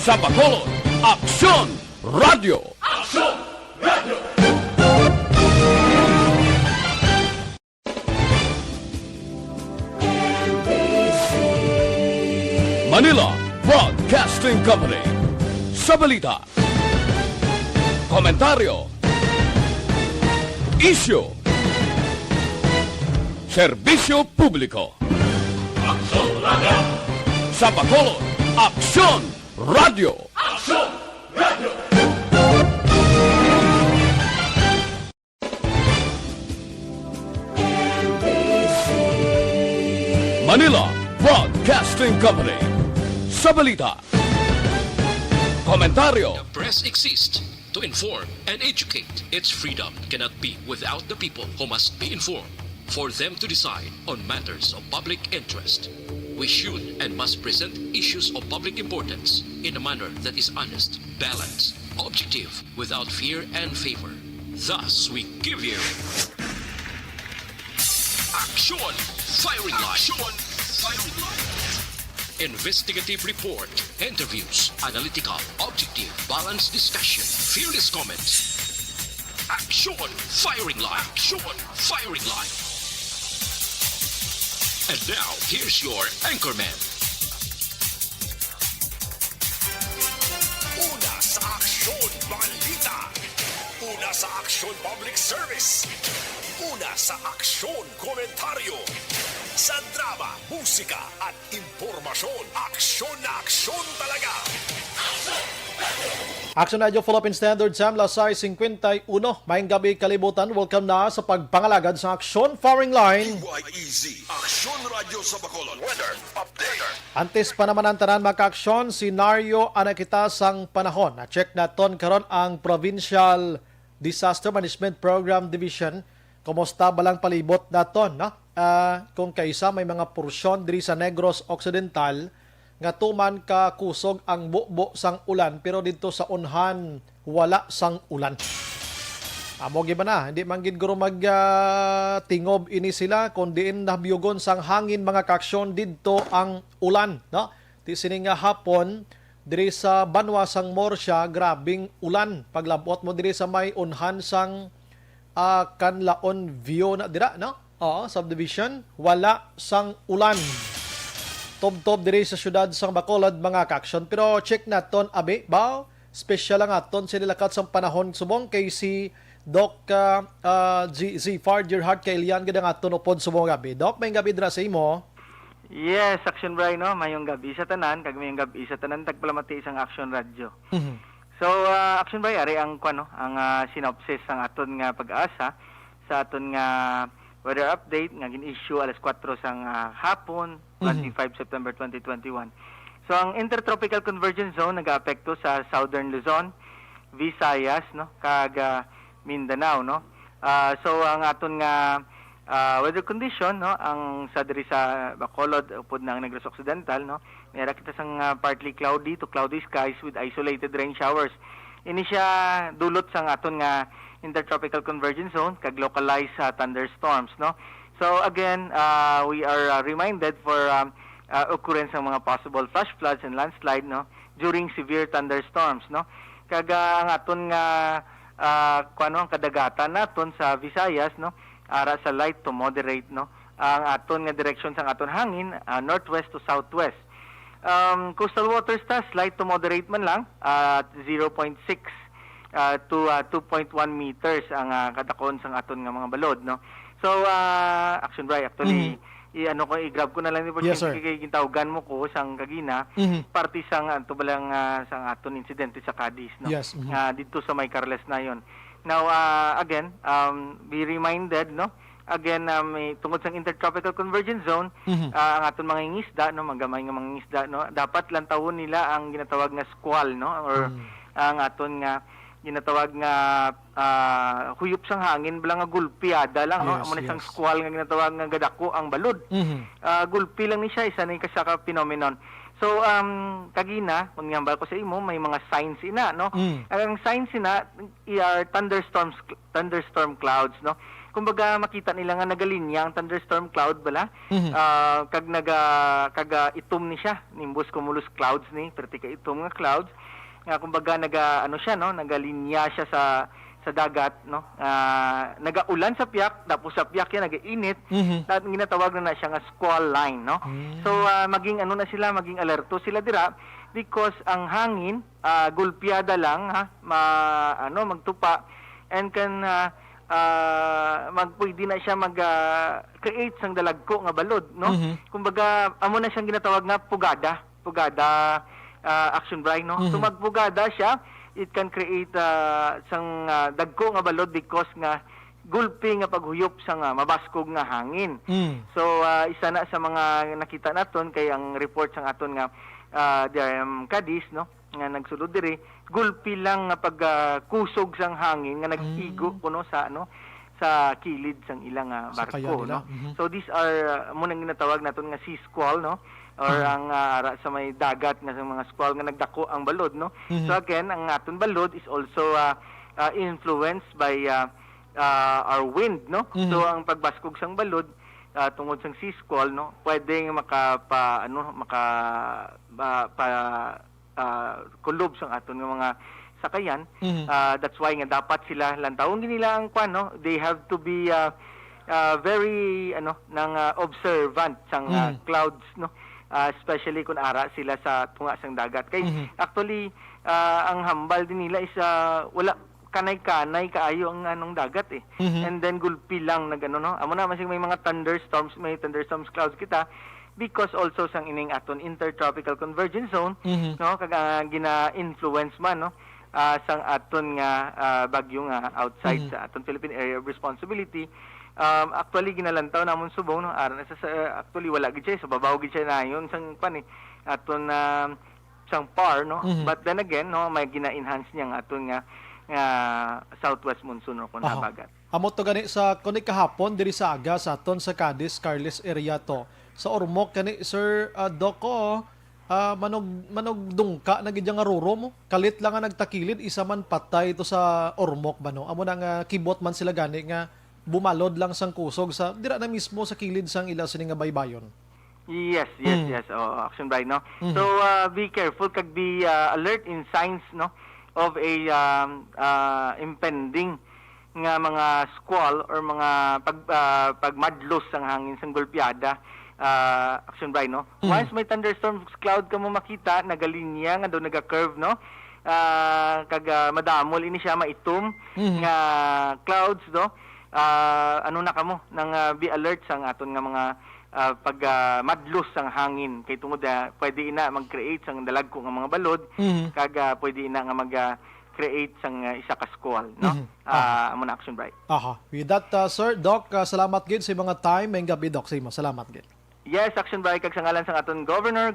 Sa Bacolod, Aksyon Radio! Aksyon Radio! Manila Broadcasting Company. Sa balita, komentaryo, isyu, serbisyo publiko. Aksyon Radio! Sa Bacolod, Aksyon Radio! Aksyon Radio! Manila Broadcasting Company. Sa balita, komentaryo. The press exists to inform and educate. Its freedom cannot be without the people who must be informed for them to decide on matters of public interest. We should and must present issues of public importance in a manner that is honest, balanced, objective, without fear and favor. Thus, we give you Action Firing Line. Action Firing Line. Investigative report, interviews, analytical, objective, balanced discussion, fearless comments. Action Firing Line. Action Firing Line. And now, here's your anchorman. Una sa Aksyon Balita. Una sa Aksyon Public Service. Una sa Aksyon Komentaryo. Sa drama, musika at impormasyon, aksyon na aksyon talaga. Action Radio Philippine Standard Time, Lasay 51. Mayang gabi kalibutan. Welcome na sa pagpangalagad sa Action Firing Line. PYEZ, Aksyon Radio sa Bacolod. Weather Update. Antes pa naman ang tanan maka-aksyon, senaryo anakita sang panahon. Na-check naton karon ang Provincial Disaster Management Program Division. Kumusta balang palibot naton, no? Kung kaisa may mga porsyon diri sa Negros Occidental nga tuman ka kusog ang bubo sang ulan pero dito sa unhan wala sang ulan. Amo giba na, hindi man gid guro mag tingob ini sila kundi nabiyugon sang hangin mga kaaksyon didto ang ulan, no? Ti sini nga hapon diri sa Banwa sang Morsya grabing ulan paglabot mo diri sa may unhan sang Kanlaon View na dira, no? Subdivision, wala sang ulan. Tob-tob diri sa syudad sang Bacolod mga kaaksyon. Pero check naton abi, ba? Special lang aton sinilakat sang panahon subong kay si Doc Z Farger Hart kay Ilian gid ang aton upod subong gabi. Doc, may gabi dira sa imo. Yes, Action Bray, no? Mayong gabi sa tanan, kag mayong gabi sa tanan tagpalamati isang Action Radio. So, Action Bray, ari ang ang synopsis sang aton nga pag-asa sa aton nga weather update nga gin-issue alas 4 sang hapon, 25 September 2021. So, ang Intertropical Convergence Zone nag-aapekto sa Southern Luzon, Visayas, no, kag Mindanao, no. So, ang aton nga weather condition, no, ang sa diri sa Bacolod upod ng Negros Occidental, no, meron kita sang partly cloudy to cloudy skies with isolated rain showers. Ini siya dulot sang aton nga Intertropical Convergence Zone kag localized thunderstorms, no. So again, we are reminded for occurrence ng mga possible flash floods and landslide, no, during severe thunderstorms, no. Kag ang aton nga ang kadagatan naton sa Visayas, no, ara sa light to moderate, no. Ang aton nga direction sang aton hangin northwest to southwest. Coastal waters ta slight to moderate man lang at 0.6 to 2.1 meters ang kadakon sang aton nga mga balod, no. So Action Bray, actually i-grab ko na lang ni Yes, kay gintawgan mo ko sang kagina party sang anto balang sang aton insidente sa Cadiz, no. Yes. Dito sa may Carles na yon. Now again, be reminded, no. Again, may tungod sa Intertropical Convergence Zone, ang aton mga ngisda, no, magamay nga mga ngisda, no, dapat lantawon nila ang ginatawag nga squall, no, or ang aton nga ginatawag nga huyop sang hangin bala nga gulpiada lang, no, amo na sang squall nga ginatawag nga gadako ang balod. Gulpi lang ni siya, isa ni kasaka phenomenon. So kagina kun ngambal ko sa imo may mga signs ina, no. Ang signs ina are thunderstorm clouds, no. kumbaga makita nila nga nagalinya ang thunderstorm cloud bala. Kag itom ni siya, nimbus cumulus clouds ni, perti ka itom nga clouds. Kumbaga nagalinya siya sa dagat, no? Nagaulan sa piyak, tapos sa piyak yan nagainit, at ginatawag na siya nga squall line, no? So maging maging alerto sila dira because ang hangin gulpiada lang magtupa and kan pwede na siya create sang dalagko nga balod, no? Kumbaga amo na siyang ginatawag nga pugada action Bray, no? So magpugada siya, it can create sang dagko nga balod because nga gulpi nga paghuyop sa nga mabaskog nga hangin. So isa na sa mga nakita naton kay ang report sang aton nga Cadiz, no, nga nagsulod diri, gulpi lang nga pagkusog sang hangin nga nag-igo kuno sa kilid sang ilang barko, no. So these are munang ginatawag naton nga sea squall, no, or ang sa may dagat nga sa mga squall nga nagdako ang balod, no. So again, ang aton balod is also influenced by our wind, no. So ang pagbaskog sang balod tungod sang sea squall, no, pwedeng kulob sang aton nga mga sakayan. That's why nga dapat sila lantawon din nila ang no, they have to be very observant sang clouds, no, especially kung ara sila sa tunga sang dagat kay actually ang hambal din nila is wala kanay-kanay kaayo ang anong dagat eh. And then gulpi lang no. Amo na masing may mga thunderstorms clouds kita because also sang ining aton intertropical convergence zone, no, kag gina-influence man, no, sang aton nga bagyo nga outside sa aton Philippine Area of Responsibility. Actually ginalantaw namon subong, no, actually wala gid siya sa babaw gid siya na yun sang aton sang PAR, no. But then again, no, may gina-enhance niya ang aton nga southwest monsoon o kung habagat. Amo to gani sa kuno kahapon diri sa aga sa aton sa Cadiz, Carles area to. Sa Ormoc kani Sir Doko, manog dungka na gid nga ruro mo. Kalit lang nga nagtakilid isa man patay to sa Ormoc ba no. Amo na kibot man sila gani nga bumalod lang sang kusog sa dira na mismo sa kilid sang ila sini nga baybayon. Yes. Action Bray, no. So be careful kag be alert in signs, no, of a impending nga mga squall or mga pagmadlos sang hangin sang gulpiada. Action Bray, no. Once may thunderstorm cloud ka mo makita, nagalinya nga daw naga-curve, no, kag madamol ini siya maitom nga clouds, no. Na kamo nang be alert sang aton nga mga madlos sang hangin kay tungod pwede ina mag-create sang dalagko nga mga balod, kag pwede ina nga mag-create sang isa ka squall, no. Amo na Action Bray. With that, Sir Doc, salamat gid sa mga time and gabi Doc sa imo. Salamat gid. Yes, Action Bray, kag sa ngalan sang aton Governor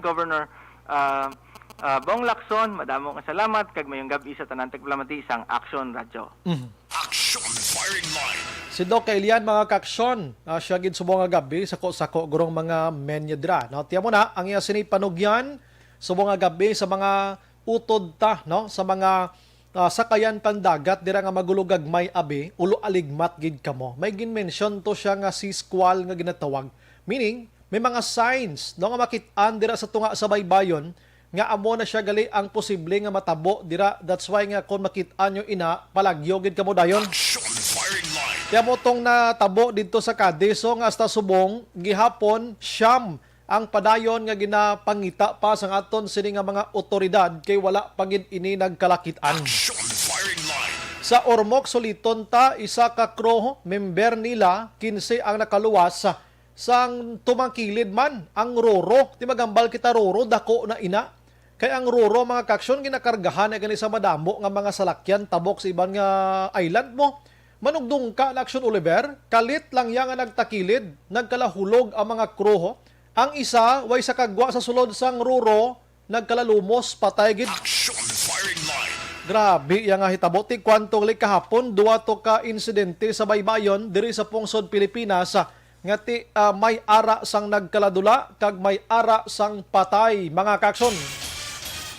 Bong Lacson, madamo nga salamat kag mayong gabi sa tanan tagplamati sang Action Radio. Action Firing Line. Si Doc Elian mga kaksyon, siya gid subong nga gabi sako gurong mga menyedra. No, tiyan mo na ang iya sini panugyan subong nga gabi sa mga utod ta, no, sa mga sakayan pandagat dira nga magulugag may abi, ulo aligmat gid kamo. May gin-mention to siya nga sea squall nga ginatawag. Meaning, may mga signs no nga makit-an dira sa tunga sa baybayon nga amo na siya gali ang posible nga matabo dira. That's why nga kung makit-an nyo ina, palagyo gid kamo dayon. Action Firing Line. Kaya mo tong natabo dito sa Cadiz, so nga hasta subong, gihapon, siyam ang padayon nga ginapangita pa sang aton sini nga mga otoridad kay wala pagid ini nagkalakitan. Action Firing Line. Sa Ormoc, Soliton ta, isa ka crew, member nila, 15 ang nakaluwas sang tumangkilid man ang roro. Di magambal kita roro, dako na ina. Kaya ang roro mga kaksyon ginakargahan ay gani sa madamo nga mga salakyan tabok sa ibang nga island mo. Manugdong ka na Action Oliver, kalit lang yang nga nagtakilid, nagkalahulog ang mga kruho. Ang isa, way sa kagwa sa sulod sang ruro, nagkalalumos, patay gid. Action Firing Line. Grabe, yang nga hitabo. Kwantong kahapon, duwa to ka insidente sa baybayon, diri sa pungsod Pilipinas, nga may ara sang nagkaladula, kag may ara sang patay, mga kakson.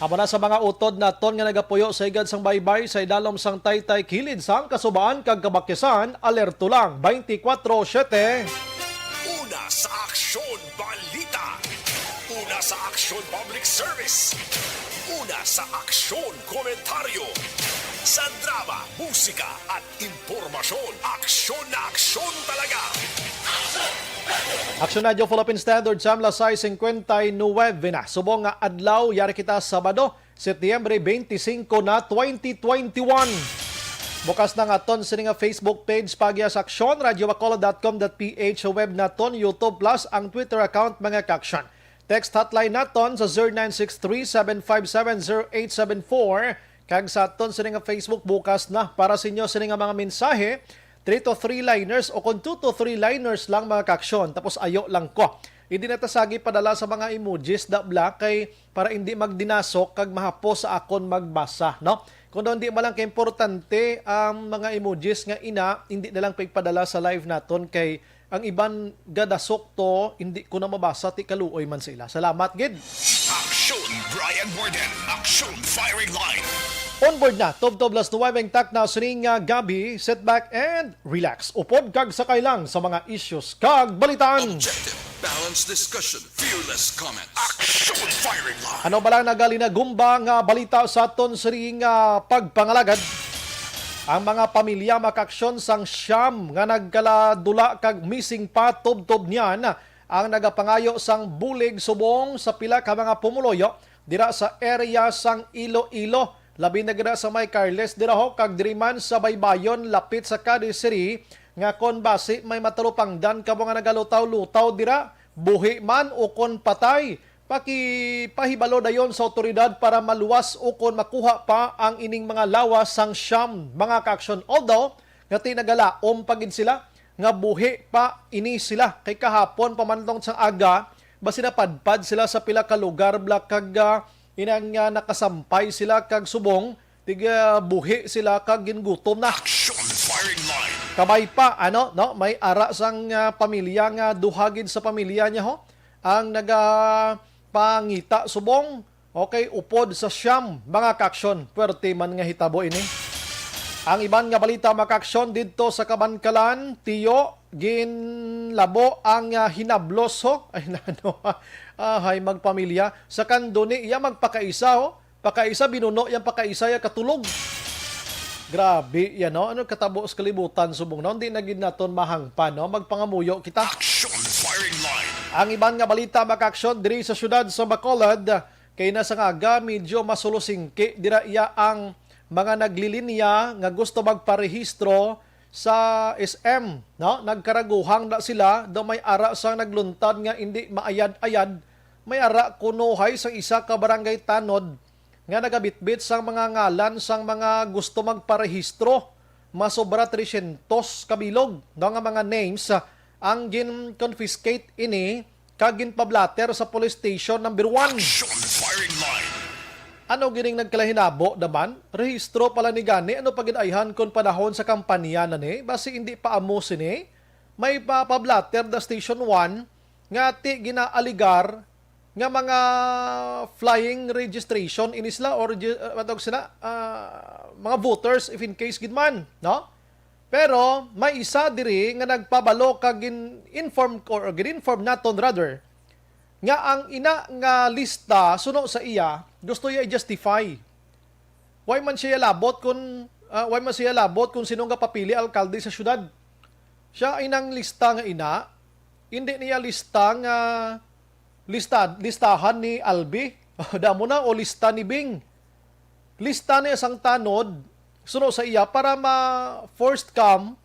Amo na sa mga utod na ton nga nagapuyo sa igad sang baybay sa idalom sang Taytay kilid sang kasubaan kag kabakyasan, alerto lang 24/7. Una sa Aksyon Balita. Una sa Aksyon Public Service. Una sa Aksyon Komentaryo. Sa drama, musika at impormasyon. Aksyon na aksyon talaga. Aksyon Radio Philippine Standard Time Lasay 59 na. Subong nga adlaw yari kita Sabado, Setyembre 25 na 2021. Bukas na nga ton sa nga Facebook page pagya sa Aksyon, radiobacolod.com.ph sa web naton, YouTube Plus ang Twitter account mga kaksyon. Text hotline naton sa 0963-757-0874 kag sa aton sa nga Facebook bukas na para sa inyo sa nga mga mensahe 3 to 3 liners o kung 2 to 3 liners lang mga kaksyon. Tapos ayo lang ko. Hindi na tasagi padala sa mga emojis da black kay para hindi magdinasok kag mahapos sa akon magbasa, no? Kung hindi man lang kay importante ang mga emojis nga hindi na lang pagpadala sa live naton kay ang iban gadasok to hindi ko na mabasa ti kaluoy man sila. Salamat gid. Aksyon Brian Borden. Aksyon Firing Line. Onboard na, Tob las nuwebeng tak na sining gabi, sit back and relax. Upod kag sakay lang sa mga issues kag balitaan. Objective, balanced discussion, fearless comments. Aksyon Firing Line. Ano ba lang nagalina-gumba nga balita sa aton sining pagpangalagad? Ang mga pamilya makaksyon sang siyam nga nagkaladula kag missing pa tob niyan ang nagapangayo sang bulig subong sa pila ka mga pumuloyo dira sa area sang Iloilo. Labi na gina sa may Carles diraho kag diriman sa Baybayon lapit sa Cadiz City nga kon basi may matalupangdan ka mga nagalutaw-lutaw dira buhi man o kon patay. Pakipahibalo dayon sa otoridad para maluwas o kon makuha pa ang ining mga lawas sang siyam mga kaaksyon. Although nga tinagalaom pagid sila nga buhi pa ini sila kay kahapon pamantong sang aga basi napadpad sila sa pila ka lugar bla kag inang nakasampay sila kag subong, tiga buhi sila kag gingutom na. Aksyon Firing Line. Kabay pa, may ara sang pamilya nga duhagid sa pamilya niya ho. Ang nagapangita subong, okay, upod sa siyam, mga kaksyon. Puwerte man nga hitabo ini. Ang iban nga balita makaksyon dito sa Kabankalan, Tiyo, ginlabo ang hinablos ho. Ay hay magpamilya sa kandoni iya magpakaisa ho. Pakaisa binuno yang pakaisa ya katulog. Grabe yan no. Ano katabo sa kalibutan subong no. Hindi na gid naton mahangpan no. Magpangamuyo kita. Aksyon Firing Line. Ang iban nga balita makaksyon diri sa syudad sa Bacolod kay nasa nga medyo masulusingki dira iya ang mga naglilinya nga gusto magparehistro sa SM, no? Nagkaraguhang na sila do may ara sang nagluntad nga hindi maayad-ayad. May ara kunuhay sang isa ka barangay tanod nga nagabitbit sang mga ngalan sang mga gusto magparehistro. Masobra 300 kabilog no nga mga names ang gin-confiscate ini kag ginpablater sa police station number 1. Aksyon Firing Line. Ano gining nagkalahinabo naman? Rehistro pala ni gani. Ano pagidayhan kon panahon sa kampanya na ni? Basi hindi pa amo sini. May papablater da Station 1 nga ti ginaaligar nga mga flying registration inisla or mga voters if in case gidman, no? Pero may isa diri nga nagpabalo kag gin-inform naton rather nga ang ina nga lista suno sa iya gusto iya i-justify. Why man siya labot kung sino nga papili alkalde sa syudad. Siya inang lista nga ina, hindi niya lista nga listahan ni Albi. Damo na o lista ni Bing. Lista niya sang tanod suno sa iya para first come,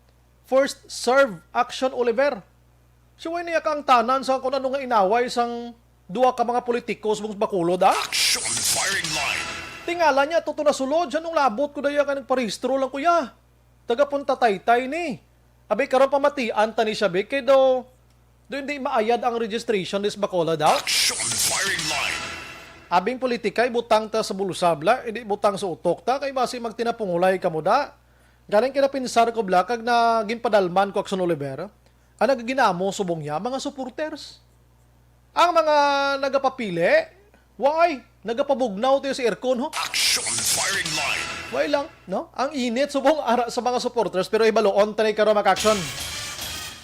first serve action Oliver. So, niya kang tanan sa kung ano nga inaway sang duwa ka mga politikos mong Bacolod, ha? Aksyon Firing Line. Tingala niya, tuto na sulod. Siya nung labot ko daya ka nagparehistro lang kuya. Tagapunta taytay ni. Abi, karon pamatian ta ni siya, be. Kaya do hindi maayad ang registration des Bacolod, ha? Aksyon Firing Line. Abing politikay, butang ta sa bulusabla, hindi butang sa utok ta, kay basi magtinapungulay ka mo da. Galing kinapinsar ko bla, kag na ginpadalman ko Akson Oliver. Ang nagaginamo subong niya, mga supporters. Ang mga nagapapili, Why? Nagapabugnaw tayo sa aircon, ho? Action firing line. Why lang, no? Ang init, subong ara sa mga supporters, pero ibaloon tanay karon makaksyon.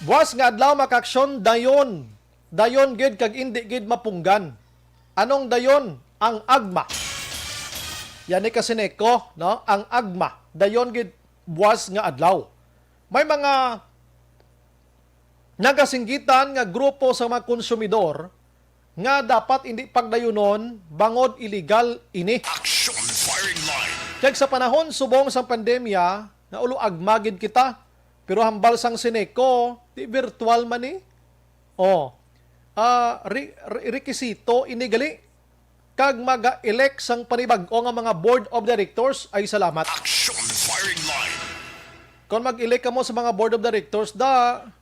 Buwas nga adlaw makaksyon, dayon. Dayon gid kag indi gid mapunggan. Anong dayon? Ang agma. Yan ni kasineko, no? Ang agma. Dayon gid buwas nga adlaw. May mga nagasinggitan nga grupo sa mga konsumidor nga dapat hindi pagdayunon bangod illegal ini. Action firing line. Kaya sa panahon subong sa pandemya, na ulo agmagid kita, pero hambal sang sineko, di virtual man eh. Rekisito inigali, kag maga-elect sang panibag-o nga mga board of directors ay salamat. Action firing line. Kung mag-elect ka mo sa mga board of directors,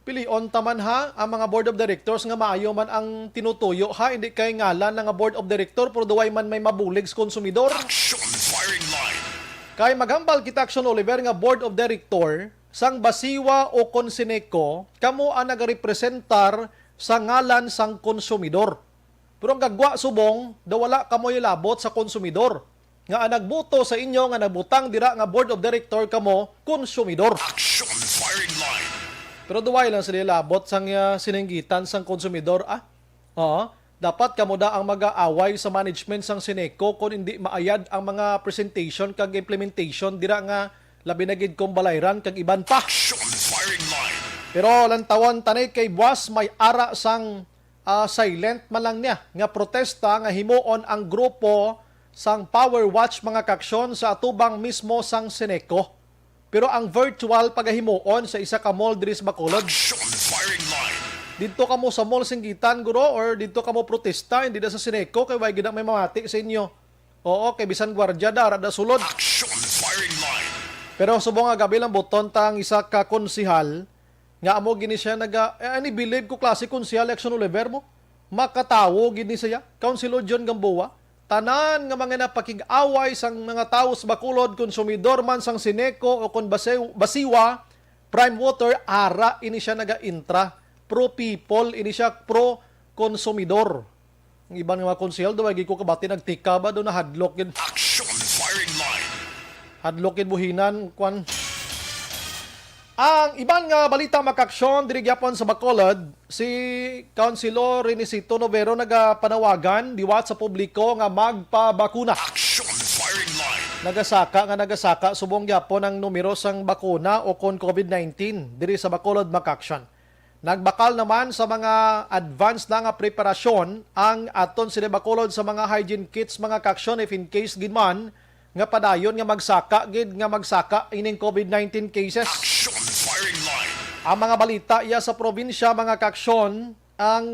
pilion taman ha, ang mga board of directors nga maayo man ang tinutuyo ha, hindi kay ngalan nga board of director, pero duway man may mabulig sa konsumidor. Action firing line. Kay maghambal kita Action Oliver nga board of director, sang basiwa o konsineko, kamo ang nagarepresentar sa ngalan sang konsumidor. Pero ang gagwa subong, wala kamoy labot sa konsumidor. Nga ang nagbuto sa inyo, nga nagbutang dira nga board of director kamo, konsumidor. Action firing line. Pero duway lang sila labot sang sininggitan sang konsumidor. Dapat kamo da ang mag-aaway sa management sang Sineco kung hindi maayad ang mga presentation kag implementation dira nga labi na gid kong balayran kag iban pa. Action firing line. Pero lantawan tanay kay buwas may ara sang silent man lang niya nga protesta nga himuon ang grupo sang Power Watch mga kaksyon sa atubang mismo sang Sineco. Pero ang virtual pagahimuon sa isa ka mall diri sa Bacolod. Action firing line. Dito kamo sa mall singgitan guro or dito kamo protesta hindi na sa Sineco kay way gid may mamati sa inyo. Oo, kay bisan gwardiya da sulod. Action firing line. Pero subong nga gabi lang buton tang isa ka konsihal nga amo gini siya ani believe ko klase konsihal Action Oliver mo. Makatawo gini siya. Councilor John Gamboa. Tanan nga mga napakig-away sang mga tao sa Bacolod, konsumidor man sang Sineco o kon basiwa, Prime Water, ara ini siya naga-intra. Pro people, ini siya pro konsumidor. Ang ibang mga konsihal, daw ko kabati nagtika ba doon na hadlock yun. Action firing line. Hadlock yun buhinan, kwan. Ang ibang nga balita makaksyon, dirigyapon sa Bacolod, si Councilor Renisito Novero nagapanawagan, diwat sa publiko nga magpabakuna. Action firing line. Nagasaka, subong gyapon ang numero sang bakuna o kon COVID-19 diri sa Bacolod makaksyon. Nagbakal naman sa mga advanced na nga preparasyon ang aton sila Bacolod sa mga hygiene kits mga kaksyon if in case gid man nga padayon nga magsaka ining COVID-19 cases. Action firing line. Ang mga balita iya sa probinsya mga kaksyon, ang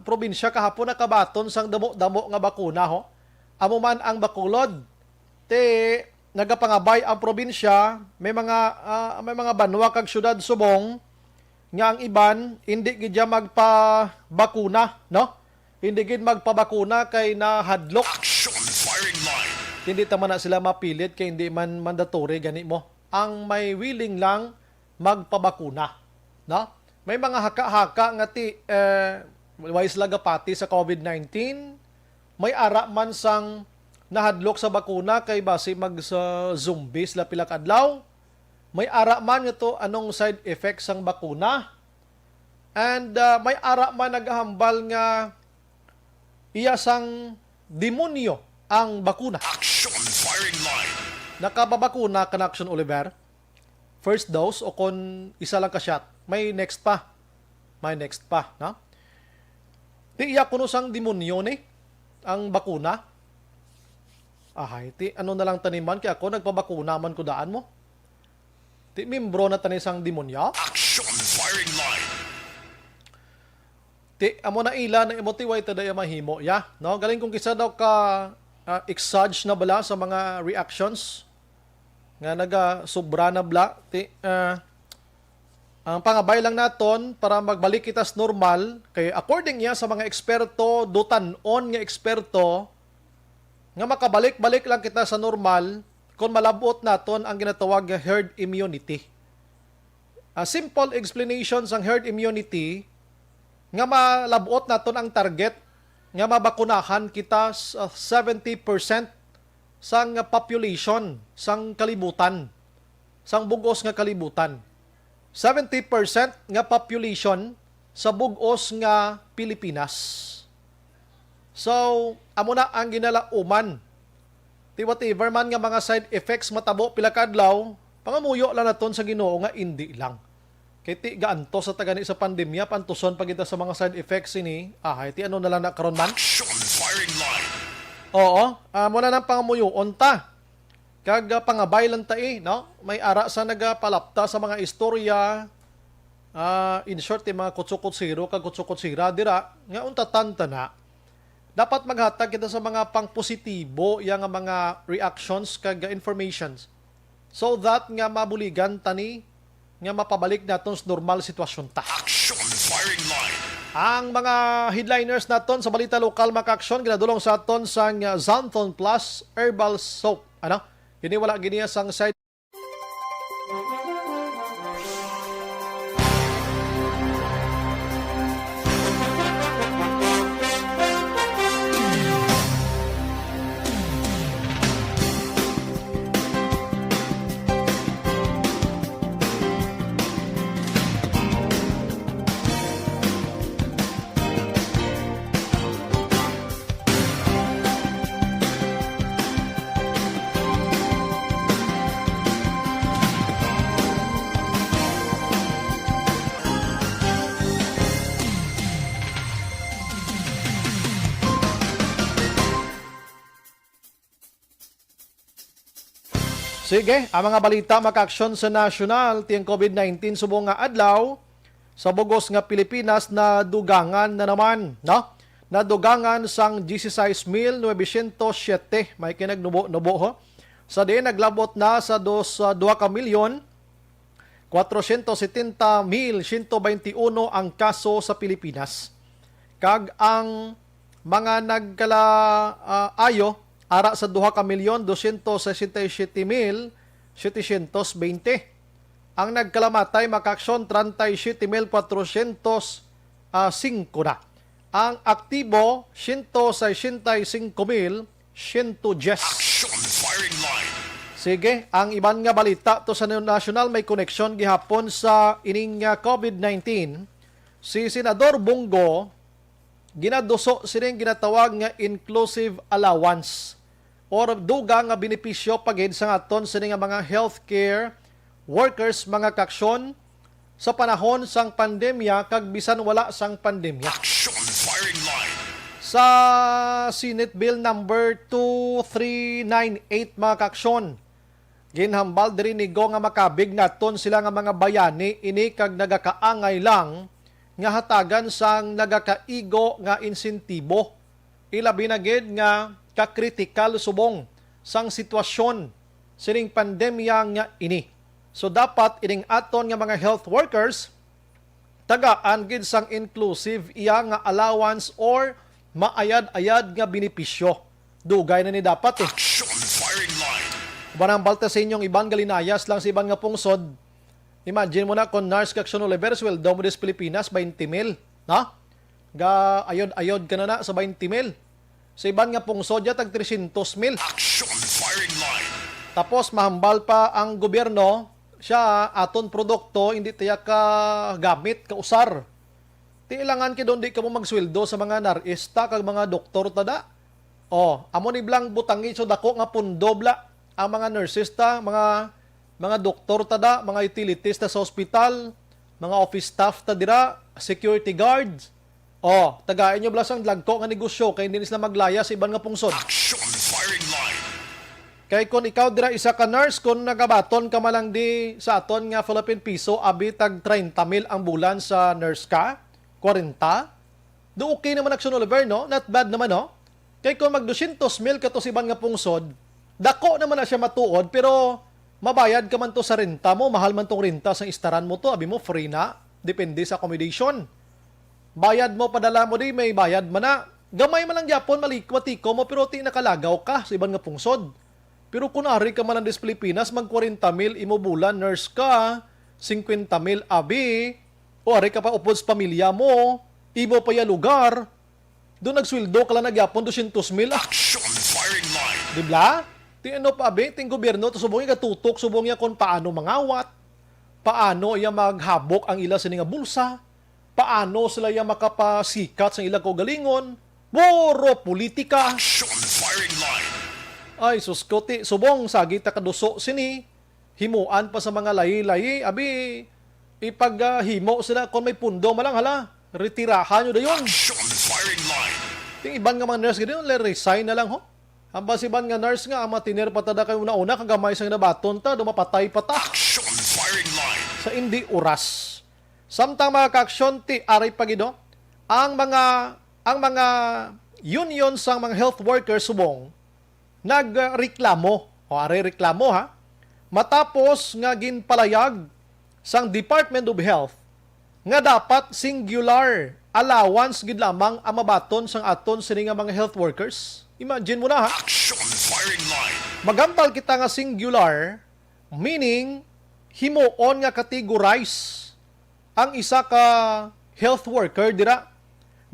probinsya kahapon nakabaton sang damo-damo nga bakuna ho. Amo man ang Bacolod nagapangabay ang probinsya, may mga banwa kag syudad subong nga ang iban hindi gid magpabakuna, no? Hindi gid magpabakuna kay nahadlok. Action firing line. Hindi taman na sila mapilit kay hindi man mandatory gani mo. Ang may willing lang magpabakuna, no? May mga haka-haka nga wise lagapati sa COVID-19. May ara man sang nahadlok sa bakuna kay base sa zombies la pila ka adlaw. May ara man ito anong side effects sang bakuna. And may ara man naghambal nga iya sang demonyo ang bakuna. Action firing line. Nakababakuna ka na Action Oliver? First dose o kon isa lang ka shot? May next pa, no? Di iya kuno sang demonyo ni ang bakuna. Ano na lang taniman kaya ako nagpabakuna man ko daan mo. Di membro na tanis ang demonyo. Action firing line. Ti amo na ila na emotiway tada ya mahimo ya, no? Galing kung kisa daw ka exage na bala sa mga reactions nga sobra na bla ti ang pangabay lang naton para magbalik kita sa normal kay according ya sa mga eksperto dutan-on nga eksperto nga makabalik-balik lang kita sa normal kung malabot naton ang ginatawag nga herd immunity. A simple explanation sang herd immunity nga malabot naton ang target nga mabakunahan kita sa 70% sang population sang kalibutan, sang bugos nga kalibutan. 70% nga population sa bugos nga Pilipinas. So, amo na ang ginalauman. Ti whatever man nga mga side effects matabo pila ka adlaw, pangamuyo lang naton sa Ginoo nga hindi lang. Kay ti gaanto sa tagani sa pandemya, pantuson pa kita sa mga side effects ini. Ti ano na lang na karon man? Action firing line. Oo, muna nang pangamuyoon ta. Kag pangabay lang ta no? May ara sa nagapalapta sa mga istorya. In short, mga kutsukot-siro, kag kutsukot-sira, dira, nga untatan ta na. Dapat maghatag kita sa mga pang-positibo, yang mga reactions, kag informations. So that nga mabuligan tani, nga mapabalik naton sa normal sitwasyon ta. Action firing line. Ang mga headliners naton sa balita lokal maka-aksyon ginadulong sa aton sang Xanthon Plus Herbal Soap. Ano? Kini wala gini sang side. Sige, ang mga balita maka-aksyon sa national tiyang COVID-19 subong nga adlaw sa bugos nga Pilipinas na dugangan na naman, no? Nadugangan sang 16,907 may kinagnubo-nubo ho. Sa din naglabot na sa 2,470,121 ang kaso sa Pilipinas. Kag ang mga nagkala-ayo ara sa 2,267,720. Ang nagkalamatay makaksyon 37,405 na. Ang aktibo 165,110. Action firing line. Sige, ang iban nga balita to sa national may koneksyon gihapon sa ining COVID-19. Si Senador Bongo ginaduso sining ginatawag nga inclusive allowance or dugang nga benepisyo pagid sa aton sini nga mga healthcare workers mga kaksyon sa panahon sang pandemya kag bisan wala sang pandemya. Action firing line. Sa Senate Bill number 2398 mga kaksyon, ginhambal diri ni Go nga makabig naton sila nga mga bayani ini kag nagakaangay lang nga hatagan sang nagakaigo nga insentibo. Ilabi na gid nga ka-critical subong sang sitwasyon sining pandemya nga ini. So dapat ining aton nga mga health workers tagaan gid sang inclusive iya nga allowance or maayad-ayad nga benepisyo. Dugay na ni dapat Action firing line. Barang balta sa inyong ibang galinayas lang sa ibang nga pungsod. Imagine mo na kung Nars Kaksyon Oliver sweldo mo des Pilipinas 20,000, na? Ga ayod-ayod ka na sa 20,000. Sa iban nga pungsod ya tag 300,000. Action firing line. Tapos mahambal pa ang gobyerno, siya aton produkto hindi tiya ka gamit ka usar. Ti ilangan ki don di ka mo magsweldo sa mga narista kag mga doktor tada. Amo ni blang butangi so dako nga pundobla ang mga nurses ta, mga doktor tada, mga utilities ta sa ospital, mga office staff ta dira, security guards. Tagain nyo blasang lagko nga negosyo kay hindi sila maglaya sa ibang nga pungsod. Action firing line. Kay kung ikaw dira isa ka nurse, kung nagabaton ka malang di sa aton nga Philippine Piso, abi tag 30,000 ang bulan sa nurse ka, 40, do okay naman Action Oliver, no? Not bad naman, no? Kay kung mag 200,000 ka to sa ibang nga pungsod, dako naman na siya matuod, pero mabayad ka man to sa renta mo, mahal man tong renta sa istaran mo to, abi mo free na, depende sa accommodation. Bayad mo, padala mo di, may bayad man na. Gamay man lang Japon, malikwatiko mo, pero ti nakalagaw ka sa ibang nga pungsod. Pero kung ari ka man ng des Pilipinas, mag 40,000 imo bulan, nurse ka, 50,000 abi, o ari ka pa upod sa pamilya mo, ibo pa ya lugar, Doon nagsweldo ka lang nagyapon 200,000. Action firing line. Di ba? Ti ano pa ba, ting gobyerno, to subong katutok, subong niya kung paano mangawat, paano iya maghabok ang ila sa nga bulsa, paano sila iya makapasikat sa ila kaugalingon, boro politika. Action firing line. Ay, suskoti, subong sagit ta kaduso sini, himuan pa sa mga layi-layi, abi, ipaghimo sila kung may pundo malang hala, retirahan nyo da yun. Action firing line. Ting iban nga mga nurse gano'n, resign na lang ho. Ang basiban nga nurse nga, ang matiner patada kayo una-una, kagamay sang nabaton ta, dumapatay pa ta. Action firing line. Sa hindi oras. Samtang mga kaaksyon ti aray pagido, ang mga union sang mga health workers subong nagreklamo, o aray reklamo ha, matapos nga ginpalayag sang Department of Health nga dapat singular allowance gid lamang ang mabaton sang aton sini nga mga health workers. Imagine mo na ha. Action firing line. Magampal kita nga singular, meaning himuon nga categorize ang isa ka health worker dira.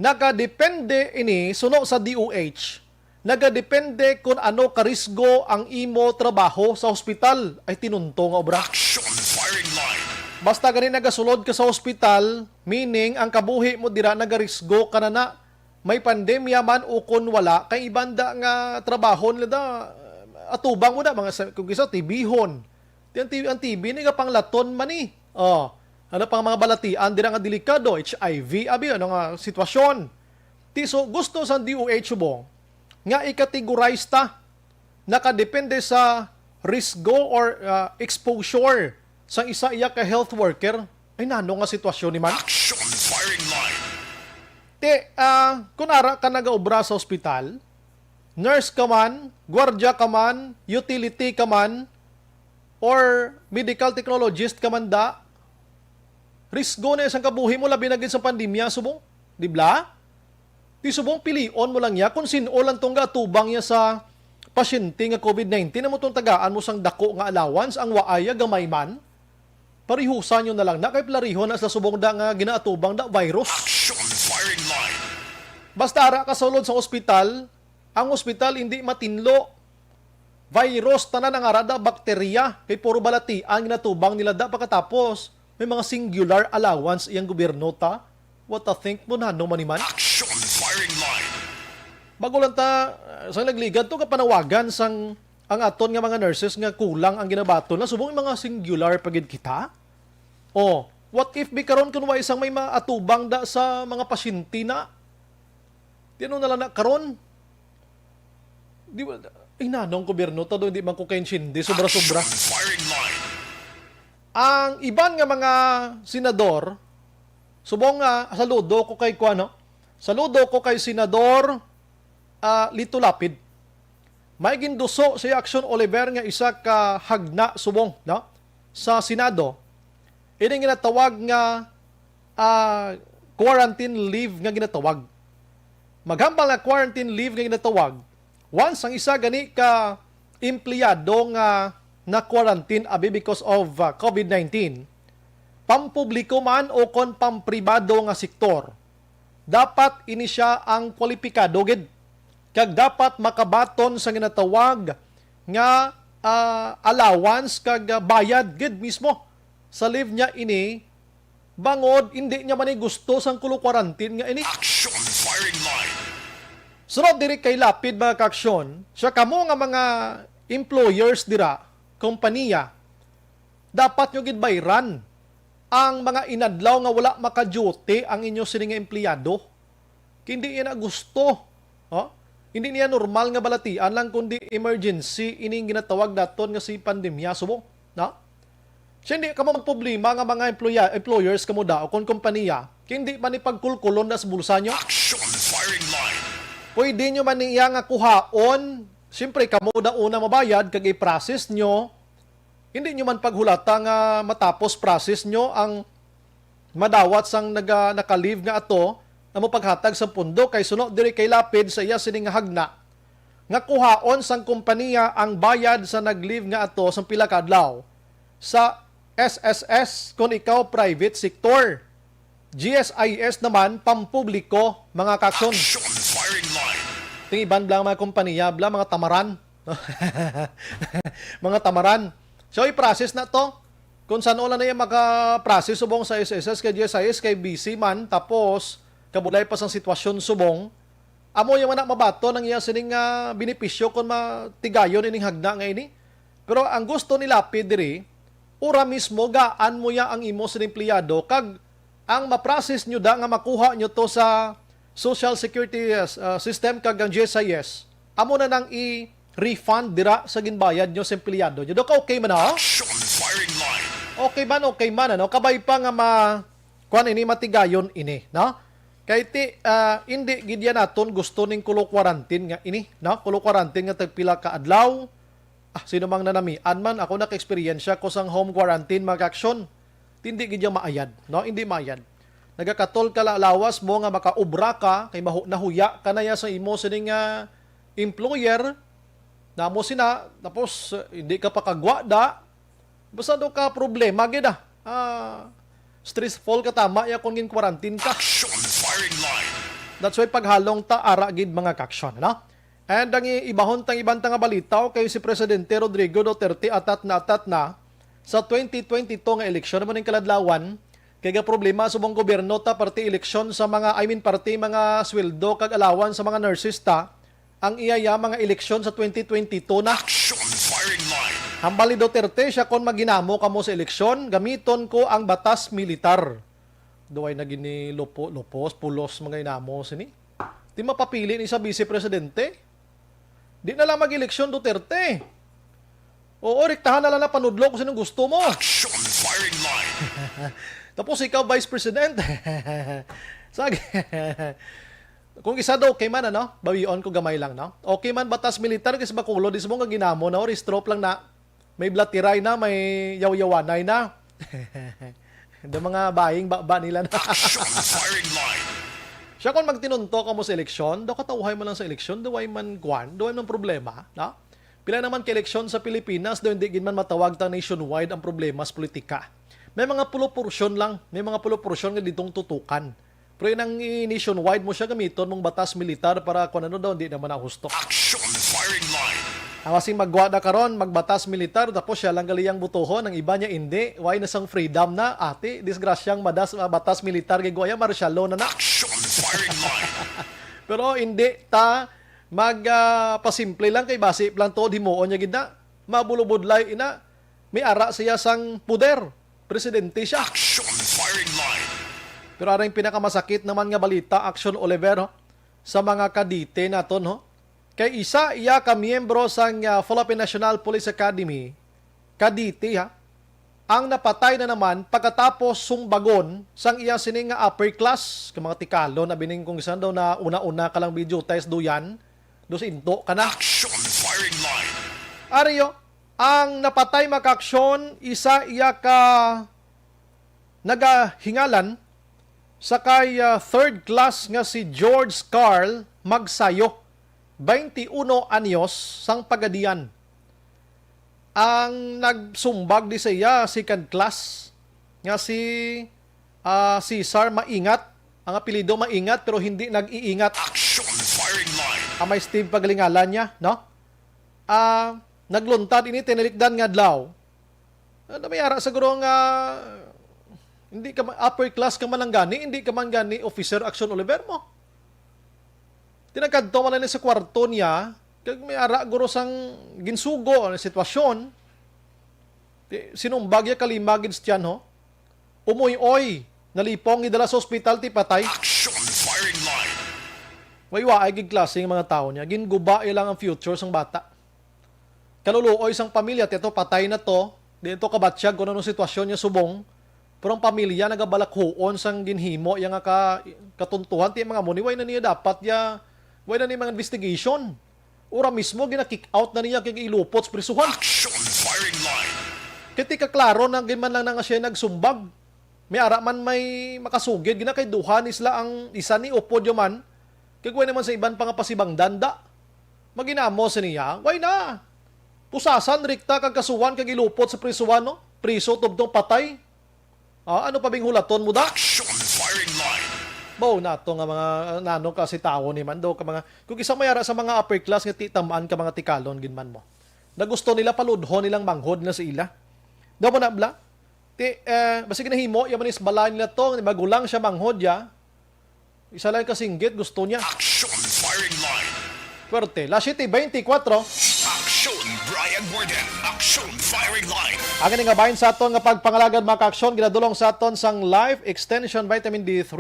Nagadepende ini suno sa DOH. Nagadepende kung ano karisgo ang imo trabaho sa ospital ay tinunto nga obra. Action firing line. Basta gani nagasulod ka sa ospital, meaning ang kabuhi mo dira nagarisgo ka na may pandemya man o kung wala, kay ibanda nga trabaho nila da, atubang mo na, mga kung isa, tibihon. Ang TB, ni nga panglaton man eh. Ano pang mga balatian, dira nga delikado, HIV, abi, ano nga sitwasyon. So, gusto sa DOH mo, nga i-categorize ta, nakadepende sa risgo or exposure sa isa iya ka health worker, ay nano nga sitwasyon ni man. Action firing line. Kunara ka nag-obra sa ospital, nurse ka man, gwardiya ka man, utility ka man, or medical technologist ka man da, risgo na isang kabuhi mo labi na sa pandemya, subong. Di ba? Di subong pilion mo lang niya kung sino lang tong gatubang niya sa pasyente nga COVID-19 na mo itong tagaan mo sang dako nga allowance, ang waaya gamay man, parihusan nyo na lang na kay plarihon na sa subong da nga ginaatubang da virus. Action firing line. Basta ara ka sulod sa ospital, ang ospital hindi matinlo. Virus, tanan ang arada, bakterya, kay puro balati, ang ginatubang nila da pagkatapos. May mga singular allowance iyang gobyerno ta. What a think mo na, no maniman? Action firing line. Bago lang ta, sa nagligad to kapanawagan sang ang aton nga mga nurses nga kulang ang ginabaton na subong mga singular pagid kita. What if bikaron kun wa isang may maatubang da sa mga pasyente na? Tino na lang na karon. Di ba inanong gobyerno ta do hindi man ko kainshindi sobra-sobra. Action firing line. Ang iban nga mga senador subong nga saludo ko kay kuano. Saludo ko kay Senador Lito Lapid. May ginduso si Action Oliver nga isa ka hagna subong no? Sa Senado. Ini ginatawag nga quarantine leave nga ginatawag. Maghambal nga quarantine leave nga ginatawag. Once ang isa gani ka empleyado nga na quarantine abi because of COVID-19, pampubliko man o kon pampribado nga sektor, dapat ini siya ang kwalipikado gid. Kag dapat makabaton sa ginatawag nga allowance kag bayad gid mismo sa leave niya ini bangod hindi niya man gusto sang kulo quarantine nga ini. Action firing line. Sunod diri kay Lapid mga kaaksyon, siya kamo nga mga employers dira, kompanya, dapat nyo gid bayran ang mga inadlaw nga wala maka-duty ang inyo sini nga empleyado. Hindi yan na gusto. Hindi niya normal nga balatian lang kundi emergency ining ginatawag daton nga si pandemya subo. Siya hindi ka magproblema nga mga employers kamo da o kon kompanya, hindi man ipagkulkulon na sa bulsa nyo. Action firing line. Pwede nyo man niya nga kuhaon, siyempre kamo da una mabayad kag i-process nyo. Hindi nyo man paghulata nga matapos process nyo ang madawat sang naka-leave nga ato na mo paghatag sa pundo kay suno diri kay Lapid sa iya sining hagna nga kuhaon sang kompanya ang bayad sa nag-leave nga ato sang pila ka adlaw sa SSS kung ikaw private sector. GSIS naman, pampubliko, mga kaksyon. Action firing line. Ting iban blang mga kompanya, blang mga tamaran. Mga tamaran. So, i-process na to. Kung saan wala na yung maka-process subong sa SSS, kay GSIS, kay BC man, tapos, kabulay pa sang sitwasyon subong, amo yung anak mabato ng iya sining benepisyo kung matigayon ining hagda nga ini. Pero ang gusto ni Lapid diri, ura mismo gaan mo ya ang imo sa empleyado kag ang ma-process nyo da nga makuha nyo to sa Social Security System kag ang GSIS, amo na nang i-refund dira sa ginbayad nyo sa empleyado nyo. Do ka okay man ha? Action firing line. Okay man, ano? Kabay pa nga kuan ini matigayon ini, no? Kay hindi gidya naton gusto ning kulo quarantine nga ini, no? Kulo quarantine nga tagpila ka adlaw. Sino mang nanamian man, ako naka-eksperyensya ko sang home quarantine mag-aksyon. Hindi gidya maayad, no? Hindi maayad. Nagakatol ka lawas mo nga makaubra ka, kay nahuya ka na ya sa imo sining employer, na mo sina, tapos hindi ka pakagwa da, basta do ka problema, gida. Stressful ka tama, ya kung gin-quarantine ka. Action firing line. That's why paghalong ta ara gid mga kaksyon, no? And ang ibahon tang ibang tanga balita kay si Presidente Rodrigo Duterte atat na sa 2022 nga eleksyon naman ng kaladlawan kay ga problema sa mong gobyerno ta party eleksyon sa mga party mga sweldo kag alawan sa mga nurses ta ang iyaya mga eleksyon sa 2022 na. Action firing line. Hambali Duterte siya kon maginamo kamo sa eleksyon gamiton ko ang batas militar. Duway na gini lupos pulos mga inamo sini. Di mapapili ni sa vice presidente. Di na lang mag-eleksyon Duterte. Oo, rektahan na lang na panudlo kung sinong gusto mo. Action firing line. Tapos ikaw, Vice President. Sag. Kung isa daw, okay man, ano? Bawion ko gamay lang, no? Okay man, batas militar, kasi bakulo, di mo nga ginamo na, restrop lang na. May blatiray na, may yaw-yawanay na. The mga buying ba nila na. Action firing line. Siya kung magtinunto ka mo sa eleksyon, daw katauhay mo lang sa eleksyon, daw ay man problema, no? Pila naman ka eleksyon sa Pilipinas, daw hindi man matawag ta nationwide ang problema sa politika. May mga pulo-porsyon lang, may mga pulo-porsyon nga ditong tutukan. Pero yun ang nationwide mo siya gamiton mong batas militar para kung ano daw, hindi naman nahusto. Action firing line. Ang kasing magwada karon magbatas militar, tapos siya lang galiyang butuhon, ang iba niya hindi, why na sang freedom na, ate, disgrasyang batas militar, gagawaya, martial law na na. Action firing line. Pero hindi ta pasimple lang kay basi lang to himuon niya gid na mabulubudlay ina may ara siya sang puder presidente siya. Action firing line. Pero aring pinakamasakit naman nga balita Action Oliver sa mga kadite naton ho. Kay isa iya ka miyembro sang Philippine National Police Academy kadite ha. Ang napatay na naman pagkatapos sumbagon sang iya sining nga upper class ka mga tikalo na bining kung isan daw na una-una ka lang video test duyan dos into ka na. Action firing line. Ariyo, ang napatay makaksyon isa iya ka nagahingalan sa kay third class nga si George Carl Magsayo 21 anyos sang pagadian. Ang nagsumbag di siya second class nga si Cesar Maingat, ang apelyido Maingat pero hindi nag-iingat. Action firing line. May Steve paglingalan niya, no? Nagluntad ini tinalikdan nga adlaw. Namayara siguro nga hindi ka upper class ka man lang gani, hindi ka man gani officer Action Oliver mo. Tinagkadto man na sa kwarto niya, kag may ara guro sang ginsugo ang sitwasyon. Sinumbag ya kalimagin tiyan ho. Umoy-oy, nalipong idala sa ospital ti patay. Action firing line. Waywa ay gig klase ng mga tao niya. Ginguba ilang ang future sang bata. Kaluluoy sang pamilya, tito patay na to. Dito kabatsyag kung anong sitwasyon niya subong. Pero ang pamilya nagabalakhoon sang ginhimo yang katuntuhan ti mga muni. Way na niya dapat ya, way na niya mga investigation. Ura mismo, gina-kick out na niya kag ilupot sa prisuhan. Action firing line. Kiti kaklaro na giman lang na nga siya nagsumbag. May ara man may makasugid, gina kay duhan isla ang isa ni upod man. Kagway naman sa iban pang pasibang danda. Maginamo sa niya, why na? Pusasan, rikta, kag kasuhan, kag ilupot sa prisuhan, no? Priso, tubtong patay. Ano pa bing hulaton mo da? Action firing line. Bao na to nga mga nano kasi tao ni man daw ka mga kung isang mayara sa mga upper class nga titamaan ka mga tikalon ginman mo. Na gusto nila paludhon nilang manghod na sa ila. Daw mo na bla? Basig na himo yaman is balay nila to magulang siya manghod ya. Isa lang kasinggit gusto niya. Action firing line. Puwerte. La 7:24. Action Brian Warden. Action firing line. Ang nga bahin sa aton nga pagpangalagan mga kaaksyon ginadulong sa aton sang Life Extension Vitamin D3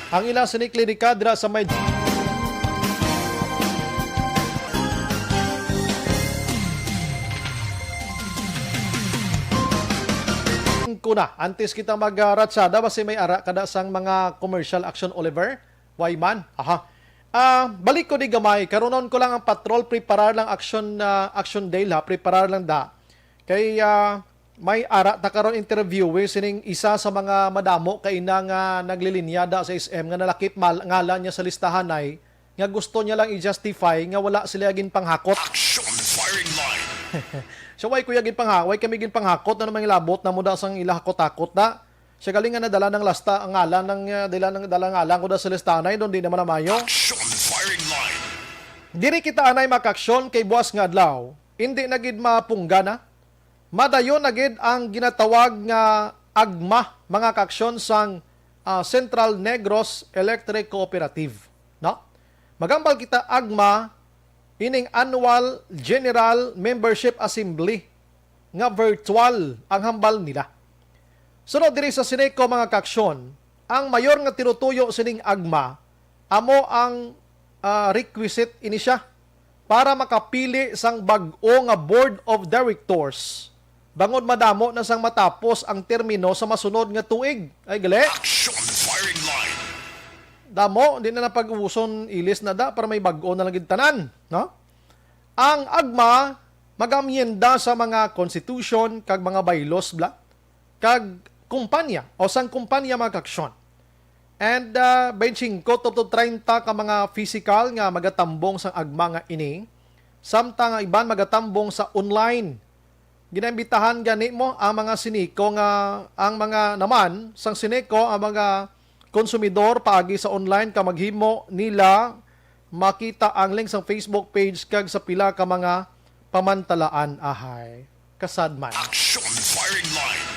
ang ilang siniklinika dira sa may kuna antes kita mag-ratsada basi may ara kada sang mga commercial action Oliver Wayman. Balik ko di gamay karonon ko lang ang patrol preparar lang action day la preparar lang da kay may ara ta karon interview sining isa sa mga madamo kay nga naglilinyada sa SM nga nalakip ngalan niya sa listahan ay nga gusto niya lang i-justify nga wala sila gin panghakot. Action firing line. So why kuya gin panghaway kami gin panghakot na naman ilabot na mo da sang ilahakot-takot da. Siya galing nga nadala ng lasta ang ngalan ng dala ngalan ko da sa listahan ay don di naman na mayo. Action firing line. Diri kita anay makaksyon kay buwas nga adlaw. Hindi na gid mapungga na. Madayon na gid ang ginatawag nga agma mga kaaksyon sang Central Negros Electric Cooperative, no? Magambal kita agma ining annual General Membership Assembly nga virtual ang hambal nila. Sunod diri sa Sineco mga kaaksyon, ang mayor nga tinutuyo sining agma amo ang requisite ini siya para makapili sang bag-o nga Board of Directors. Bangod madamo na sang matapos ang termino sa masunod nga tuig. Ay gali. Action firing line. Damo, hindi na napag-uson ilis na da para may bag-o na lang tanan, no? Ang agma magamyenda sa mga constitution kag mga bylaws bla kag kumpanya o sang kumpanya mga kaaksyon. And 25 to 30 ka mga physical nga magatambong sang agma nga ini. Samtang iban magatambong sa online. Ginambitahan gani mo ang mga siniko nga ang mga naman sang siniko ang mga konsumidor paagi sa online ka maghimo nila makita ang link sa Facebook page kag sa pila ka mga pamantalaan ahay kasadman. Action firing line.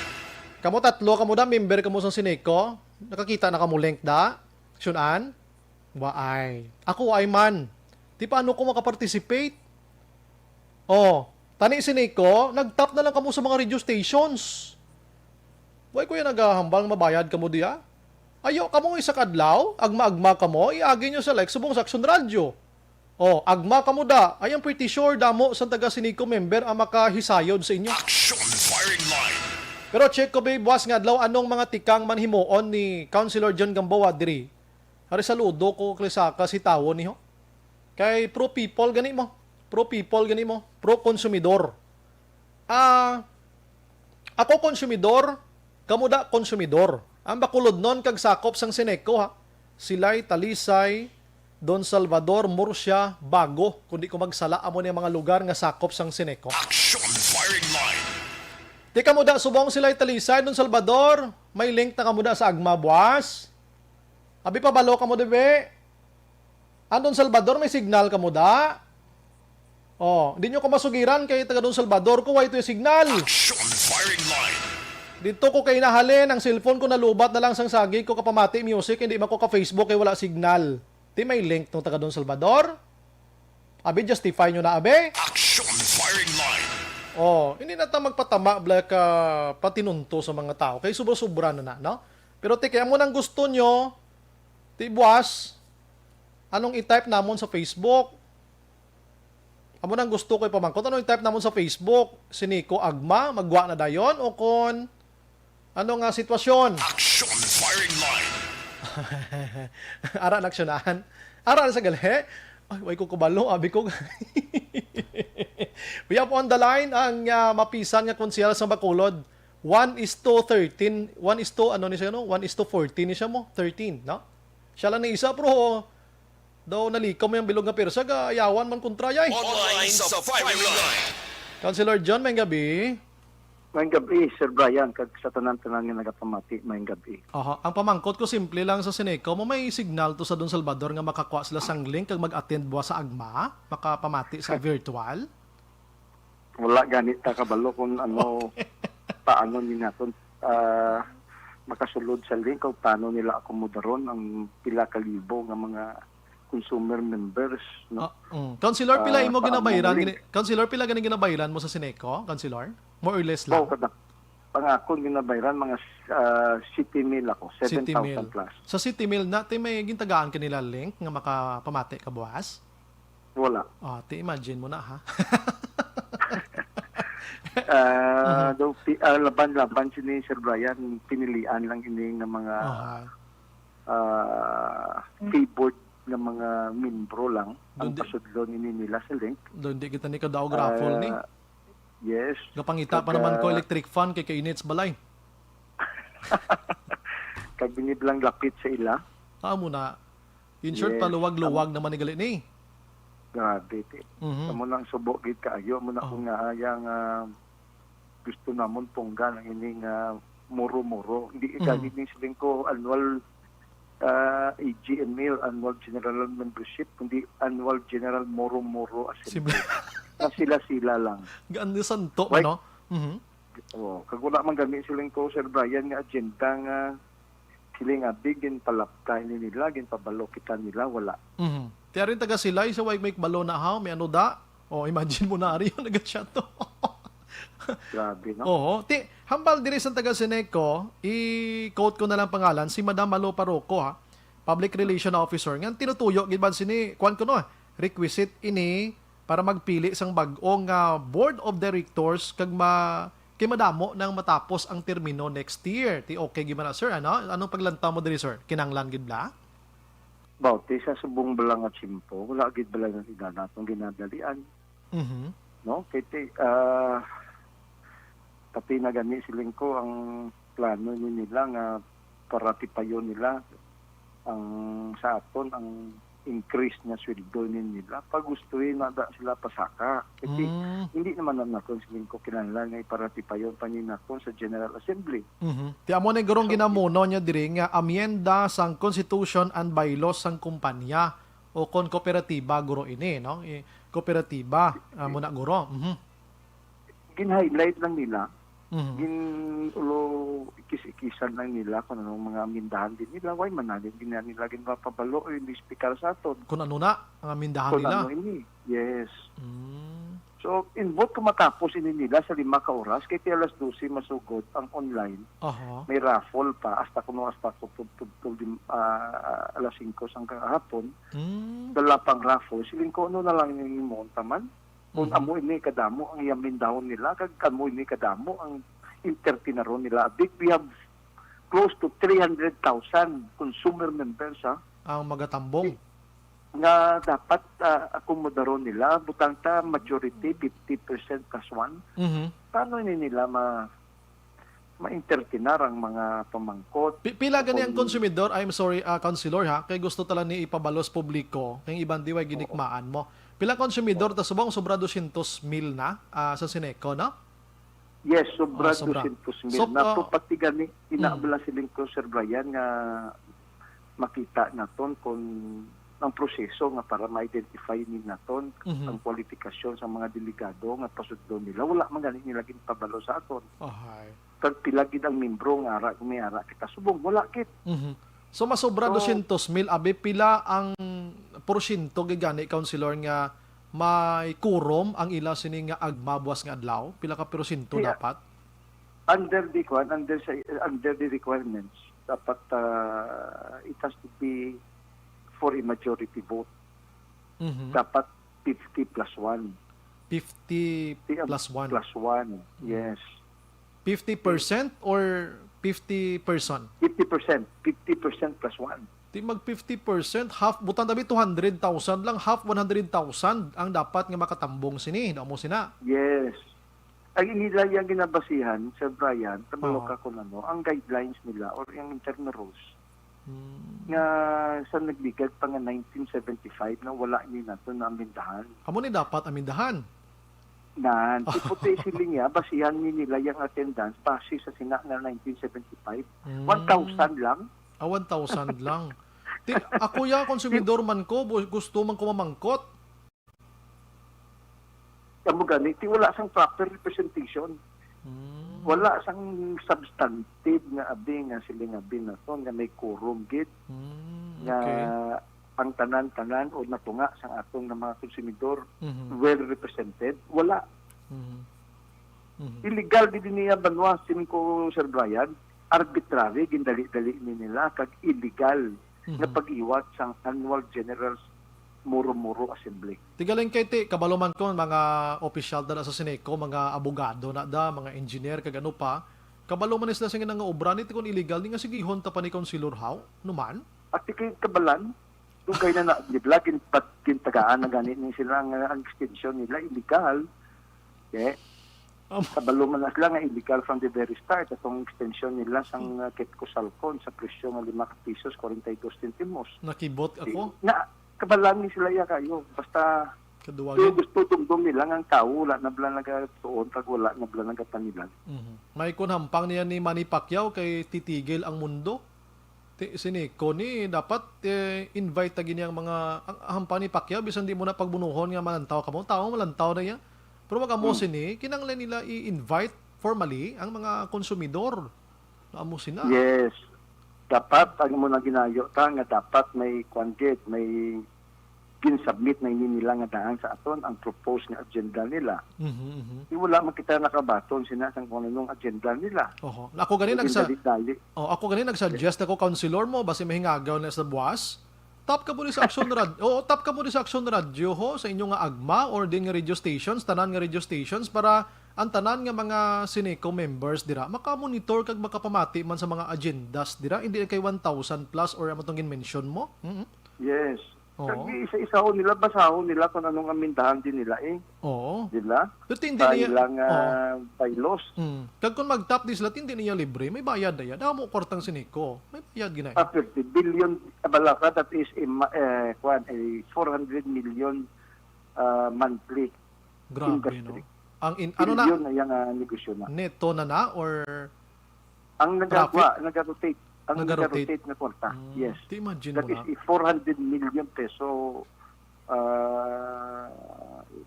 Kamo tatlo kamo da member kamo sang siniko nakakita na kamo link da sunan waay ako ay man di paano ko makaparticipate tani siniko, nag-tap na lang kamo sa mga radio stations. Why kuya naghahambal mabayad kamo diya? Ayo kamo isa kadlaw, agma-agma kamo, iagi nyo sa like subong sa Action Radio. Agma kamo da. I am pretty sure damo sa taga siniko member ang makahisayod sa inyo. Action firing line. Pero check ko ba buwas nga adlaw anong mga tikang manhimuon ni Councilor John Gamboa diri. Hari saludo ko klisaka si tawo niho. Kay pro people gani mo. Pro people gani mo, pro konsumidor. Ako konsumidor, kamo da konsumidor. Ang bakulod nun kag sakop sang Sineco ha. Silay, Talisay, Don Salvador, Murcia, Bago. Kundi ko magsala amo ni mga lugar nga sakop sang Sineco. Action firing line. Di kamo da subong Silay, Talisay, Don Salvador. May link na kamo da sa Agma Buwas. Abi pa balo kamo debe. Don Salvador may signal kamo da. Hindi nyo ko masugiran kay taga Don Salvador ko, ito yung signal. Action firing line. Dito ko kay nahalin, ang cellphone ko nalubat na lang sang sagi ko kapamati music, hindi man ko ka Facebook kay wala signal. Di may link ng taga Don Salvador. Abi, justify nyo na, abe. Action firing line. Hindi na ta magpatama, black, patinunto sa mga tao. Kay sobra-sobra na, no? Pero kaya mo nang gusto nyo, buwas, anong i-type namon sa Facebook? Amo nang gusto ko ipamangkot. Ano i-type namon sa Facebook? Siniko Agma, magwa na dayon o kon Ano nga sitwasyon? Action firing line. Ara naksyonahan. Ara na sa gali. Ay, way ko kubalo, abi ko. We have on the line ang mapisan nga konsyel sa Bacolod. 1:13. 1:14 ni siya mo. 13, no? Siya lang na isa, pero daw nalikaw mo yung bilog nga persa, ayawan man kontra yay. Online sa firing line. Councilor John, may gabi. Mayang gabi, Sir Brian, kag sa tanan-tanan nga nagapamati, mayang gabi. Aha. Ang pamangkot ko simple lang sa Sineco, mo may signal to sa Don Salvador nga makakuha sila sang link kag mag-attend buwa sa agma, makapamati sa virtual. Wala ganit ta kabalo kung ano, paano ni naton makasulod sa link o paano nila akomodaron ang pila ka libo nga mga consumer members. No? Councilor, pila imo ginabayaran? link. Councilor, pila ganing ginabayaran mo sa Sineco? Councilor? More or less lang. Pangakon ginabayaran mga city meal ako, City 7,000 Mill. plus. Sa City Mill na, may gintagaan kanila link nga makapamati ka buwas? Wala. Imagine mo na ha. Laban si ni Sir Brian, pinilian lang ini ng mga keyboard ng mga membro lang ang pasudlon ini nila sa link. Doon di kita ni kadaog raffle ni. Yes. Gapangita pa naman ko electric fan kay kainits balay. Kag biniblang lapit sa ila. Amo na. In short, Yes. paluwag-luwag naman ni gali ni. Grabe. Amo nang subo gid kaayo mo na kung nga yang gusto namon punggan ang ining muro-muro. Hindi ganit ni siling ko annual AGML, annual general membership, kundi annual general muro-muro assembly. Na sila-sila lang. Gaan ni santo, Right. no? Kag wala man gami siling ko, Sir Brian, nga agenda nga siling bigin palapkay ni nila, gin pabalo kita nila, wala. Tiya rin taga sila, isa way make balo na ha, may ano da. Imagine mo na rin yung nag-chat to. Grabe, no? Oo. Hambal diri sa taga Sineco, i-quote ko na lang pangalan, si Madam Malo Paroco ha, Public Relation Officer. Nga tinutuyo, gibad sini, kwan ko no, requisite ini para magpili sang bag-ong board of directors kag kay madamo nang matapos ang termino next year. Ti okay gyud na sir, ano? Anong paglanta mo diri sir? Kinanglan gid bla? Bauti sa subong balang at simpo, wala gid balang ang iganatong ginadalian. No? Kaya tapi na gani siling ko ang plano ni nila nga para tipayon nila ang sa aton ang increase na sweldo ni nila pag gustuhin na sila pasaka kasi hindi naman na naton siling ko kinahanglan nga para tipayon pa ni naton sa General Assembly. Ti amo ni gurong ginamuno nya diri nga amyenda sang Constitution and Bylaws sang kumpanya o kon kooperatiba guro ini, no? Kooperatiba muna guro. Gin-highlight lang nila. Ikis-ikisan lang nila kung anong mga amindahan din nila. Why man natin nila ginapabalo o hindi speaker sa aton. Kung ano na ang amindahan Kung nila. ano ini. Yes. So, invoke kung matapos ini nila sa 5 ka oras, kaya ti alas 12 masugod ang online. May raffle pa, hasta alas 5 sang kahapon. Dala pang raffle. Siling ko ano na lang yung monta man. Kung amo ini kadamo ang yamin daw nila, kag amo ini kadamo ang intertinaron nila. We have close to 300,000 consumer members Ang magatambong. nga dapat akomodaron nila. Butang ta majority 50% plus 1. Paano ini nila ma-intertinar ang mga pamangkot? Pila gani ang konsumidor? I'm sorry, councilor ha, kay gusto tala ni ipabalos publiko, kay ibang diway ginikmaan mo. Pila konsumidor ta subong sobra 200,000 na sa Sineco, no? Yes, sobra sobra. 200,000. So, Pati gani, inaabala siling ko, Sir Brian, nga makita naton kung ang proseso nga para ma-identify ni naton ang kwalifikasyon sa mga delegado nga pasudlo nila. Wala man gani nila ginpabalo sa aton. Kag pila gid ang membro nga ara kita subong wala kit. So masobra 200,000 abi pila ang porsyento gigani councilor nga may kurom ang ila sini nga agmabuas nga adlaw? Pila ka porsyento dapat? Under the requirements dapat it has to be for a majority vote. Dapat 50 plus 1. 50 plus 1. Plus 1, yes. 50% or 50 person. 50%. 50% plus 1. Di mag 50%, half, butan tabi 200,000 lang, half 100,000 ang dapat nga makatambong sini. Damo sina. Yes. Ang nila yung ginabasihan, Sir Brian, tabalo Oo. ka kung ano, ang guidelines nila or yung internal rules Hmm. nga sa nagligad pa nga 1975 na wala ni nato na amindahan. Amo ni dapat amindahan. Nan, iputi sila niya, basihan ni nila yung attendance base sa sina na 1975. 1,000 lang. 1,000 lang. Ako ya, konsumidor man ko, gusto man ko mamangkot. Kamu ganit, wala sang proper representation. Wala sang substantive nga abi nga sila nga binaton nga may quorum gid nga Okay. ang tanan-tanan o natunga sang atong nga mga konsumidor Mhm. well represented. Wala. Mhm. Mhm. Illegal gid niya banwa sin ko Sir Brian, arbitrary gindali-dali ni nila kag illegal nga pag-iwat sang annual general muro-muro assembly. Tigaling kay ti, kabalo man ko, mga opisyal na sa Sineco, mga abogado na da, mga engineer, kag ano pa, kabalo man isla sa nga nga obra, niti kung illegal, ni nga sigihon ta pa ni Councilor How, numan? At ikay kabalan, kung kayo na nagibla, kintagaan na ganit ni sila nga ang extension nila illegal. Okay? Kabalo man na sila nga illegal from the very start. Atong extension nila sang Ketco Salcon sa presyo nga 5 pesos 42 centimos. Nakibot ako, Na kabalan ni sila ya kayo. Basta so, kaduwagin. gusto tungdong nila nga tao, wala na bala nagatuon, pag wala na bala nagapanilan. May kunhampang niya ni Manny Pacquiao kay titigil ang mundo. Sineco ni dapat invite tagi niyang mga ang hampang ni Pacquiao bisan di mo na pagbunuhon nga malantaw ka mo, tao malantaw na ya. Pero wag amo sini kinanglan nila i-invite formally ang mga konsumidor. Amo sina. Yes. Dapat, ang mo na ginayo ta, nga dapat may kwangkit, may ginsubmit na nila nga daan sa aton ang proposed nga agenda nila. Wala man kita nakabaton sina sang kung anong agenda nila. Oho. Ako gani Dali-dali. ako gani nagsuggest ako counselor mo basi mahingagaw na sa buwas. Tap ka mo ni sa Action Radio. Oo, tap ka mo ni sa Action Radio ho sa inyo nga agma or din nga radio stations, tanan nga radio stations para ang tanan nga mga Sineco members dira makamonitor kag makapamati man sa mga agendas dira hindi kay 1,000 plus or amo tong mention mo. Yes. Oo. Kag isa-isa ho nila, basahon nila kung anong amindahan din nila Oo. Di ba? Pero hindi Sa niya. ilang bylaws. Kag kung mag-tap di sila hindi niya libre, may bayad na yan. Amo kwartang Sineco. May bayad ginay. 30 billion balaka, that is a 400 million monthly Grabe industry. no. Ang ano na Billion na yung negosyo na. neto na or Ang nag-rotate. Ang Nag-rotate. nag-rotate na kwarta. Yes. Imagine That mo is na. a 400 million peso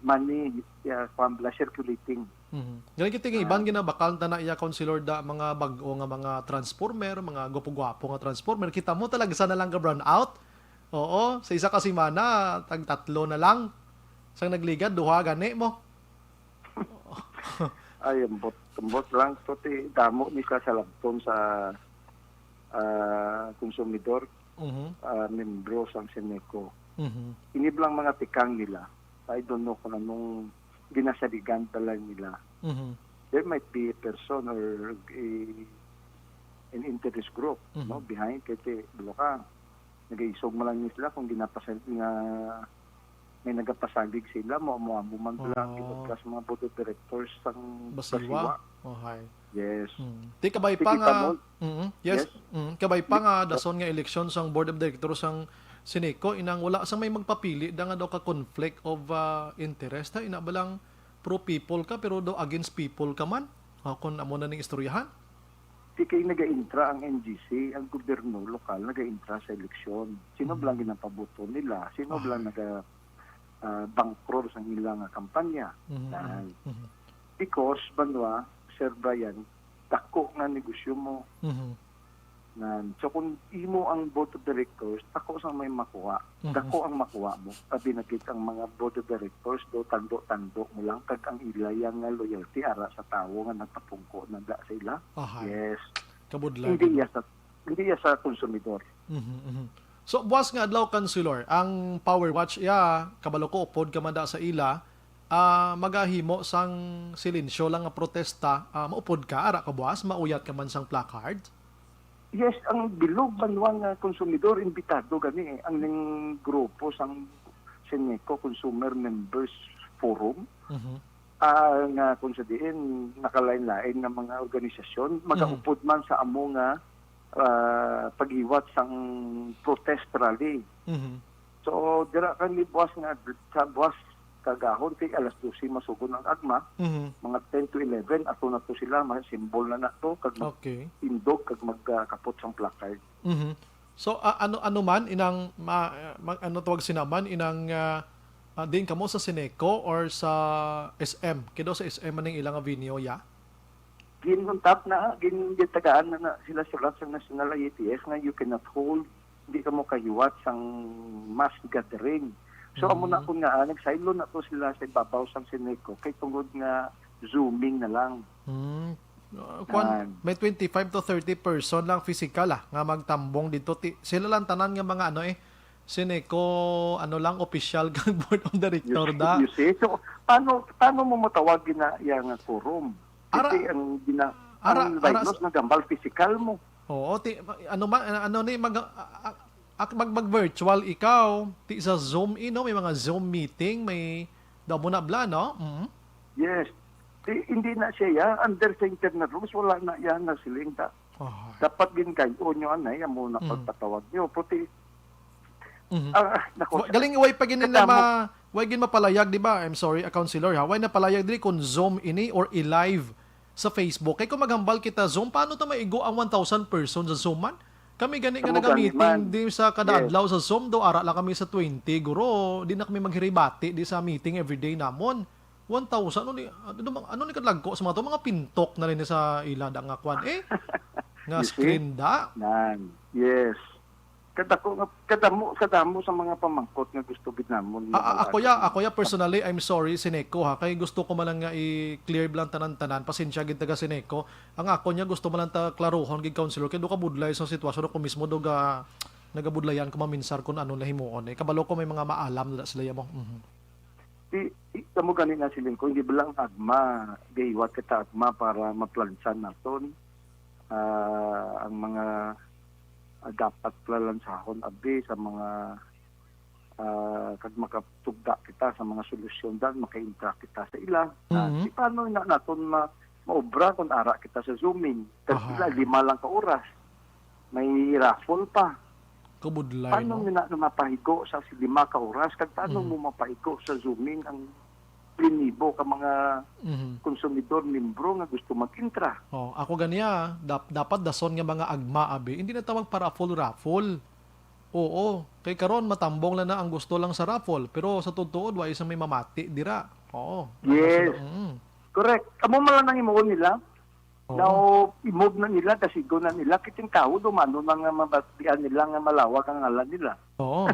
money circulating. Ganun kita iban ginabakal na iya counselor da mga bag-o nga mga transformer, mga gwapo-gwapo nga transformer. Kita mo talaga sana lang ka brown out. Oo, sa isa ka semana tag 3 na lang. Sang nagligad duha gani mo. Ay, ambot lang. So, damo ni sa labton sa konsumidor, membro sa Sineco. Iniblang mga tikang nila. I don't know kung anong ginasaligan pala nila. There might be a person or an interest group no behind kasi bulo ka. Nag-iisog mo lang nila kung ginapasal nga may nagapasalig sila mo man lang ibutras mga board of directors sang Basiwa. Oh, hi. Yes. Ti kabay pa nga. Yes. Kabay pa nga dason nga eleksyon sang board of directors sang Sineco inang wala sang may magpapili da nga daw ka conflict of interest ha ina balang pro people ka pero daw against people ka man. Kung amo na ning istoryahan. Di kayo nag-intra ang NGC, ang gobyerno lokal nag-intra sa eleksyon. Sino blang ginapaboto nila? Sino blang bangkror sa ilang kampanya? Because, banwa, Sir Brian, dako nga negosyo mo. So kung imo ang board of directors, dako sa may makuha. Dako ang makuha mo. Sabi nakit ang mga board of directors, do tando-tando mo lang kag ang ilayang nga loyalty ara sa tawo nga nagpapungko nanda sa ila. Yes. Kabudlan. Hindi ya sa konsumidor. So buwas nga adlaw councilor, ang Power Watch kabalo ko upod ka manda sa ila magahimo sang silensyo lang nga protesta, maupod ka, ara ka buwas, mauyat ka man sang placard? Yes, ang bilog banwang konsumidor, imbitado gani ang ning grupo sang Seneco Consumer Members Forum. Nga kung sa diin, nakalain-lain ng mga organisasyon, magaupod man sa amo nga pag-iwat sang protest rally. So, dira kan ni buwas nga, sa buwas kagahon, kay alas 12 masugon ang agma, mga 10 to 11, ato na to sila, mga symbol na to, kag Okay. indog, kag magkapot sang placard. So, ano man, inang, ano tawag sinaman, inang, din kamo sa Seneco or sa SM? Kido sa SM man ng ilang avenue, ya? Ginuntap na, ginitagaan na sila sulat sa National IATF nga you cannot hold, hindi ka mo kahiwat sang mass gathering. So, amo na ko nga, nagsailo na to sila sa ibabaw sang Seneco, kay tungod nga zooming na lang. May 25 to 30 person lang physical nga magtambong dito. Sila lang tanan nga mga Seneco, lang, official kang board of director da. You see? So, paano mo matawagin na yung forum? Ara- Kasi ang ara- virus na gambal physical mo. Oo, mag-virtual ikaw, sa Zoom may mga Zoom meeting, may daw mo na bla, no? Yes. Hindi na siya under sa internal rules, wala na yan na siling ta. Dapat ginkayo nyo anay, amo na pagpatawag nyo. Puti, Galing way pa ginin na way gin mapalayag, di ba? I'm sorry, counselor ha. Way na palayag diri kung Zoom ini or i-live sa Facebook. Kay kung maghambal kita Zoom, paano to maigo ang 1,000 person sa Zoom man? Kami gani nga naga-meeting di sa kada adlaw sa Zoom do ara lang kami sa 20 guro. Di na kami maghiribati di sa meeting everyday namon. 1,000 ano ni kadlagko sa mga to mga pintok na rin sa ilad ang kwan nga screen da. Yes. Kadamo sa mga pamangkot nga gusto gid namon. Ako ya personally, I'm sorry Seneco ha, kay gusto ko man lang nga i-clear lang tanan-tanan, pasensya gid taga Seneco. Ang ako niya gusto man lang ta klarohon gid counselor kay do ka budlay sa sitwasyon ko mismo do ga nagabudlayan ko maminsar kun ano na himuon kabalo ko may mga maalam na sila mo. Kamo gani nga silin ko hindi bilang agma gaywa kita agma para maplansan naton ang mga dapat plalansahon abi sa mga kag makatugda kita sa mga solusyon dan maka-interact kita sa ila. Di paano na naton maobra kung ara kita sa zooming kasi lima lang ka oras may raffle pa. Kubudlay Paano na mapahigo sa 5 ka oras kag paano mo mapahigo sa zooming ang plinibo ka mga konsumidor membro nga gusto mag-intra. Ako ganiya, dapat dason nga mga agma abi. Hindi na tawag para raffle. Oo, kay karon matambong lang na ang gusto lang sa raffle, pero sa totoo wa isang may mamati dira. Oo. Yes. Correct. Amo man lang himuon nila. Now, i-move na nila, kasigo na nila, kiting tao, dumano na nga mabatian nila nga malawag ang ngalan nila. Oo,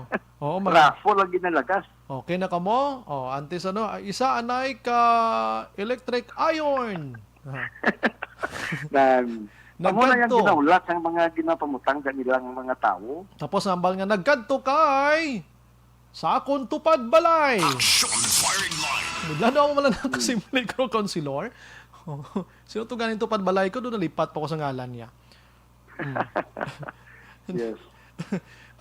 Raffle ang ginalagas. Okay na ka mo? Antes isa anay ka electric iron. Amo na yung ginaulat ng mga ginapamutang nilang mga tao. Tapos ambal nga nagkadto kay sa akong tupad balay. Action firing line. Bigla na ako malang nakasimuli ko konsilor. Sino to ganin tupad balay ko? Doon nalipat pa ko sa ngalan niya. Yes.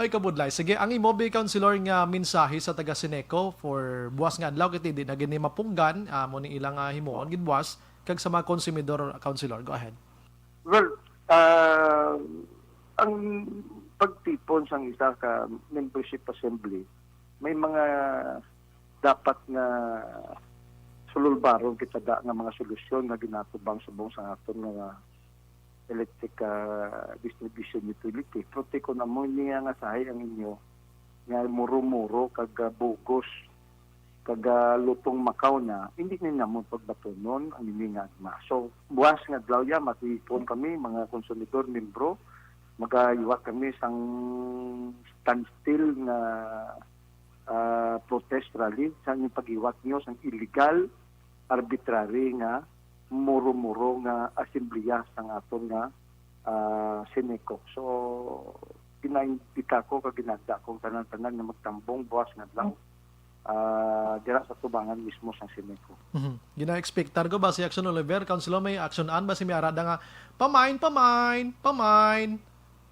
Ay kabudlay. Sige, ang imobi counselor nga mensahe sa taga Seneco for buwas nga adlaw kiti di na gini mapunggan mo ni ilang himuon gid buwas kag sa mga konsumidor counselor. Go ahead. Well, ang pagtipon sa isa ka membership assembly, may mga dapat na sululbaron kita da nga mga solusyon nga ginatubang subong sa aton nga electric distribution utility. Prote ko na mo niya nga sahay ang inyo nga muro-muro kag bugos kag lutong Macau na hindi na mo pagbatonon ang ini nga agma. So buwas nga adlaw ya matipon kami mga konsumidor membro magayuwa kami sang standstill na protest rally sa inyong pag-iwat nyo sang illegal arbitrary nga muro-muro nga assemblea sang aton nga Seneco. So ginaindika ko kag ginagda kong tanan-tanan nga magtambong buwas nga adlaw dira sa tubangan mismo sa Sineco. Gina-expectar ko ba si Action Oliver, Councilor, may action-an ba si Miarada nga, pamain.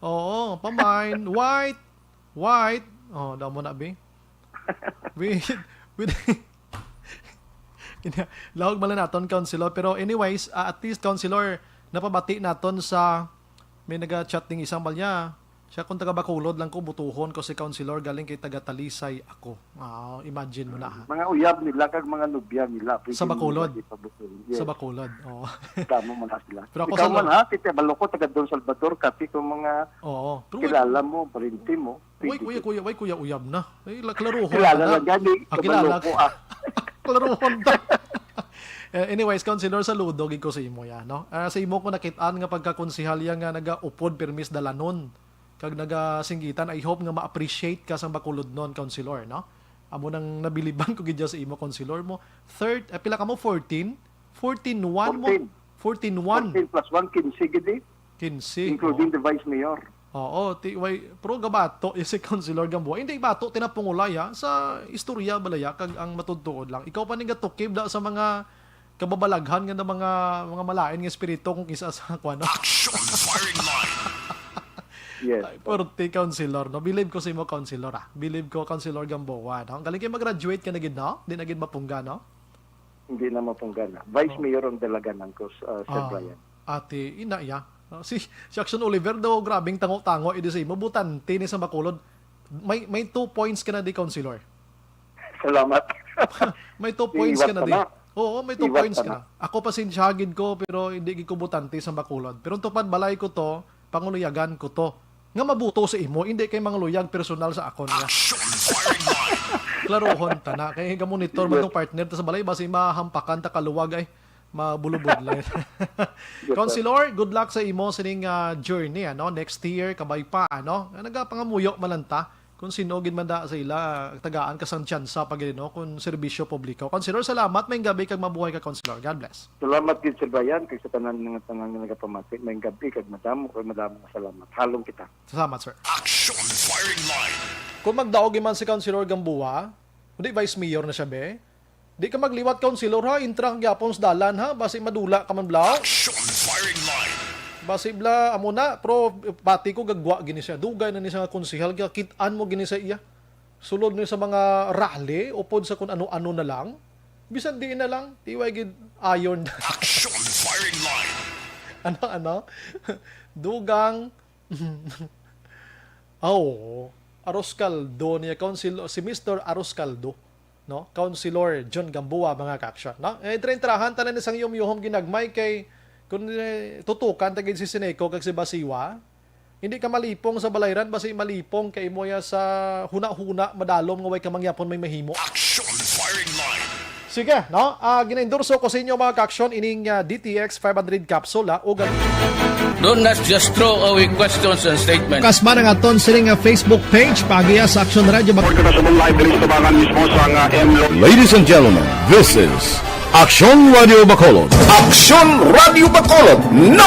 Oo, pamain. White. Oh, daw mo na, Bing. With lahog mala naton, Councilor. Pero anyways, at least, Councilor, napabati naton sa may nag-chat ng isang balya. Siya kung taga Bacolod lang ko, butuhon ko si Councilor, galing kay taga Talisay ako. Imagine mo na, ha? Mga uyab nila, kag mga nubya nila. Sa Bacolod. Yes. Sa Bacolod, oo. Tama mo na sila. Pero ako Ikaw sa man ha, Tite Baloko, taga Don Salvador, kasi kung mga Oo. Pero kilala mo, parinti mo. kuya, uyab na. Ay, klaruhon Kilala na. lang gani, Kilala. Baloko Klaruhon na. Anyways, Councilor, saludo gid ko sa imo ya, no? Sa imo ko nakit-an nga pagkakonsihalya nga nagaupod permis dalanon. Kag nagasinggitan, I hope nga ma-appreciate ka sa Bacolod non, Councilor, no? Amo nang nabiliban ko gid sa imo, Councilor mo. Pila ka mo? 14? 14-1 mo? 14-1. 14 plus 1, 15 gidi, 15. including the Vice Mayor. Oo, pro gabato si Councilor Gamboa. Hindi bato tinapungulaya sa istorya balaya kag ang matudtuod lang. Ikaw pa ning gatukib da sa mga kababalaghan nga mga malain nga espiritu kung kisa sa kuno. Action firing line. Yes. Porte Councilor, no? Believe ko sa imo, Councilor, ah. Believe ko, Councilor Gamboa, no? Galing kayo mag-graduate ka na gid, no? Di na gid mapungga, no? Hindi na mapunggana. Vice Mayor ang dalaganan ko, Sir Brian. Ate, ina ya. Si Action Oliver daw, grabing tango-tango, idi sa imo, butante ni sa Bacolod. May 2 points ka na di, Councilor. Salamat. May 2 points ka na di. Iwat ka na. Oo, may 2 Iwat points ka ka na. Ako pa sinsyagid ko, pero hindi gid ko butante sa Bacolod. Pero tupad balay ko to, panguluyagan ko to. Nga mabuto sa imo, hindi kay mga luyag personal sa akon niya. Action firing line. Klarohon ta na. Kaya monitor man tong partner ta sa balay, basi mahampakan ta kaluwag ay mabulubod lang. Councilor, good luck sa imo sining journey, ano? Next year, kabay pa, ano? Nagapangamuyo malanta. Kung sinogin man da sa ila, tagaan ka sang tsansa pag no, kung serbisyo publiko. Councilor, salamat. May gabi kag mabuhay ka, Councilor. God bless. Salamat din, Sir Brian, kay sa tanan nga nagapamati. May gabi, kag madamo nga salamat. Halong kita. Salamat, sir. Action firing line. Kung magdaog man si Councilor Gamboa, hindi Vice Mayor na siya, be? Di ka magliwat, Councilor, ha? Intrang gyapon sa dalan, ha? Basi madula ka man blaw. Action firing line. Basi bla, amo na, pro, pati ko gagwa gini siya. Dugay na ni siya nga konsihal, kitaan mo gini sa iya. Sulod niya sa mga rally, upod sa kung ano-ano na lang. Bisan di na lang, tiway gid iron. Action firing line. ano? Dugang. Aros Caldo niya, si Mr. Aros Caldo. No? Councilor John Gamboa, mga kaksyon. No? Trahan tanan isang yum-yuhom ginagmay kay kung tutukan tagid si Sineco kag si Basiwa, hindi ka malipong sa balayran, basi malipong kay mo ya sa huna-huna madalom nga way ka mangyapon may mahimo. Action firing line. Sige, no? Gina-endorso ko sa inyo mga kaksyon ining DTX 500 capsule, o Do not just throw away questions and statements. kasma nga aton sining Facebook page pagiya sa Action Radio. Ladies and gentlemen, this is Action Radio Bacolod. Aksyon Radio Bacolod #1.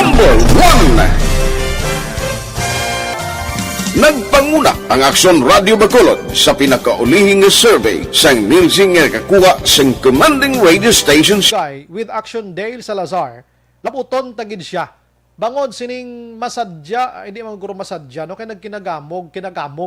Nagpanguna ang Aksyon Radio Bacolod sa pinakaulihing survey sa Nielsen nga kakuha sa commanding radio stations. Guy with Action Dale Salazar, laputon tagid siya. Bangod sining masadya, hindi man guro masadya, no? Kaya kinagkamog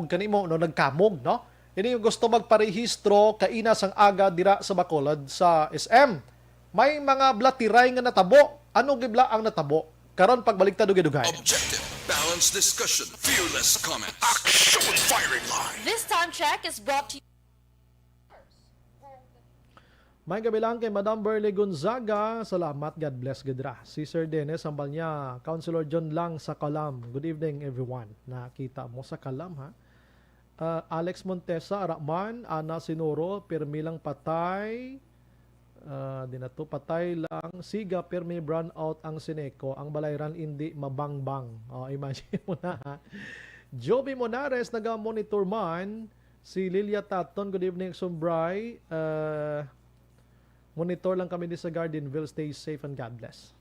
kanimo, no? Nagkamog, no? Hindi gusto magparehistro kainas ang aga dira sa Bacolod sa SM. May mga blatiray nga natabo. Ano gibla ang natabo? Karon pagbalik ta dugay-dugay. Objective, balanced discussion, fearless comment. Action firing line. This time check is brought to you. May gabi lang kay Madam Berle Gonzaga. Salamat, God bless, Gedra. Si Sir Dennis, sambal niya. Councilor John lang sa Kalam. Good evening, everyone. Nakita mo sa Kalam, ha? Alex Montesa, Arakman, Ana Sinoro, Pirmi lang patay. Patay lang. Siga, Pirmi, brown out ang Sineco. Ang balayran, hindi mabangbang. Imagine mo na, ha? Joby Monares, naga-monitor man. Si Lilia Taton, good evening, Sumbray. Monitor lang kami sa Gardenville. Stay safe and God bless.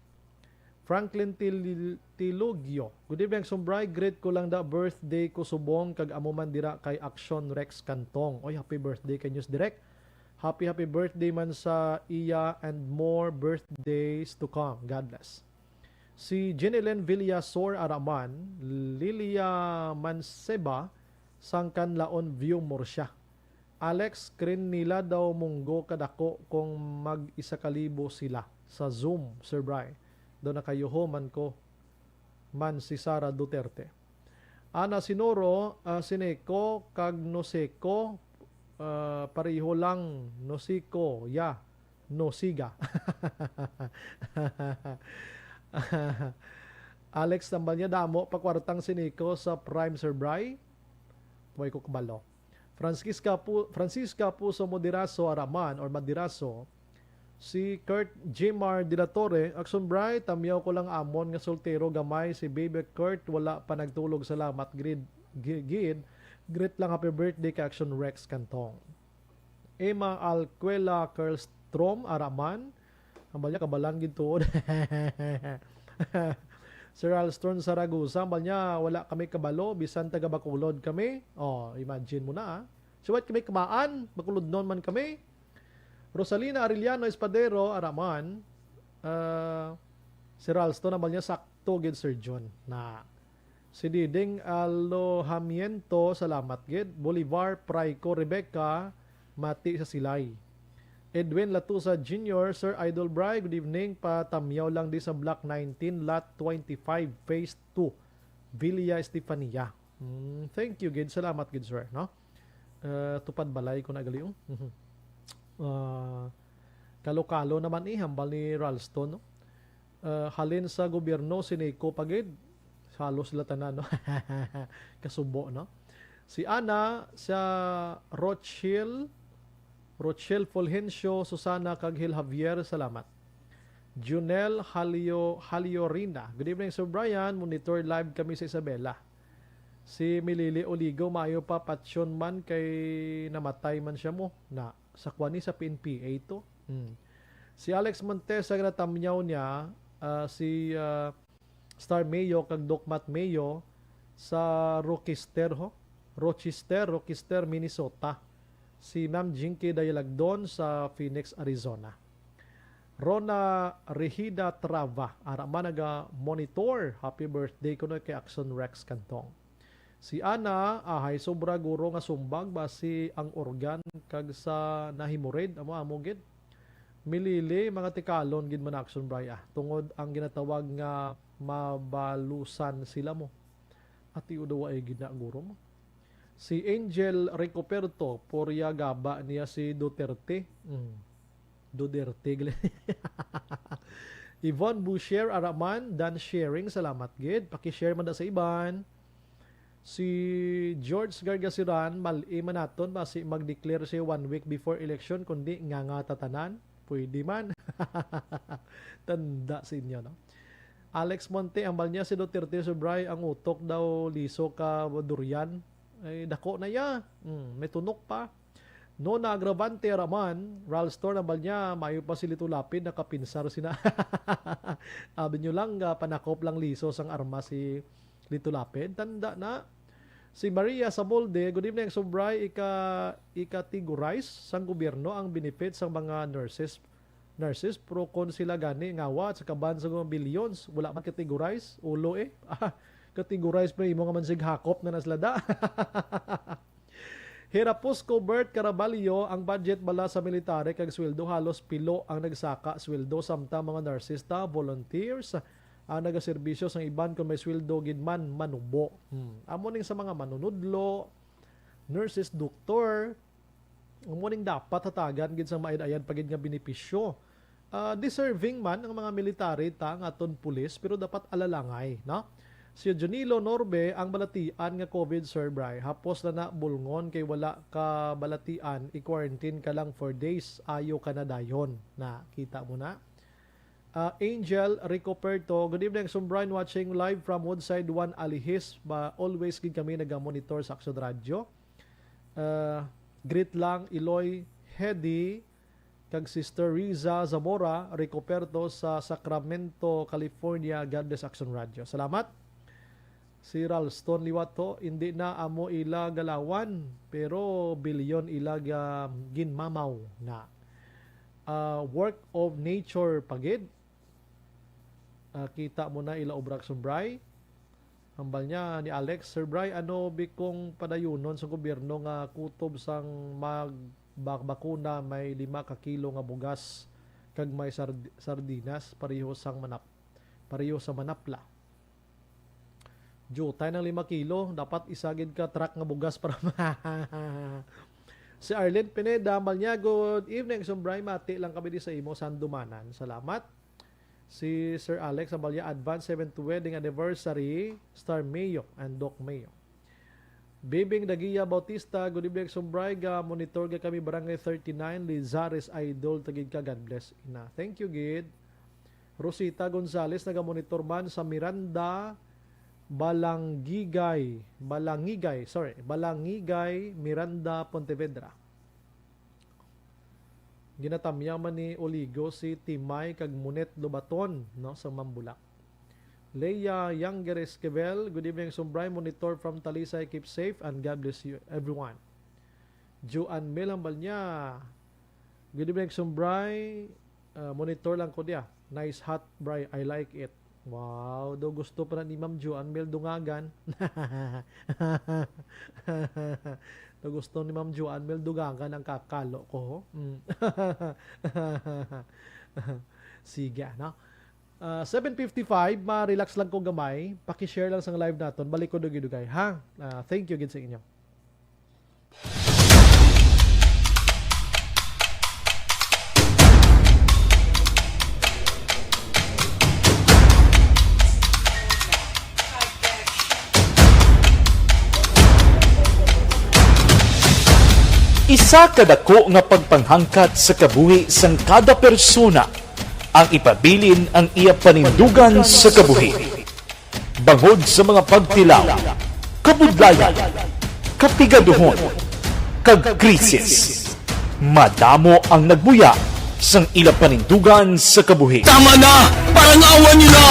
Franklin Tilugyo. Good evening, Sumbray. Great ko lang da birthday ko subong kag amo man dira kay Action Rex Kantong. Oy, happy birthday kay News Direct. Happy birthday man sa iya and more birthdays to come. God bless. Si Jenilyn Villasor Araman, Lilia Manseba, Sangkan Laon View Morsya. Alex, krin nila daw munggo kadako kung mag-isa kalibo sila sa Zoom, Sir Bry. Doon na kayo man ko man si Sara Duterte. Ana Sinoro, Sineko, kag Noseko, pareho lang, Nosiko, Nosiga. Alex tambal niya damo, pakwartang Sineko sa Prime Sir Bry. Huwag ko kabalo. Francisca Puso Moderaso Araman or Madiraso, si Kurt Jmar de la Torre, Action Bry, tamyaw ko lang amon nga soltero gamay, si baby Kurt, wala pa nagtulog, salamat, grid, great lang, happy birthday ka Action Rex Kantong. Emma Alquela Kerlstrom Araman, ang balya kabalan gintuod. Sir Alston Saragusa, balya wala kami kabalo, bisan taga Bacolod kami. Oh, imagine mo na. So what kami kamaan, Bacolod noon man kami. Rosalina Arellano Espadero Araman, Sir Alston, ang balya sakto gid Sir John na. Si Diding Alohamiento, salamat gid. Bolivar Praico Rebecca, mati sa Silay. Edwin Latusa Jr., Sir Idol Bry, good evening. Patamyaw lang di sa Block 19, Lot 25, Phase 2, Villa Estefania. Thank you, gid. Salamat, gid, sir. No? Tupad balay ko na gali. Kalo-kalo naman hambal ni Ralston. No? Halin sa gobyerno, sineko pagid. Halos sila tanan, no? Kasubo, no? Si Ana sa Rochelle Fulgencio, Susana Caghil Javier, salamat. Junel Haliorina, good evening Sir Brian, monitor live kami sa Isabela. Si Milili Oligo, maayo pa patsyon man kay namatay man siya mo na sa kwani sa PNPA ito. Si Alex Montes, sa natamyaw niya, si Star Mayo kag Dokmat Mayo sa Rochester, Minnesota. Si Ma'am Jinky Dayalagdon sa Phoenix, Arizona. Rona Regida Trava, Aramanaga Monitor, happy birthday ko na kay Action Rex Kantong. Si Ana, ahay sobra guro nga sumbag basi ang organ kag sa nahimurid, amo gid. Milili mga tikalon gid man Action Bry, tungod ang ginatawag nga mabalusan sila mo. At iudawa ay gid na guro mo. Si Angel Ricoperto, Porya Gaba niya si Duterte. Duterte. Yvonne Boucher Araman, Dan Sharing, salamat gid. Paki-share man da sa iban. Si George Gargasiran, mali-man naton, basi mag-declare siya 1 week before election, kundi nga tatanan. Pwede man. Tanda sa inyo, no? Alex Monte, ambal niya si Duterte Sobray, ang utok daw liso ka durian. Ay, dako na ya. May tunok pa. No na agravante raman, Ralstor na niya, mayo pa si Litulapid, nakapinsar sina. Abi nyo lang, panakop lang liso sang arma si Litulapid. Tanda na. Si Maria Samolde, good evening, Sobray, ikategorize sang gobyerno ang benefit sang mga nurses, pro kon sila gani, ngawa, at sa kaban sa mga billions, wala man categorize, ulo categorize pa yung mga mansig hakop na naslada. Hirapusco Bert Caraballo, ang budget bala sa military kag sweldo halos pilo ang nagsaka sweldo samtang mga narsista, volunteers ang nagaserbisyo sang iban kung may sweldo gidman manubo. Amo ning sa mga manunudlo, nurses, doktor, amo ning dapat hatagan gid sa maayad-ayad pagid nga benepisyo. Deserving man ang mga military ta nga aton pulis pero dapat alalangay, no? Si Junilo Norbe, ang balatian nga COVID, Sir Bry, hapos na bulngon kay wala ka balatian, i-quarantine ka lang for days, ayo ka na dayon. Na, kita mo na. Angel Ricoperto, good evening, Sir Brian, watching live from Woodside 1 Alihis. Always gid kami nag-monitor sa Action Radio. Greet lang, Eloy Hedy, kag Sister Riza Zamora Ricoperto sa Sacramento, California. God bless Action Radio. Salamat. Si Ralston Liwato, hindi na amo ila galawan, pero bilyon ila ginmamaw na. Work of nature pagid. Kita mo na ila obrak sumbray. Hambal niya ni Alex, Sir Bray, ano bikong padayunon sa gobyerno nga kutob sang magbakuna may 5 ka kilo nga bugas kag may sardinas pareho sa manapla. Jutay ng 5 kilo, dapat isagid ka truck nga bugas para Si Arlene Pineda, Malnya, good evening. Sumbray, mati lang kami di sa imo, Sandumanan. Salamat. Si Sir Alex Abalya, advance 7th wedding anniversary, Star Mayo and Doc Mayo. Bibing Dagia Bautista, good evening. Sumbray, monitor ga kami Barangay 39, Lizares Idol, tagig ka, God bless. Ina. Thank you, Gid. Rosita Gonzales, naga-monitor man sa Miranda, Balangigay, Miranda, Pontevedra. Ginatamyaman ni Oligo si Timay kag Munet Lobaton, no, sa Mambulak. Leia Younger Esquivel, good evening. Sumbray, monitor from Talisay, keep safe and God bless you everyone. Joan Melambal niya, good evening. Sumbray, monitor lang ko dia. Nice hot, Bray, I like it. Wow, do gusto pa na ni Ma'am Joan Mel Dungagan. Do gusto ni Ma'am Joan Mel Dungagan ang kakalo ko. Sige, no? 7:55, ma-relax lang ko gamay. Paki-share lang sa live naton. Balik ko dugay-dugay, ha? Thank you gid sa inyo. Isa kadako nga pagpanghangkat sa kabuhi sang kada persona ang ipabilin ang iya panindugan sa kabuhi. Bangod sa mga pagtilaw, kabudlayan, kapigaduhon, kag krisis, madamo ang nagbuya sang ila panindugan sa kabuhi. Tama na! Parang awan niyo na!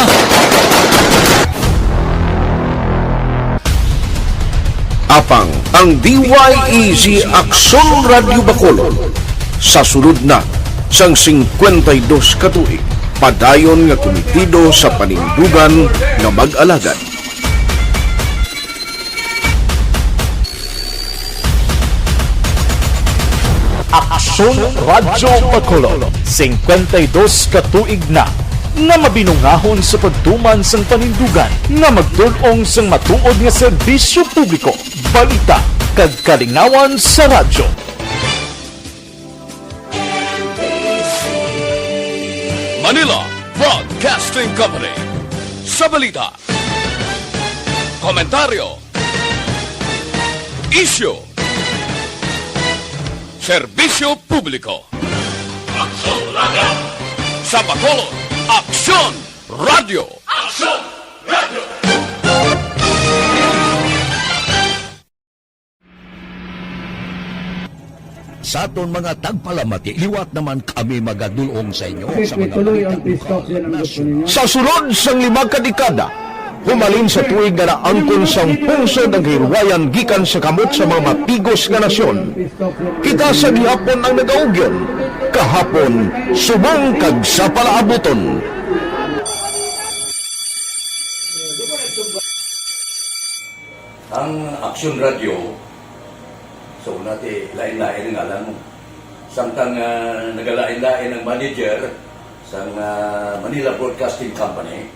Apang ang DYEZ Aksyon Radio Bacolod sa sulod na sang 52 katuig padayon nga komitido sa panindugan nga mag-alagad. Aksyon Radio Bacolod, 52 katuig na nga mabinungahon sa pagtuman sang panindugan nga magdulong sang matuod nga serbisyo publiko, balita kag kalingawan sa radyo. Manila Broadcasting Company. Sa balita, komentaryo, issue, serbisyo publiko. Aksyon Radio! Sa Bacolod, Aksyon Radio! Aksyon Radio! Sa aton mga tagpalamati, liwat naman kami magadulong sa inyo sa mga sa sulod sang 5 kadekada, humalin sa tuig nga naangkon sang pungso ng hirwayan gikan sa kamot sa mga mapigos nga nasyon. Kita sa gihapon ang nagaugyon, kahapon subong kag sa palaabuton. Ang Aksyon Radio, so natin lain-lain nga lang. Samtang nagalain-lain ang manager sa Manila Broadcasting Company,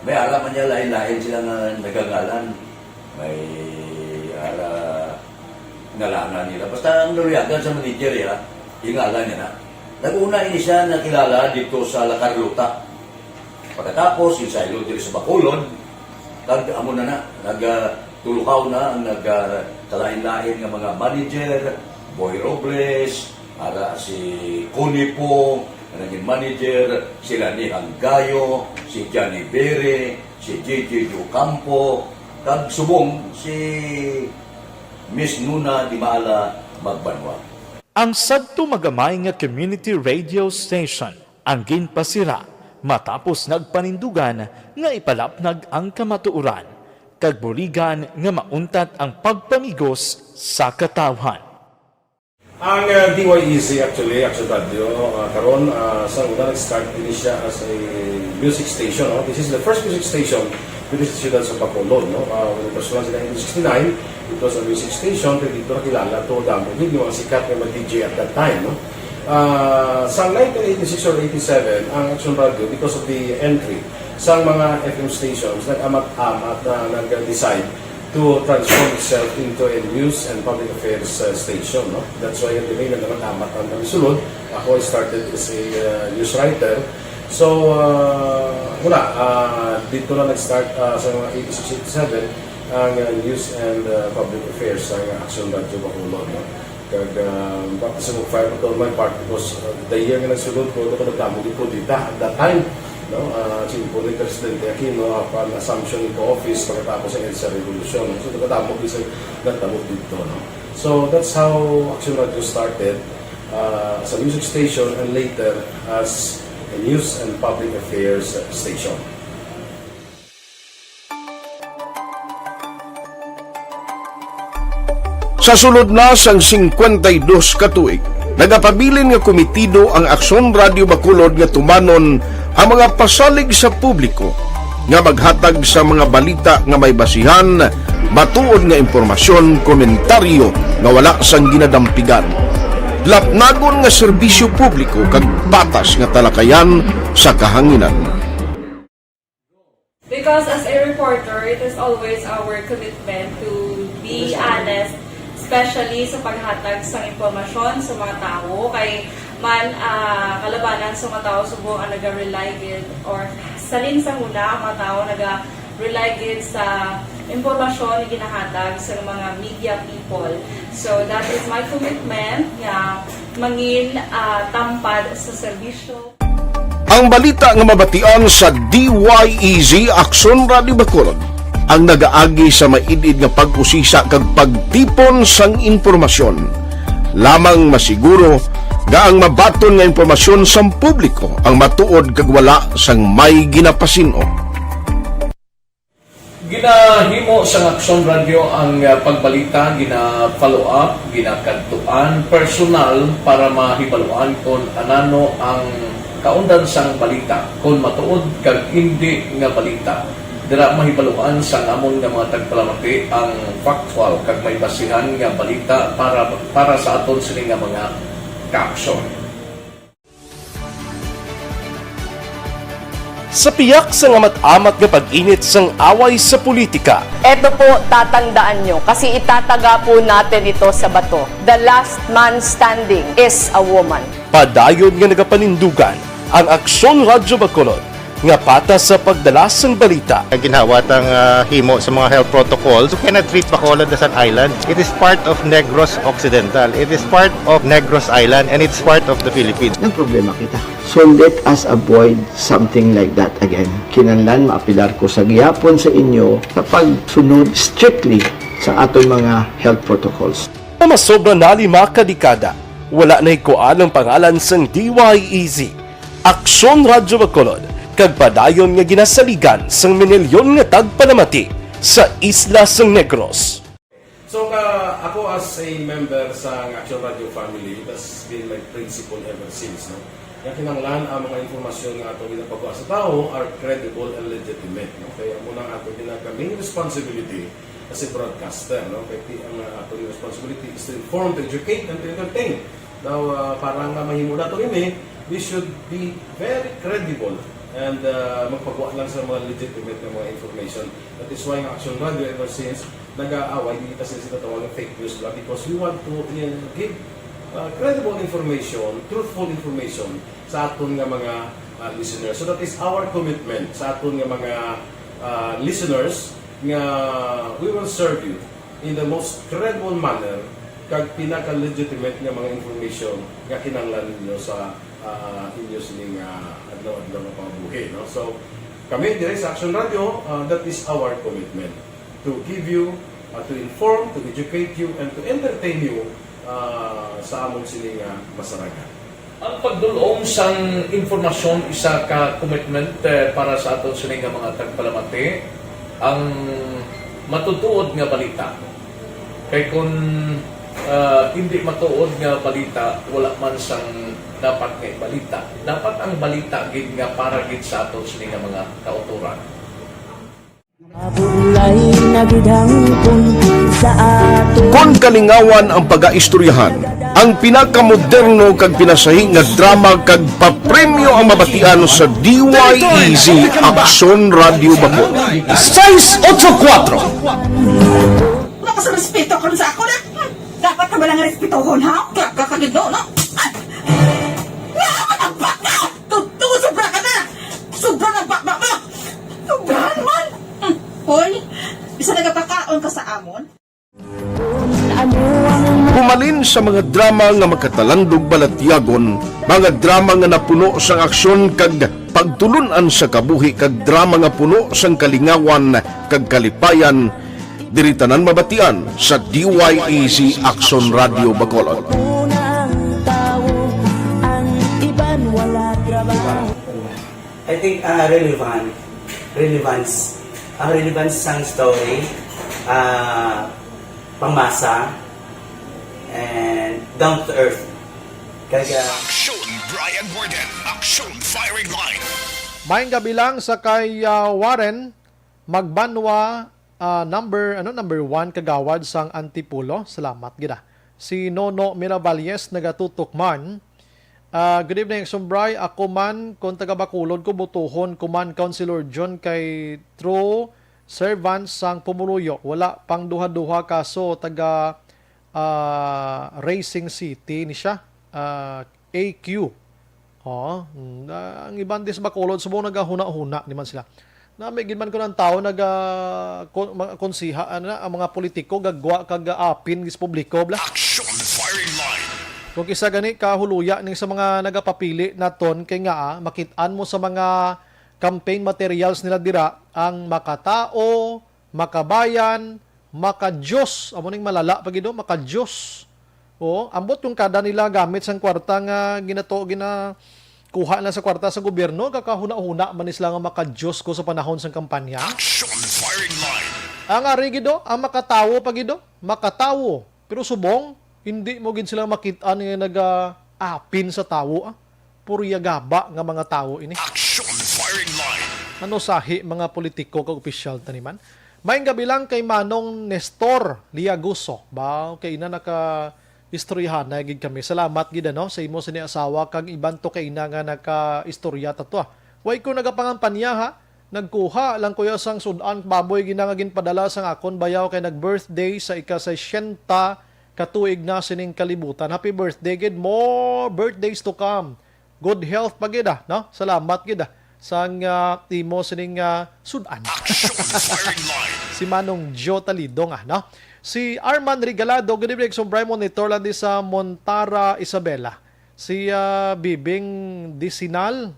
may alaman niya lain-lain silang nagangalan. May ngalangan nila. Basta ang naluyagan sa manager ya, ingalan niya na. Nag-una ini siya nakilala dito sa La Carlota. Pagkatapos, yung sa ilo dito sa Bacolod, amo na nagtulukaw na ang nagkalain-lain ng mga manager, Boy Robles, si Conipo, naging manager, sila ni Hanggayo, si Johnny Bere, si JJ Ocampo, kag subong si Miss Nuna Di Maala Magbanwa. Ang sadto magamay nga community radio station ang ginpasira matapos nagpanindugan nga ipalapnag ang kamatuoran kag buligan nga mauntat ang pagpamigos sa katawhan. Ang DYEZ actually, Action Radio, karon sa una nag-start din siya as a music station. No? This is the first music station with the Ciudad sa Bacolod. No? When it was launched in 1969, it was a music station, pero dito nakilala to damo yung mga sikat na mga DJ at that time. No? Sa 1986 or 87, ang Action Radio, because of the entry sa mga FM stations, nag-amat-amat na nag-decide to transform itself into a news and public affairs station. No? That's why yung dinay na naman amat ang namisulod. Ako I started as a news writer. So, dito na nag-start sa mga 86-87 ang news and public affairs ng Action Radio Bacolod. No? Kag baptism of fire to my part because the year nga nagsulod ko, ito ko nagdamo di ko dita at that time. No, simple ni Presidente Aquino upon assumption into office pagkatapos ng EDSA Revolution. So, nagkatamo isa nagtamo dito. No? So, that's how Action Radio started as a music station and later as a news and public affairs station. Sa sulod na sang 52 ka tuig, nagapabilin nga komitido ang Aksyon Radio Bacolod nga tumanon ang mga pasalig sa publiko nga maghatag sa mga balita nga may basihan, matuod nga impormasyon, komentaryo nga wala sang ginadampigan. Lapnagon nga serbisyo publiko kag patas nga talakayan sa kahanginan. Because as a reporter, it is always our commitment to be honest, especially sa paghatag sa impormasyon sa mga tao kay man kalabanan sa mga tao subong ang naga-rely gid or salin sa muna ang mga tao naga-rely gid sa impormasyon na ginahatag sa mga media people. So that is my commitment nga mangin tampad sa serbisyo. Ang balita nga mabatian sa DYEZ Aksyon Radio Bacolod ang nagaagi sa maidid nga pag-usisa kag pagtipon sang impormasyon. Lamang masiguro nga ang mabaton nga impormasyon sang publiko ang matuod kag wala sang may ginapasino. Ginahimo sa Aksyon Radio ang pagbalita, gina-follow up, ginakadtuan personal para mahibaluan kung anano ang kaundan sang balita, kung matuod kag hindi nga balita. Dira mahibaluan sa amon nga mga tagpalamati ang factual kag may basihan nga balita para sa aton sini nga mga kaaksyon. Sa piyak sa amat-amat nga pag-init sang away sa politika, Ito po, tatandaan nyo, kasi itataga po natin ito sa bato. The last man standing is a woman. padayon nga nagapanindugan ang Aksyon Radio Bacolod nga patas sa pagdala sang balita. Ginhawat ang himo sa mga health protocols. You cannot treat Bacolod as an island. It is part of Negros Occidental. It is part of Negros Island and it's part of the Philippines. Ang problema kita. So let us avoid something like that again. Kinahanglan maapilar ko sa gihapon sa inyo sa pagsunod strictly sa aton mga health protocols. Masobra na 5 kadekada, wala na ikuan ang pangalan sang DYEZ, Aksyon Radio Bacolod, kag padayon nga ginasaligan sang minilyon nga tagpanamati sa isla sang Negros. So ako as a member sa Action Radio family, that's been my principle ever since. No? Kaya kinanglan ang mga informasyon nga ato ginapagawa sa tao are credible and legitimate. No? Kaya muna ato ginagawing responsibility as a broadcaster. No? Kaya ang ato responsibility is to inform, to educate, and to entertain. Now, parang mahimo na ito we should be very credible and magpagawa lang sa mga legitimate na mga information. That is why ang Action Radio ever since nag-aaway, hindi kasi sila tawag ng fake news lang because we want to give credible information, truthful information sa aton nga mga listeners. So that is our commitment sa aton nga mga listeners nga we will serve you in the most credible manner kag pinaka-legitimate nga mga information nga kinahanglan ninyo sa inyo sining adlaw-adlaw nga pamumuhay. No? So, kami dire sa Action Radio, that is our commitment to give you, to inform, to educate you, and to entertain you sa amon sining masaragan. Ang pagdulong sang informasyon isa ka commitment para sa aton sining mga tagpalamati. Ang matutuod nga balita. Kay kung hindi matuod nga balita, wala man sang dapat nga balita. Dapat ang balita gid nga para gid sa aton sini nga mga kauturan. Kung kalingawan ang pag-aistoryahan, ang pinakamoderno kag pinasahi nga drama kag papremyo ang mabatian sa DYEZ Aksyon Radio Bacol. 684 Wala sa respeto ko sa ako na. Dapat ka ba lang respetohon, ha? Kakagino, no? Naman ang baka! Tutuwa, sobra ka na! Sobra ng baka mo! Sobra naman! Hoy, bisa nagapakaon ka sa amon? Humalin sa mga drama nga makatalandog balatyagon, mga drama nga napuno sang aksyon kag pagtulunan sa kabuhi kag drama nga puno sang kalingawan kag kalipayan, diritanan mabatian sa DYEZ Aksyon Radio Bacolod. I think relevance ang relevance sang story, pangmasa, and down to earth. Kaya Aksyon Brian Warden, Aksyon Firing Line. Maayong gabi lang sa kay Warren Magbanwa, number 1 kagawad sang Antipulo. Salamat gida. Si Nono Miravalles nagatutok man. Good evening, Sumbray. Ako man, kung taga Bacolod ko, butuhon, kuman Councilor John kay true servant sang Pumuluyo. Wala pang duha-duha kaso taga Racing City ni siya. AQ. Ang ibang dis Bacolod, subong nagahuna-huna ni man sila. Namigid man ko ng tao, konsiha, ang mga politiko, gagwa, kag-apin, gis publiko, bla. Aksyon Firing Line. Kung isa gani kahuluya ning sa mga nagapapili naton kay nga makitaan mo sa mga campaign materials nila dira ang makatao, makabayan, makadiyos. Amo ning malala pagido, makadiyos. Ambot yung kada nila gamit sang kwarta nga kuha na sa kwarta sa gobyerno, kakahuna-huna man isla nga makadiyos ko sa panahon sang kampanya. Aksyon Firing Line. Ang arigido, ang makatawo pagido, makatawo. Pero subong hindi mo gid sila makitaan nga naga-apin sa tawo. Puro yagaba nga mga tao ini. Action Firing Line. Ano sahi mga politiko kag opisyal taniman. Maayong gabi lang kay Manong Nestor Liaguso. Ba kay ina naka-istoryahan na gid kami. Salamat gid sa imo sa ni asawa kag iban to kay ina nga naka-istorya tato. Way ko nagapangampanya ha. Nagkuha lang kuya sang sudan baboy ginangagin padala sang akon bayaw kay nag-birthday sa ika-60 katuig na sining kalibutan. Happy birthday, gid. More birthdays to come. Good health pa gid, no? Salamat gid sang timo sining sudan. Si Manong Joe Talido no? Si Arman Regalado, good evening, Sumbray Monitor lang sa Montara, Isabela. Si Bibing Disinal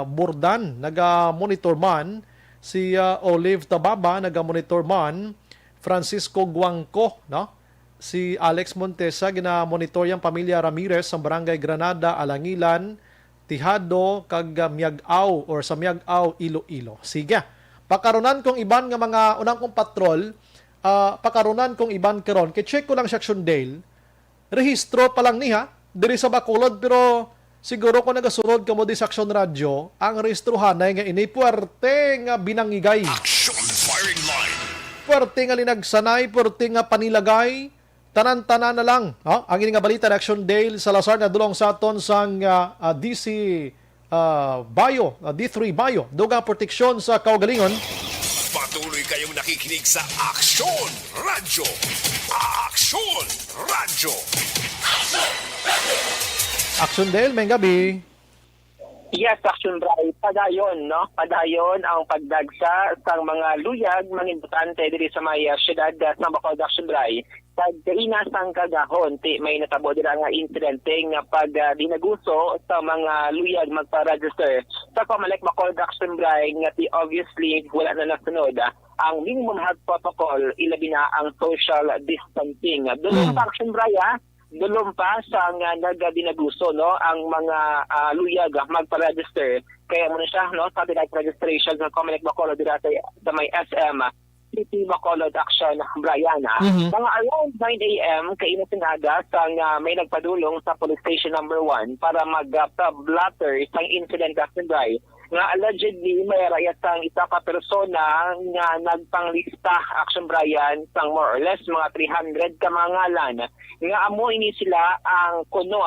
Burdan, naga-monitor man. Si Olive Tababa, naga-monitor man. Francisco Guangco, no? Si Alex Montesa, gina-monitor yung pamilya Ramirez sa Barangay Granada, Alangilan, Tihado, kag Miag-aw or sa Miag-aw, Iloilo. Sige. Pakarunan kong iban nga mga unang kong patrol, pakarunan kong iban karon. Kay-check ko lang sa Action Dale. Rehistro pa lang niya, diri sa Bacolod, pero siguro kung nagasunod ka mo di sa Action Radio, ang rehistrohan na nga ini puwerte nga binangigay. Action Firing Line. Puwerte nga linagsanay, puwerte nga panilagay, tanan-tanan na lang. Ang nga balita na Action Dale Salazar na dulong sa aton sang DC Bayo, D3 Bayo, dugang proteksyon sa kaugalingon. Patuloy kayong nakikinig sa Aksyon Radio. Aksyon Radio. Action Dale, may gabi. Yes, Action Drive. Padayon, no? Padayon ang pagdagsa sa mga luyag, mga importante diri sa may syudad sa Bacolod, Action Drive. Pagkainas ang kagahon, may natabo dira nga insidente nga pag dinaguso sa mga luyag magpa-register. Sa Comelec Bacolod, Action Drive, nga obviously wala na nasunod. Ang minimum health protocol, ilabi na ang social distancing. Doon sa Action Drive, dulong pa sa nagdinaguso no ang mga luyag magpa-register kaya muna siya no satellite registration sa Comelec Bacolod dira sa may SM City Bacolod Action, Brian. Mga around 9 a.m. kainasinada sang may nagpadulong sa police station number 1 para mag-blatter isang incident Brian nga allegedly may rayatang isa ka persona nga nagpanglista Action Brian sang more or less mga 300 ka mga ngalan nga amo ini sila ang kuno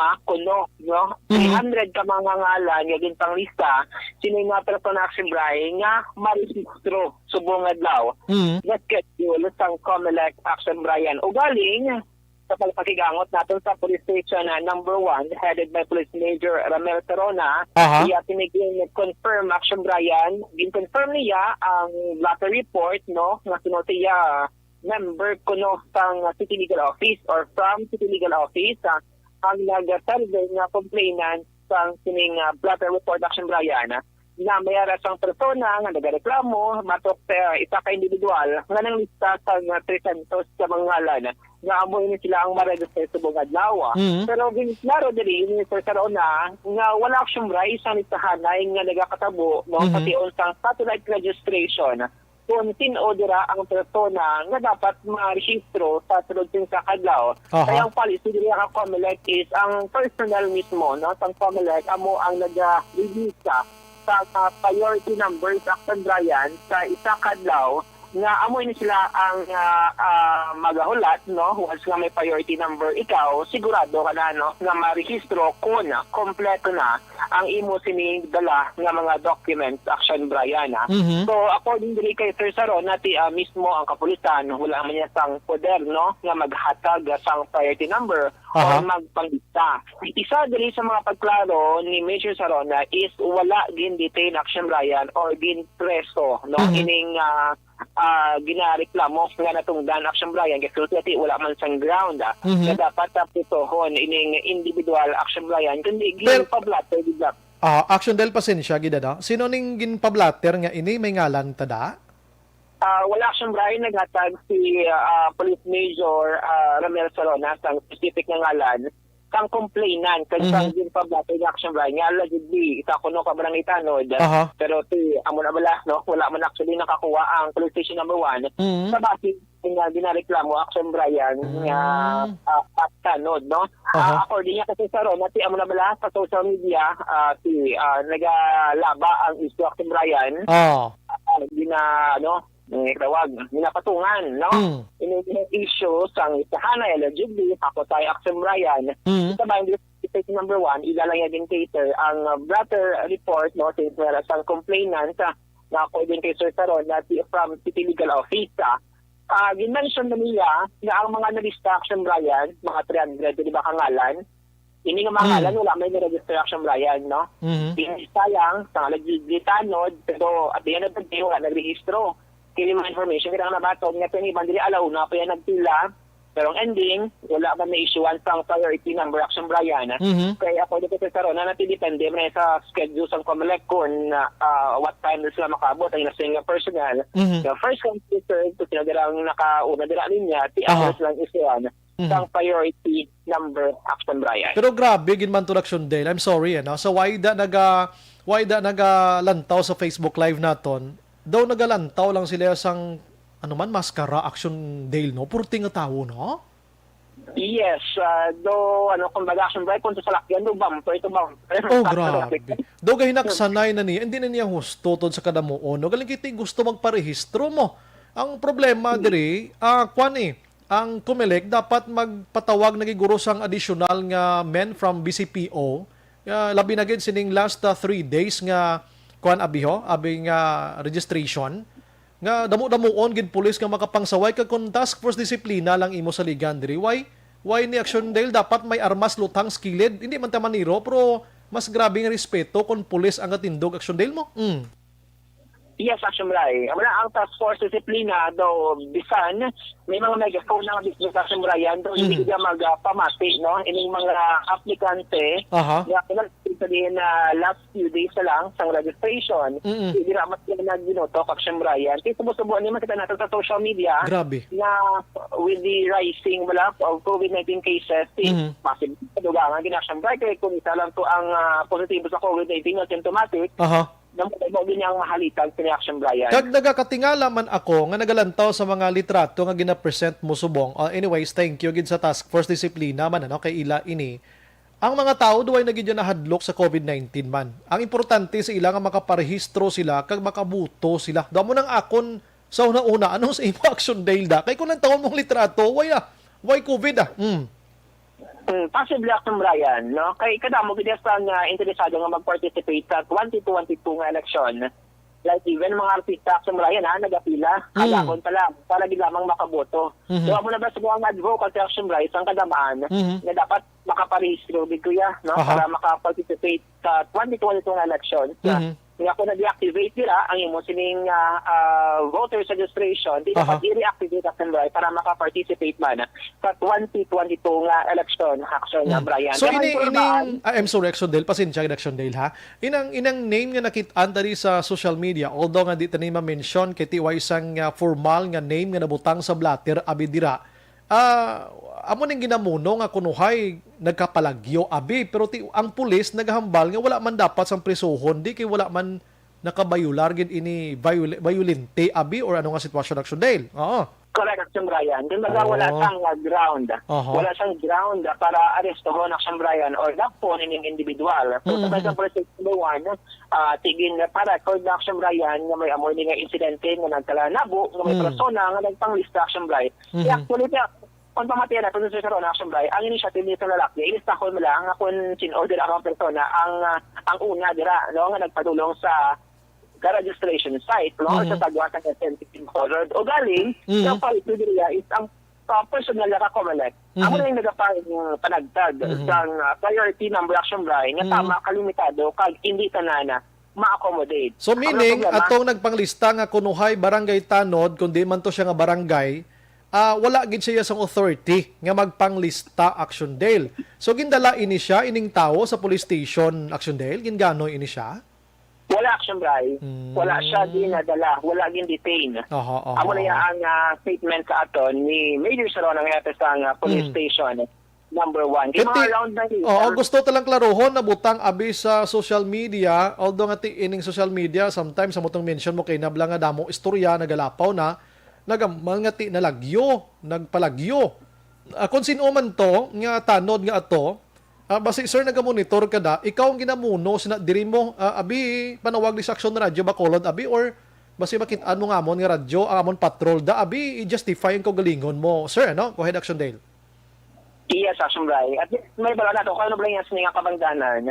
no 300 ka mga ngalan nga din panglista sino nga persona Action Brian nga marehistro subong adlaw nga schedule sang COMELEC Action Brian ugaling sa pagpakigangot natin sa police station number 1 headed by Police Major Ramel Terona. Iya tinigin confirm Action Brian. Gin-confirm niya ang blatter report no nga siya member kuno sang City Legal Office or from City Legal Office ang nag-survey nga complainant sang sining blatter report Action Brian na may arasang persona nga nagareklamo matok isa ka individual nga nang lista sa 300 ka mga ngalan nga amoy ni sila ang ma-register sa buong adlaw. Pero klaro diri ni Sir Carona nga wala Action Brian sa listahanay nga nagakatabo no pati unsang satellite registration kung tin-odera ang persona nga dapat ma-rehistro sa sulod sa kadlaw. Kaya ang policy diri ang COMELEC is ang personal mismo no sang COMELEC amo ang nag-release sa priority numbers Action Brian sa isa kadlaw nga amoy ni sila ang magahulat no once nga may priority number ikaw sigurado ka na no nga marehistro kung kompleto na ang imo sining dala nga mga documents Action Brian. So according diri kay Sir Saron nati mismo ang kapulisan wala man niya sang poder no nga maghatag sang priority number o magpanglista. Isa diri sa mga pagklaro ni Major Sarona is wala gin detain Action Brian or gin preso no ining ginareklamo nga natungdan Action Brian kasi wala man sang ground na dapat putohon ining individual Action Brian kundi ginpablatter bigla. Action del pasensya gidada. Sino ning ginpablatter nga ini may ngalan tada? Wala Action Brian naghatag si Police Major Ramel Salona sang specific nga ngalan kang complainant kang din pa blatter ng Action Brian nga allegedly isa kuno ka barang itanod pero amo na bala no wala man actually nakakuha ang police station number 1 sa base nga ginareklamo Action Brian nga tanod no according niya kasi sa ron nati amo na bala sa social media nagalaba ang issue Action Brian ginapatungan, no? In issue sang isahanay allegedly ako tayo Action Brian. Sa bayan station number 1, ilalang din cater ang blatter report no since meron sang complainant na according kay Sir Saron na from City Legal Office. Gin-mention na niya na ang mga nalista Action Brian, mga 300, di ba kangalan? Ini nga mga ngalan, wala may register Action Brian, no? Sayang, sa allegedly tanod, pero at the end of the day, wala nagrehistro. Kaya mga information, kaya nga nabatog nga ito bandili alauna, pa yan nagtila, pero ang ending, wala ba may issuean sang priority number Action Brian. Kaya ako dito sa Sarona, natidepende mo sa schedule sang COMELEC kung what time sila makabot, ay nasing personal. The first computer, ito sila nilang nakauna nila niya, hours lang issuean sang priority number Action Brian. Pero grabe, ginman to Action Day. I'm sorry, so why da nagalantaw sa Facebook Live naton? Daw nagalantaw lang sila sang maskara Action Day no purti nga tawo no. Yes, do kumbaga Action Brian kung sa salakyan do bumper ito bumper. Oh grabe. Do gahinaksanay na niya hindi na niya husto tod sa kadamuon. No galing kiti gusto magparehistro mo. Ang problema diri ang COMELEC dapat magpatawag na giguro sang additional nga men from BCPO. Labi na gid sining last 3 days nga abi nga registration nga damo-damuon gid pulis nga makapangsaway kag kun task force disiplina lang imo sa ligan diri why ni Action Dale dapat may armas lutang skilled hindi man ta maniro pero mas grabe nga respeto kun pulis ang atindog Action Dale mo. Yes, Action Brian. Ang task force disiplina daw bisan may mga megaphone ng business Action Brian daw hindi ka magpamati no ining mga aplikante na sabihin na last few days lang sang registration hindi ra mas naginoto Action Brian kasi sumusubuan naman kita natin sa social media grabe na with the rising of COVID-19 cases massive dugangan gina Action Brian kaya kung isa lang to ang positibo sa COVID-19 na symptomatic mo ganyang mahalitag sa Action Brian. Kag nagakatingala man ako nga nagalantaw sa mga litrato nga gina-present mo subong. Anyways, thank you gid sa Task Force Disiplina man kay ila ini. Ang mga tao duway na gid nahadlok sa COVID-19 man. Ang importante sa ila nga makaparehistro sila kag makabuto sila. Damo nang akon sa una-una ano sa imo Action Day da. Kay kung lang taon mong litrato, why COVID Possibly Action Brian, no? Kay kadamo gid sa nga interesado nga mag-participate sa 2022 nga election. Like even mga artista Action Brian nagapila, kalakon pala para gid lamang makaboto. So amo na ba sa mga advocate Action Brian ang kadamaan nga dapat makaparehistro gid kuya, no? Para maka-participate sa 2022 nga election. Nga kung na-deactivate nila ang imo sining voters registration, di dapat i-reactivate Action Brian para maka-participate man sa 2022 nga election Action Brian. So I'm sorry Action Dale, pasensya Action Dale ha. Inang name nga nakit-an diri sa social media, although nga di ta ni ma-mention kay tiway sang formal nga name nga nabutang sa blatter abi dira. Amo ning ginamuno nga kunuhay nagkapalagyo abi pero ang pulis naghambal nga wala man dapat sang prisuhon di kay wala man nakabayular gid ini violente abi or ano nga sitwasyon Action Dale. Correct, Action Brian. Kung wala sang ground. Wala sang ground para arestohon Action Brian or dakpon ining individual. So sa President Luwan, tigin para record Action Brian nga may amor nga insidente nga nagkalanabo nga may persona nga nagpanglista Action Brian. Actually, kung pamatay na kung sa karon Action Brian, ang initiative nito lalaki, ilistahon mo lang kung sin-order akong persona ang una dira, no, nga nagpadulong sa registration site, no, sa tagwasan ng sensitive color. O galing, ang palit dira is ang personal na kakomelect. Amo na yung panagtag sa priority number Action Brian, nga tama kalimitado, kag hindi tanana ma-accommodate. So meaning, atong nagpanglista nga kunuhay barangay tanod, kundi man to siya nga barangay, wala gid siya sa authority nga magpanglista Action Dale. So gindala ini siya ining tawo sa police station Action Dale, gingano ini siya? Wala Action Brian. Wala siya dinadala, wala gin detain. Amo na ang statement sa aton ni Major Saron ang hepe sa police station number 1. Gusto talang klarohon na butang abi sa social media, although nga ining social media sometimes sa motong mention mo kay nabla nga damo istorya nagalapaw na nagmangati na lagyo, nagpalagyo. Kung sino man to, nga tanod nga ato, basi sir nagamonitor ka da, ikaw ang ginamuno, diri mo, abi, panawag ni sa Action Radio Bacolod, abi, or basi makitaan mo nga amon nga radyo, ang amon patrol da, abi, i-justify ang kagalingon mo. Sir, ano? Go ahead, Action Dale. Yes, Action Brian. At may bala na to, kaya ba yung sininga kabangdanan?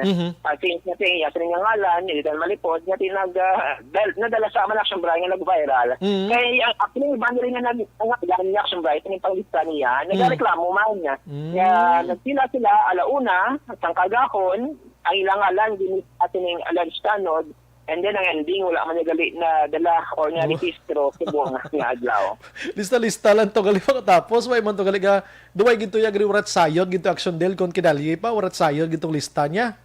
Since natin yung sininga ngalan, hindi tayo malipod, natin nadala sa aman Action Brian nga nag-viral. Kaya actually, banda rin nga nag-agalan ni Action Brian, yung panglista niya, nag-reklamo man niya. Kaya nagsila sila, alauna, sang kagahon, ang ilang ngalan, din atin yung alleged tanod, and then ang ending, wala man nagali na dala or nga registro subong nga adlaw. Lista-lista lang to gali tapos way man to gali ga duway ginto ya gri urat sayod ginto Action Dale kon kidali pa urat sayod gintong lista niya.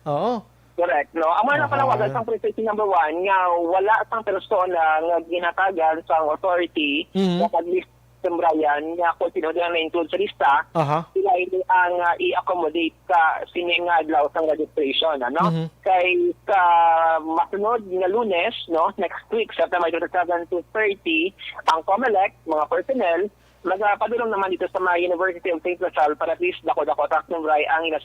Correct, no? Amo na panawagan sang precinct number 1 nga wala sang persona nga ginatagan sang authority nga pag-list Brian nga kung sino na na-include sa lista, sila hindi ang i-accommodate sa sining adlaw sang registration, ano? Kay sa masunod nga Lunes, no, next week, September 27 to 30, ang COMELEC, mga personnel, magpadulong naman dito sa mga University of St. Lasal para at least dako-dako Action Brian ang ilas.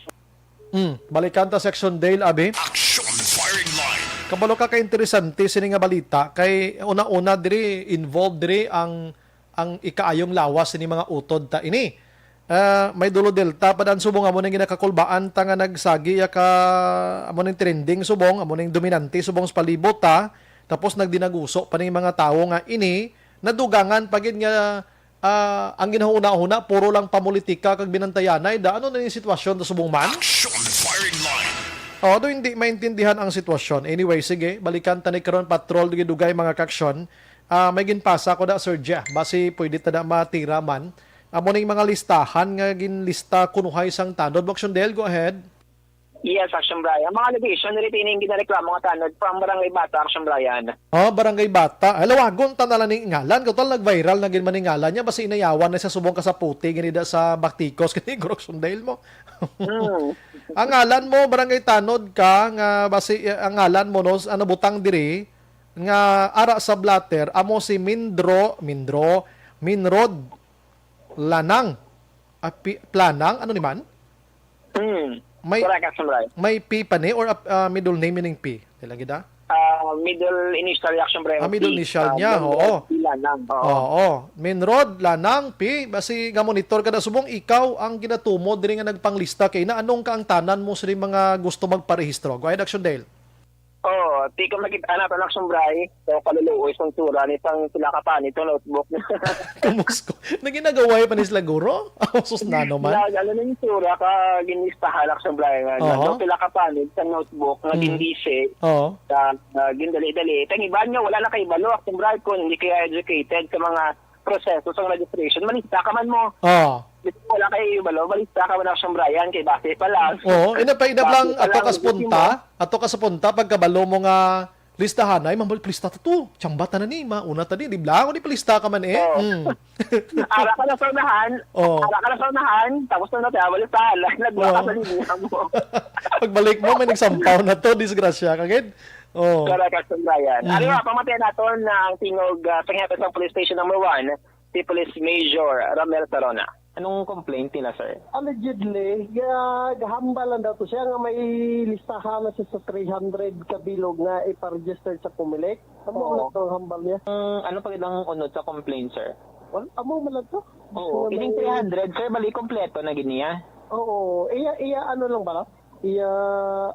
Balikan ta Section Dale, abi. Action Firing Line. Kabalo ka ka-interesante sini nga balita kay una-una diri involved diri ang ikaayong lawas ni mga utod ta ini. May dulo delta padan subong amo ning ginakakulbaan ta nga nagsagi ka amo ning trending subong amo ning dominante subong sa palibot ta tapos nagdinaguso pa ning mga tawo nga ini nadugangan pagid nga ang ginahuna-huna puro lang pamulitika kag binantayanay da ano na yung sitwasyon ta subong man. Action Firing Line. Do hindi maintindihan ang sitwasyon. Anyway, sige, balikan ta ni karon patrol dugay mga kaksyon. May ginpasa ko da Sir Jeff basi pwede ta da matira man amo ning mga listahan nga ginlista kunuhay sang tanod. Action Dale, go ahead. Yes, Action Brian. Ang mga allegation, retaining ginareklamo nga tanod from Barangay Bata, Action Brian. Barangay Bata. Lawagon tanala ning ngalan. Total nag-viral na gin man ning ngalan niya basi inayawan na sa subong ka sa puti ganida sa Baktikos kini Groxondale mo. Ang ngalan mo Barangay Tanod ka nga basi ang ngalan mo no ano butang diri nga ara sa blatter amo si Minrod Lanang. Planang ano ni man? Correct, Action Brian. May P pa ni or middle name meaning P? Tila gida? Middle initial Action Brian. Middle initial niya, oo. Lanang. Oo. Minrod, Lanang, P. Basi nga monitor kada subong ikaw ang ginatumo diri nga nagpanglista kay na anong kaang tanan mo sa mga gusto magparehistro. Go ahead, Action Dale. Di ko makita na ang Action Brian. So, kaluluoy isang tura nitang sila ka pa nito notebook. Kumusko. Naginagaway pa ni sila guro? Sus na naman. Ano na yung tura ka ginistahan Action Brian. Sila ka pa sa notebook na gindise. Gindali-dali. Tang iba niya, wala na kay balo Action Brian kung hindi kaya educated sa mga proseso sa registration. Malista ka man mo. Wala kayo balo, balista ka man Action Brian kay base pa lang. Inapaidap lang ato ka sa punta pagkabalo mo nga listahan ay mambal lista to. Tsambata na ni mauna ta di blanco di palista ka man Ara ka na sa unahan. Tapos na tayo balistahan. Nagwa ka sa linya mo. Pagbalik mo may nagsampaw na to, disgrasya kagid. Correct, Action Brian. Pamatay naton na ang tingog sa hepe sa police station number 1, si Police Major Ramel Sarona. Anong complaint nila, sir? Allegedly, gahambal lang daw to siya nga may listahan na siya sa 300 kabilog nga ipa-register sa Comelec. Amo lang to hambal niya. Ano pa ilang unod sa complaint, sir? Amo man lang to. Oo, ining 300, sir, bali kompleto na giniya. Oo, iya ano lang ba? Iya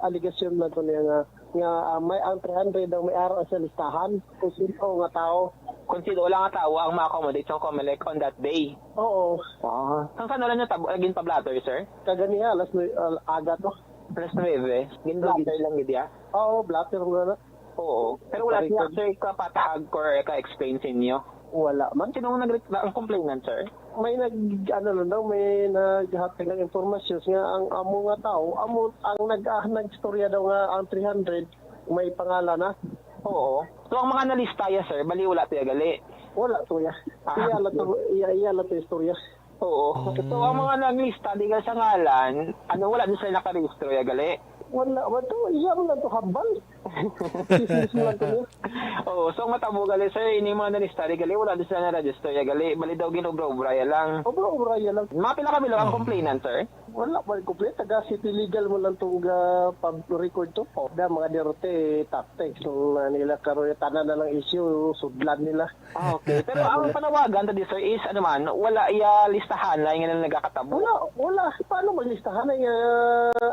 allegation lang to niya nga may ang 300 ang may araw sa listahan kung sino nga tao. Kung sino lang nga tao ang ma-accommodate sa Comelec on that day. Oo. Saan ka na lang naging pa-blatter, sir? Kaganiya, alas aga to. Alas 9. Gin-blatter lang gidya? Oo, blatter nga na. Oo. Pero wala siya, sir, kapatag or ka-explain sa inyo? Wala man. Sino ang complainant, sir? May may naghatag ng informasyon nga ang amo nga tao, ang nag-istorya daw nga ang 300 may pangalan na. Oo. So ang mga nalistaya, sir, bali wala tayo gali? Wala to ya. Iya la to istorya. Oo. So ang mga naglista di sa ngalan, wala din sila nakarehistro ya gali? Wala ba to? Iya mo lang to hambal. Oo, so matabo gali, sir, ini mga nalista di gali, wala din sila na-register ya gali, bali daw ginobra-obraya lang. Obra-obraya lang. Mga pila kami lang ang complainant, sir? Wala ba complete taga city legal mo lang tong pag-record to. Da mga dirote tactics nila karon tanan na lang issue sudlan nila. Okay. Pero ang panawagan tadi, sir, is wala iya listahan na nga nagakatabo. Wala. Paano maglistahan ay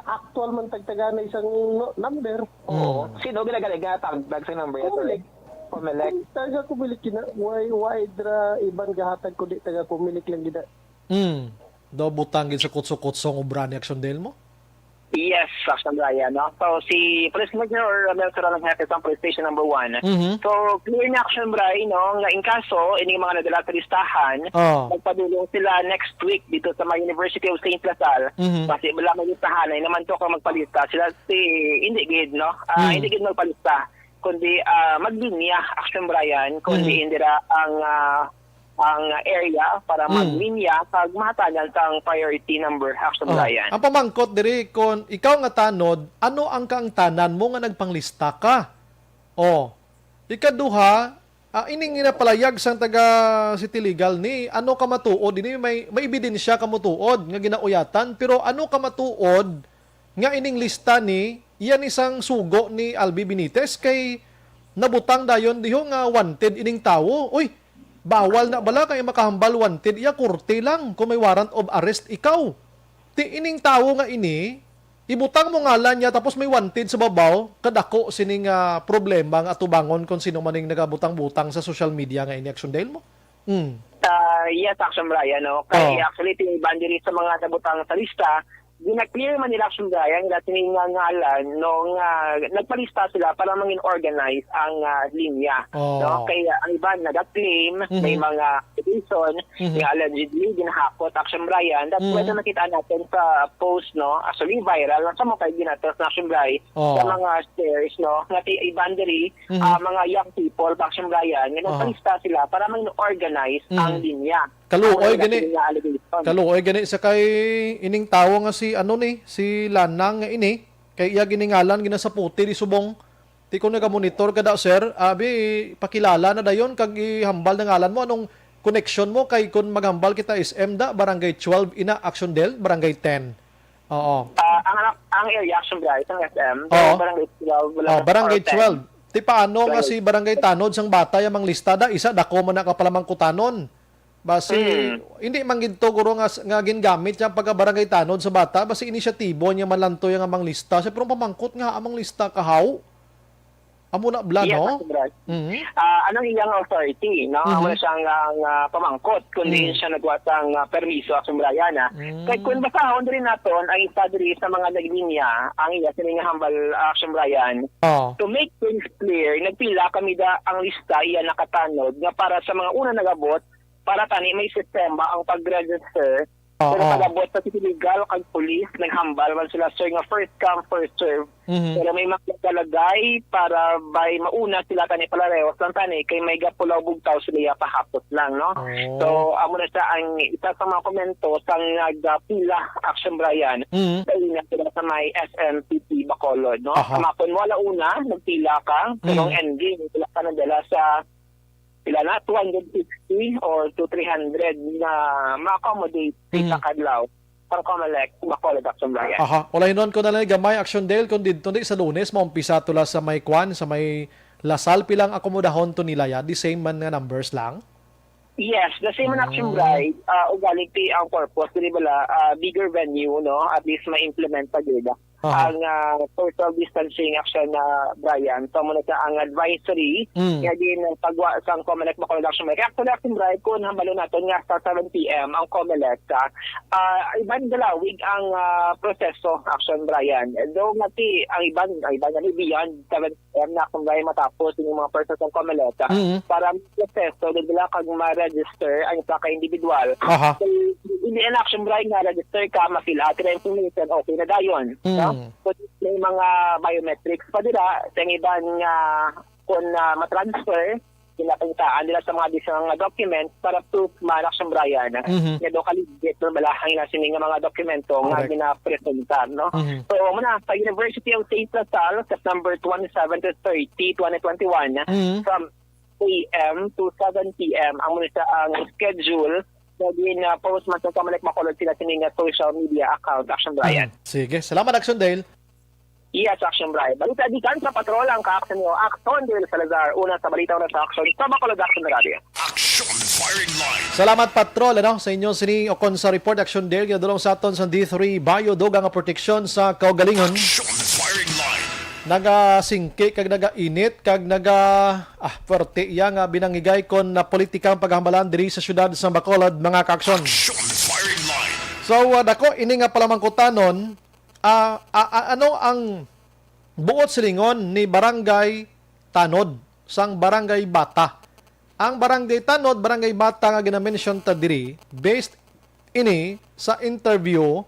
actual man tagtaga na isang number. Oo. Sino ginagaling tagdag sa number ito? Comelec. Taga Comelec na why dra iban gahatag ko di taga Comelec lang gida. Do butangin sa kutso-kutsong obra ni Action Dale mo? Yes, Action Brian. No? So, si Police Major Ramel Sarona ng Hepe sa Police Station number 1. So, clear na Action Brian, no? Nga in kaso, ini mga nadala sa listahan, magpadulong sila next week dito sa mga University of St. Lazar. Kasi wala may listahan, ay naman to kung magpalista. Sila hindi gid, no? Hindi gid magpalista. Kundi maglinya, Action Brian, kundi indira ang area para maglinya kag mahatagan sang priority number Action Brian. Ang pamangkot diri kon ikaw nga tanod, ano ang kaang tanan mo nga nagpanglista ka? Ikaduha, ining ginapalayag sang taga City Legal ni ano ka matuod ini may ebidensya ka motuod nga ginauyatan pero ano ka matuod nga ining lista ni iyan isang sugo ni Albi Benitez kay nabutang dayon diho nga wanted ining tawo. Uy, bawal na bala kay makahambal wanted iya korte lang kung may warrant of arrest ikaw. Ti ining tawo nga ini ibutang mo ngalan niya tapos may wanted sa babaw kadako sining problema nga atubangon kung sino maning nagabutang-butang sa social media nga ini Action Dale mo. Yes, Action Brian, no? Kaya actually tiniban diri sa mga nabutang sa lista ginaklear man nila Action Brian nila tiningangalan nung nagpalista sila para mangin organize ang linya. No? Kaya ang iba nag-claim, may mga petition, yung allegedly ginahakot Action Brian. That's why nakita natin sa post, no, actually viral, sa mga ginatos na Action Brian, sa mga shares, no, nga i-boundary, mga young people, Action Brian, nagpalista sila para mangin organize ang linya. Kaluoy gani sa kay ining tawo nga si si Lanang nga ini kay iya giningalan gina sa puti di subong ti ko naga-monitor kada sir abi pakilala na dayon kag ihambal na ngalan mo anong connection mo kay kun maghambal kita SM da barangay 12 ina Action Del barangay 10. Oo. Ang area Action Bright ang SM barangay 12 barangay 12. Ti paano nga si barangay Tanod sang bata yamang listada isa dako man na kapalamang kutanon. Basi hindi man ginto guro nga gingamit yang pagka-barangay Tanod sa bata basi inisyatibo niya manlanto yang amang lista siya pero pamangkot nga amang lista kahaw amo na bla no anong iyang authority no amo na siyang pamangkot kundi siya nagwatang permiso sa Brian kay kun basahon rin naton ang isa diri sa mga naglinya ang iya sining hambal Action Brian to make things clear nagpila kami da ang lista iya nakatanod nga para sa mga una nagabot para tani may sistema ang pag-register. Pero pag-abot sa legal kag police, naghambal man sila sir nga first come, first serve. Pero may magkalagay para by mauna sila tani palarehos lang tani kay may gapulaw bugtaw sila pahapot lang, no? So, amo na siya ang isa sa mga komento sa nagpila Action Brian. Dahil nga sila sa may SMPP Bacolod, no? Kamapon wala una, nagpila ka, pero ang ending, sila ka nadala sa sila na 260 or to 300 na ma-accommodate sa kadlaw para kumalek Bacolod Action Brian. Wala nun ko na lang gamay Action Del kung dito sa Lunes maumpisa tula sa may Kwan sa may Lasal pilang akomodahon to nila ya the same man nga numbers lang. Yes, the same Action Bright ugaling ang purpose di bala bigger venue no at least ma-implement pa gid ang social distancing action na Brian. So muna sa ang advisory nga din pagwa sang COMELEC Bacolod Action Bright. Actually Action Bright kun hambalo naton nga sa 7 PM ang COMELEC iban dalawig ang proseso Action Brian. Do ngati ang iban nga beyond 7 PM na kung gaya matapos yung mga proseso ng COMELEC para proseso dila kag ma-register ang isa ka individual. So hindi an Action Bright nga register ka ma-fill out yung information okay na dayon. Kung may mga biometrics pa dira, sa iban nga kung matransfer, pinapuntaan nila sa mga additional documents para proof man Action Brian. Nga do kaligit no balahang na sining mga dokumento nga ginapresenta, no? So muna sa University of St. Lasal, September 27 to 30, 2021, from 8 AM to 7 PM ang muna ang schedule naging post man sa COMELEC Bacolod sila sining social media account Action Brian. Sige, salamat Action Dale. Yes, Action Brian. Balita di kan sa patrol ang ka-action nyo. Action Dale Salazar, una sa balita na sa Action sa Bacolod Action Radio. Action Firing Line. Salamat patrol sa inyo sini okon sa report Action Dale ginadulong sa aton sa D3 Bayo Dogang proteksyon sa kaugalingon. Action Firing Line. Naga-singki kag naga-init kag puwerte iya nga binangigay kon na politikang paghambalan diri sa syudad sa Bacolod mga ka-aksyon. So dako ini nga palamangkutanon ano ang buot silingon ni Barangay Tanod sang Barangay Bata. Ang Barangay Tanod, Barangay Bata nga gina-mention ta diri based ini sa interview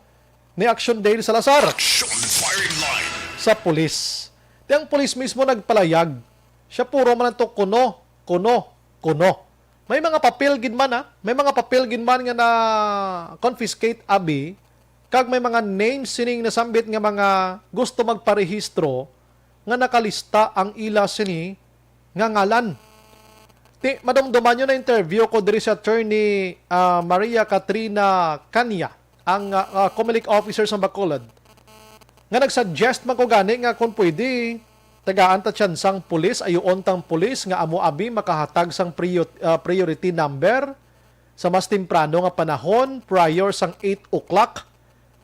ni Action Dale Salazar sa pulis. Ang pulis mismo nagpalayag. Siya puro man to kuno. May mga papel gid man may mga papel gid man nga na confiscate abi kag may mga names sining nasambit nga mga gusto magparehistro nga nakalista ang ila sini nga ngalan. Madumduman nyo na interview ko diri sa attorney Maria Katrina Kanya, ang COMELEC officer sa Bacolod. Nga nagsuggest man ko gani nga kung pwede tagaan ta tsansang pulis, ayuon tang pulis nga amo abi makahatag sang priority number sa mas temprano nga panahon prior sang 8 o'clock.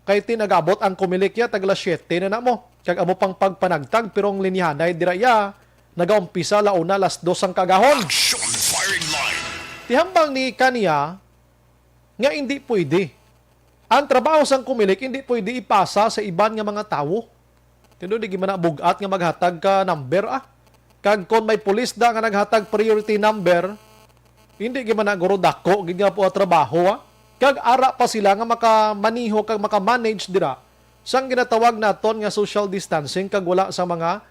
Kay tinagabot ang COMELEC ya tagla 7 na mo. Kag amo pang pagpanagtag pero ang linyahanay diraya nagaumpisa launa las 2 ang kagahon. Tihambang ni Kanya nga hindi pwede Ang trabaho sang kumilik hindi pwede ipasa sa iban nga mga tawo. Tindo di gimana bugat nga maghatag ka number Kag kon may pulis da nga naghatag priority number, hindi gimana guro dako gid nga po ang trabaho Kag ara pa sila nga makamaniho kag makamanage dira sang ginatawag naton nga social distancing kag wala sa mga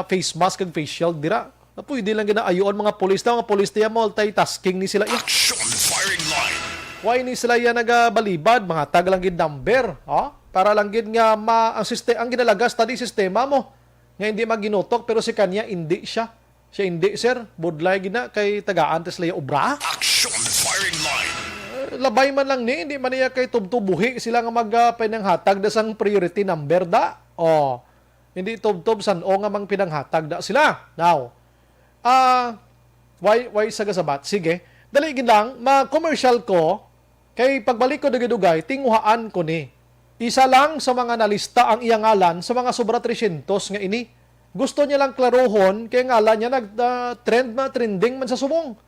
face mask kag face shield dira. Pwede lang ginaayoon mga pulis na, mga pulis niya multitasking ni sila. Action firing line. Why ni sila yan nagabalibad? Mga tag lang gid number. Para lang gid nga ang ginalagas tadi sistema mo. Nga hindi maginutok pero si kanya hindi siya. Siya hindi, sir. Budlay gina kay tagaan tes laya obra. Action firing line. Labay man lang ni, hindi man niya kay tubtubuhi sila nga pinanghatag da sang priority number da. Hindi tubtub san o nga mang pinanghatag da sila. Now, why sagasabat? Sige. Dali gid lang, ma-commercial ko kay pagbalik ko dugay-dugay tinguhaan ko ni. Isa lang sa mga nalista ang iyang ngalan sa mga sobra 300 nga ini. Gusto niya lang klarohon kay ngalan niya trending man sa subong.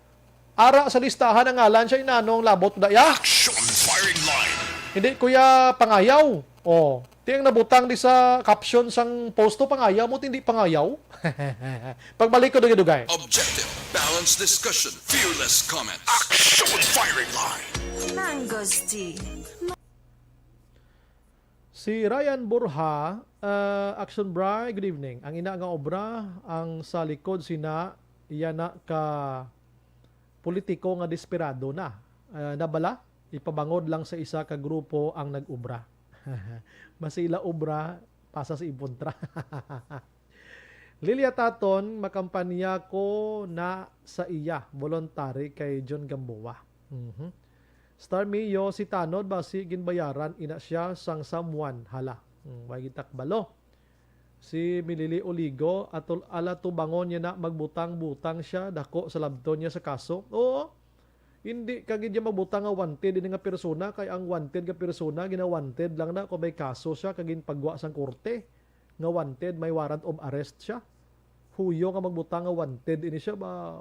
Ara sa listahan ang ngalan siya inanong labot daya. Action firing line. Hindi kuya pangayaw. Tiyang nabutang di sa caption sang posto pangayaw mo hindi pangayaw. Pagbalik ko dugay-dugay. Objective, balanced discussion, fearless comment. Action firing line. Mangosti. Si Ryan Borja, Action Bri, good evening. Ang ina nga obra, ang sa likod sina, iyana ka politiko nga desperado na. Nabala, ipabangod lang sa isa ka grupo ang nag-ubra. Masila obra, pasa sa ibontra. Lilia Taton, makampanya ko na sa iya, voluntary kay John Gamboa. Star Mio, si Tanod, basi ginbayaran, ina siya sang someone, hala. Magitak balo. Si Milili Oligo, ala tubangon niya na magbutang-butang siya, dako sa labton niya sa kaso. Hindi kagid niya magbutang nga wanted din nga persona, kay ang wanted nga persona, gina-wanted lang na kung may kaso siya, kagin pagwa sang korte. Nga wanted, may warrant of arrest siya. Huyo nga magbutang nga wanted, ini siya ba,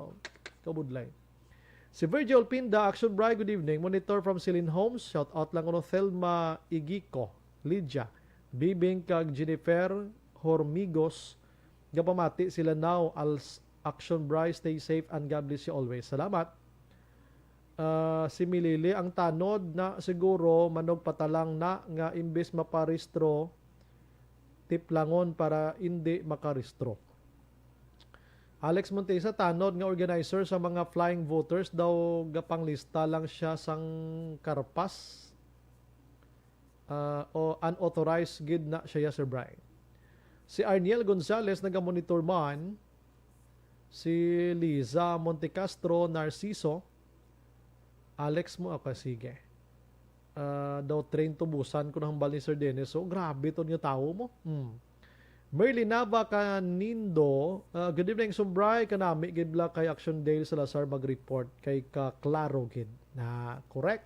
kabudlay. Si Virgil Pinda, Action Bri, good evening. Monitor from Celine Homes. Shout out lang ko Thelma Igiko, Lydia, Bibing kag Jennifer Hormigos. Gapamati sila now als Action Bri. Stay safe and God bless you always. Salamat. Si Milili, ang tanod na siguro manog patalang na nga imbes maparistro tiplangon para hindi makaristro. Alex Montesa, tanod nga organizer sa mga flying voters daw gapanglista lang siya sang karpas o unauthorized gid na siya Sir Brian. Si Arniel Gonzalez nagamonitor man. Si Liza Montecastro Narciso. Alex mo ako sige. Daw train tubusan ko ng hambal ni Sir Dennis. So grabe to nga tao mo. Merly Nava Canindo, good evening Sumbray, kanami gidla kay Action Dale Salazar mag-report kay Kaklaro gid na correct.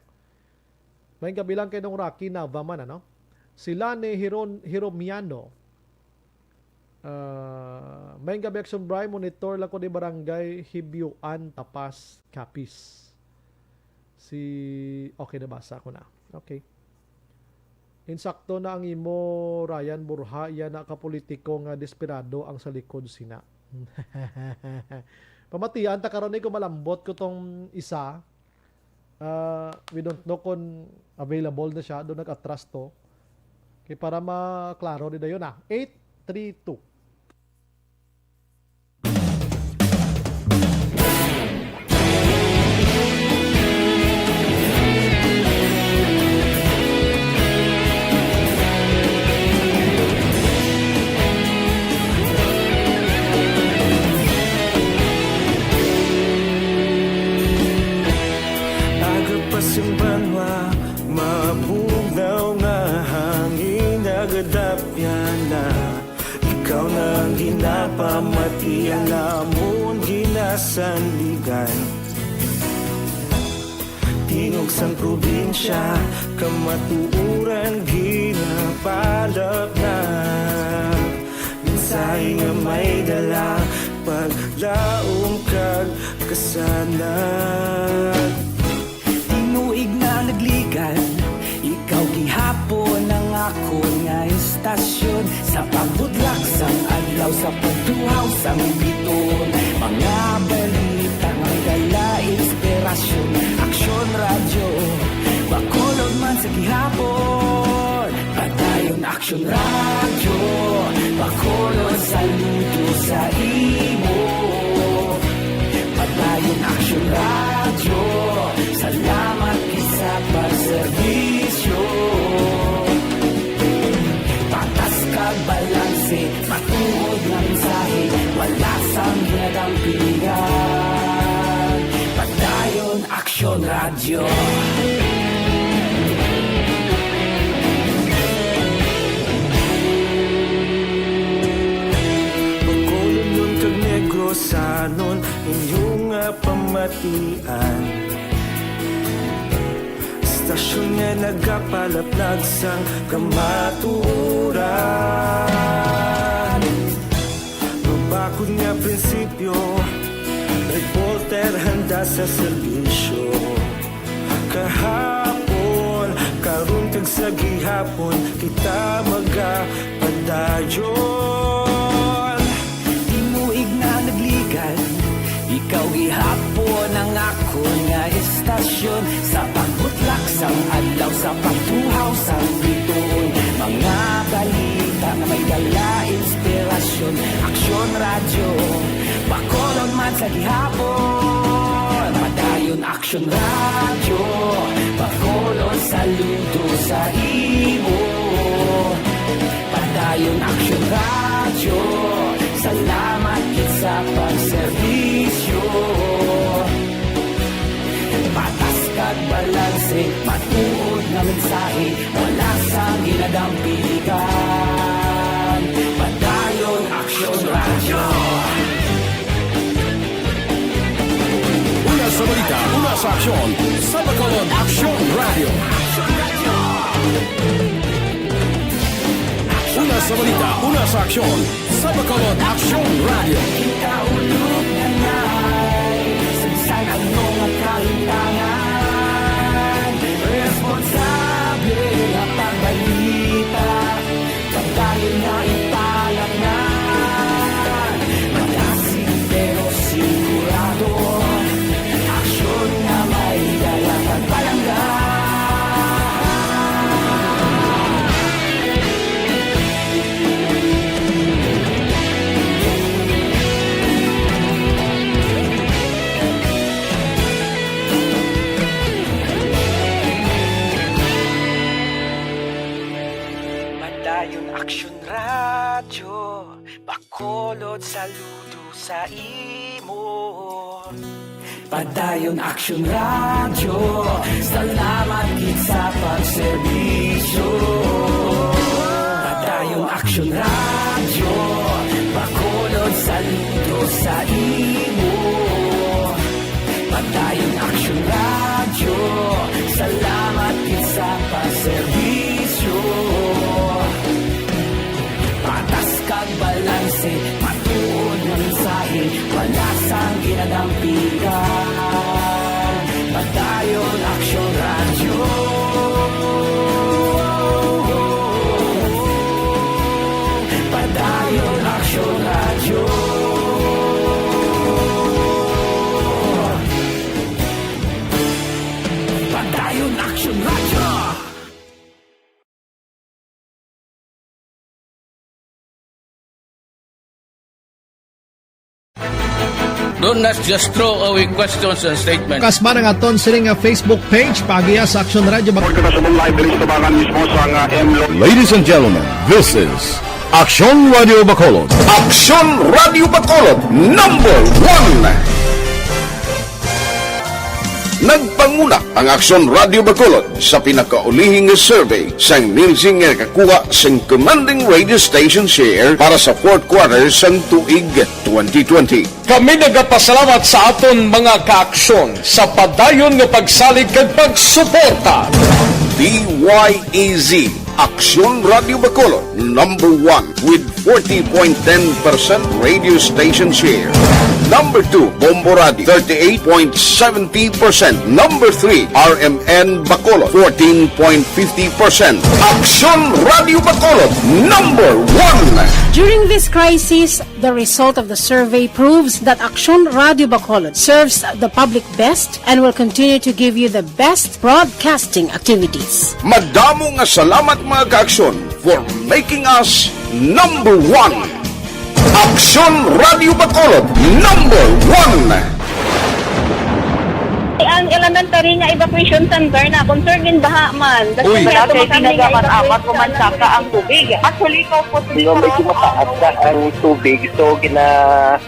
May kabilang kay nung Rocky Nava man ano. Sila ni Hiromiano. May gabi Action Bri, monitor lang ko di barangay Hibyuan Tapas Capiz. Okay nabasa ko na. Okay. Insakto na ang imo Ryan Borja, yan na kapolitiko nga desperado ang sa likod sina. Pamatian ta karon ko malambot ko tong isa. We don't know kung available na siya, do nag-atras to. Kay para maklaro din dayon 832. Simbanwa, mabugnaw nga hangin nagadapyan na. Ikaw na ang ginapamati ang amon ginasandigan. Tingog sang probinsya, kamatuuran ginapalap na. Minsay nga may dala, paglaom kag kasanan. Inuig na nagligan, ikaw adlaw sa pagduhaw sa biton. Mga balita nga dala inspirasyon. Aksyon radyo, bakulod man sa gihapon. Padayon Aksyon radyo, bakulod saludo sa imo. Padayon Aksyon radyo, salamat sa pagserbisyo. Patas kag balanse, matuod ng mensahe, wala sang ginagampingan. Padayon Aksyon radyo. Bakulod nun kag Negrosanon, inyong pamatian. Stasyon nga nagapalaplag sang kamaturan. Mabakod nga prinsipyo, reporter handa sa serbisyo. Kahapon, karun kag sa gihapon, kita magapadayon. Timuig na nagligal, ikaw gihapon ang ako nga estasyon. Sa pagbutlak sang adlaw, sa pagtuhaw sang biton. Mga balita na may dala inspirasyon. Aksyon radyo, bakolon man sa gihapon. Padayon Aksyon radyo, bakolon saludo sa imo. Padayon Aksyon radyo, salamat kit sa pagserbisyo. Patas kag balanse, matuod na mensahe, wala sang ginadampigan. Padayon Aksyon radyo. Una sa balita, una sa aksyon, sa Bacolod Aksyon Radio. Una sa balita, una sa aksyon, sa Bacolod Aksyon Radio. Ikaulog na na'y sagsang ang mga kalintangan. Responsable na pagbalita, pagdayon na ipalag na. Madasin pero sigurado, aksyon na may dalang pagbalanggan. Padayon Aksyon radyo, bakolod saludo sa imo. Padayon Aksyon radyo, salamat gid sa pagserbisyo. Padayon Aksyon radyo, bakolod saludo sa imo. Padayon Aksyon radyo, salamat gid sa pagserbisyo. Patas kag balanse, matuod na mensahe, wala sang ginadampigan. Padayon Aksyon radyo. Padayon Aksyon radyo. Padayon Aksyon radyo. Do not just throw away questions and statements. Kasma ng aton sining Facebook page, pagiya sa Aksyon Radio. Ladies and gentlemen, this is Aksyon Radio Bacolod. Aksyon Radio Bacolod, number 1! Nagpanguna ang Aksyon Radio Bacolod sa pinakaulihing survey sa Nielsen nga kakuha sa commanding radio station share para sa fourth quarter sa tuig 2020. Kami nagapasalamat sa aton mga kaaksyon sa padayon nga pagsalig kag pagsuporta. DYEZ, Aksyon Radio Bacolod, number 1 with 40.10% radio station share. Number 2, Bombo Radio, 38.70%. Number 3, RMN Bacolod, 14.50%. Action Radio Bacolod, number 1. During this crisis, the result of the survey proves that Action Radio Bacolod serves the public best and will continue to give you the best broadcasting activities. Madamo nga salamat mga ka-aksyon for making us number 1. Action Radio Bacolod, number 1. Ang elementary nga evacuation center na concern din baha man. Uy. Kaya pinagamat-amat kumansaka ang tubig. Actually, ko po Medyo mataas na ang tubig. So,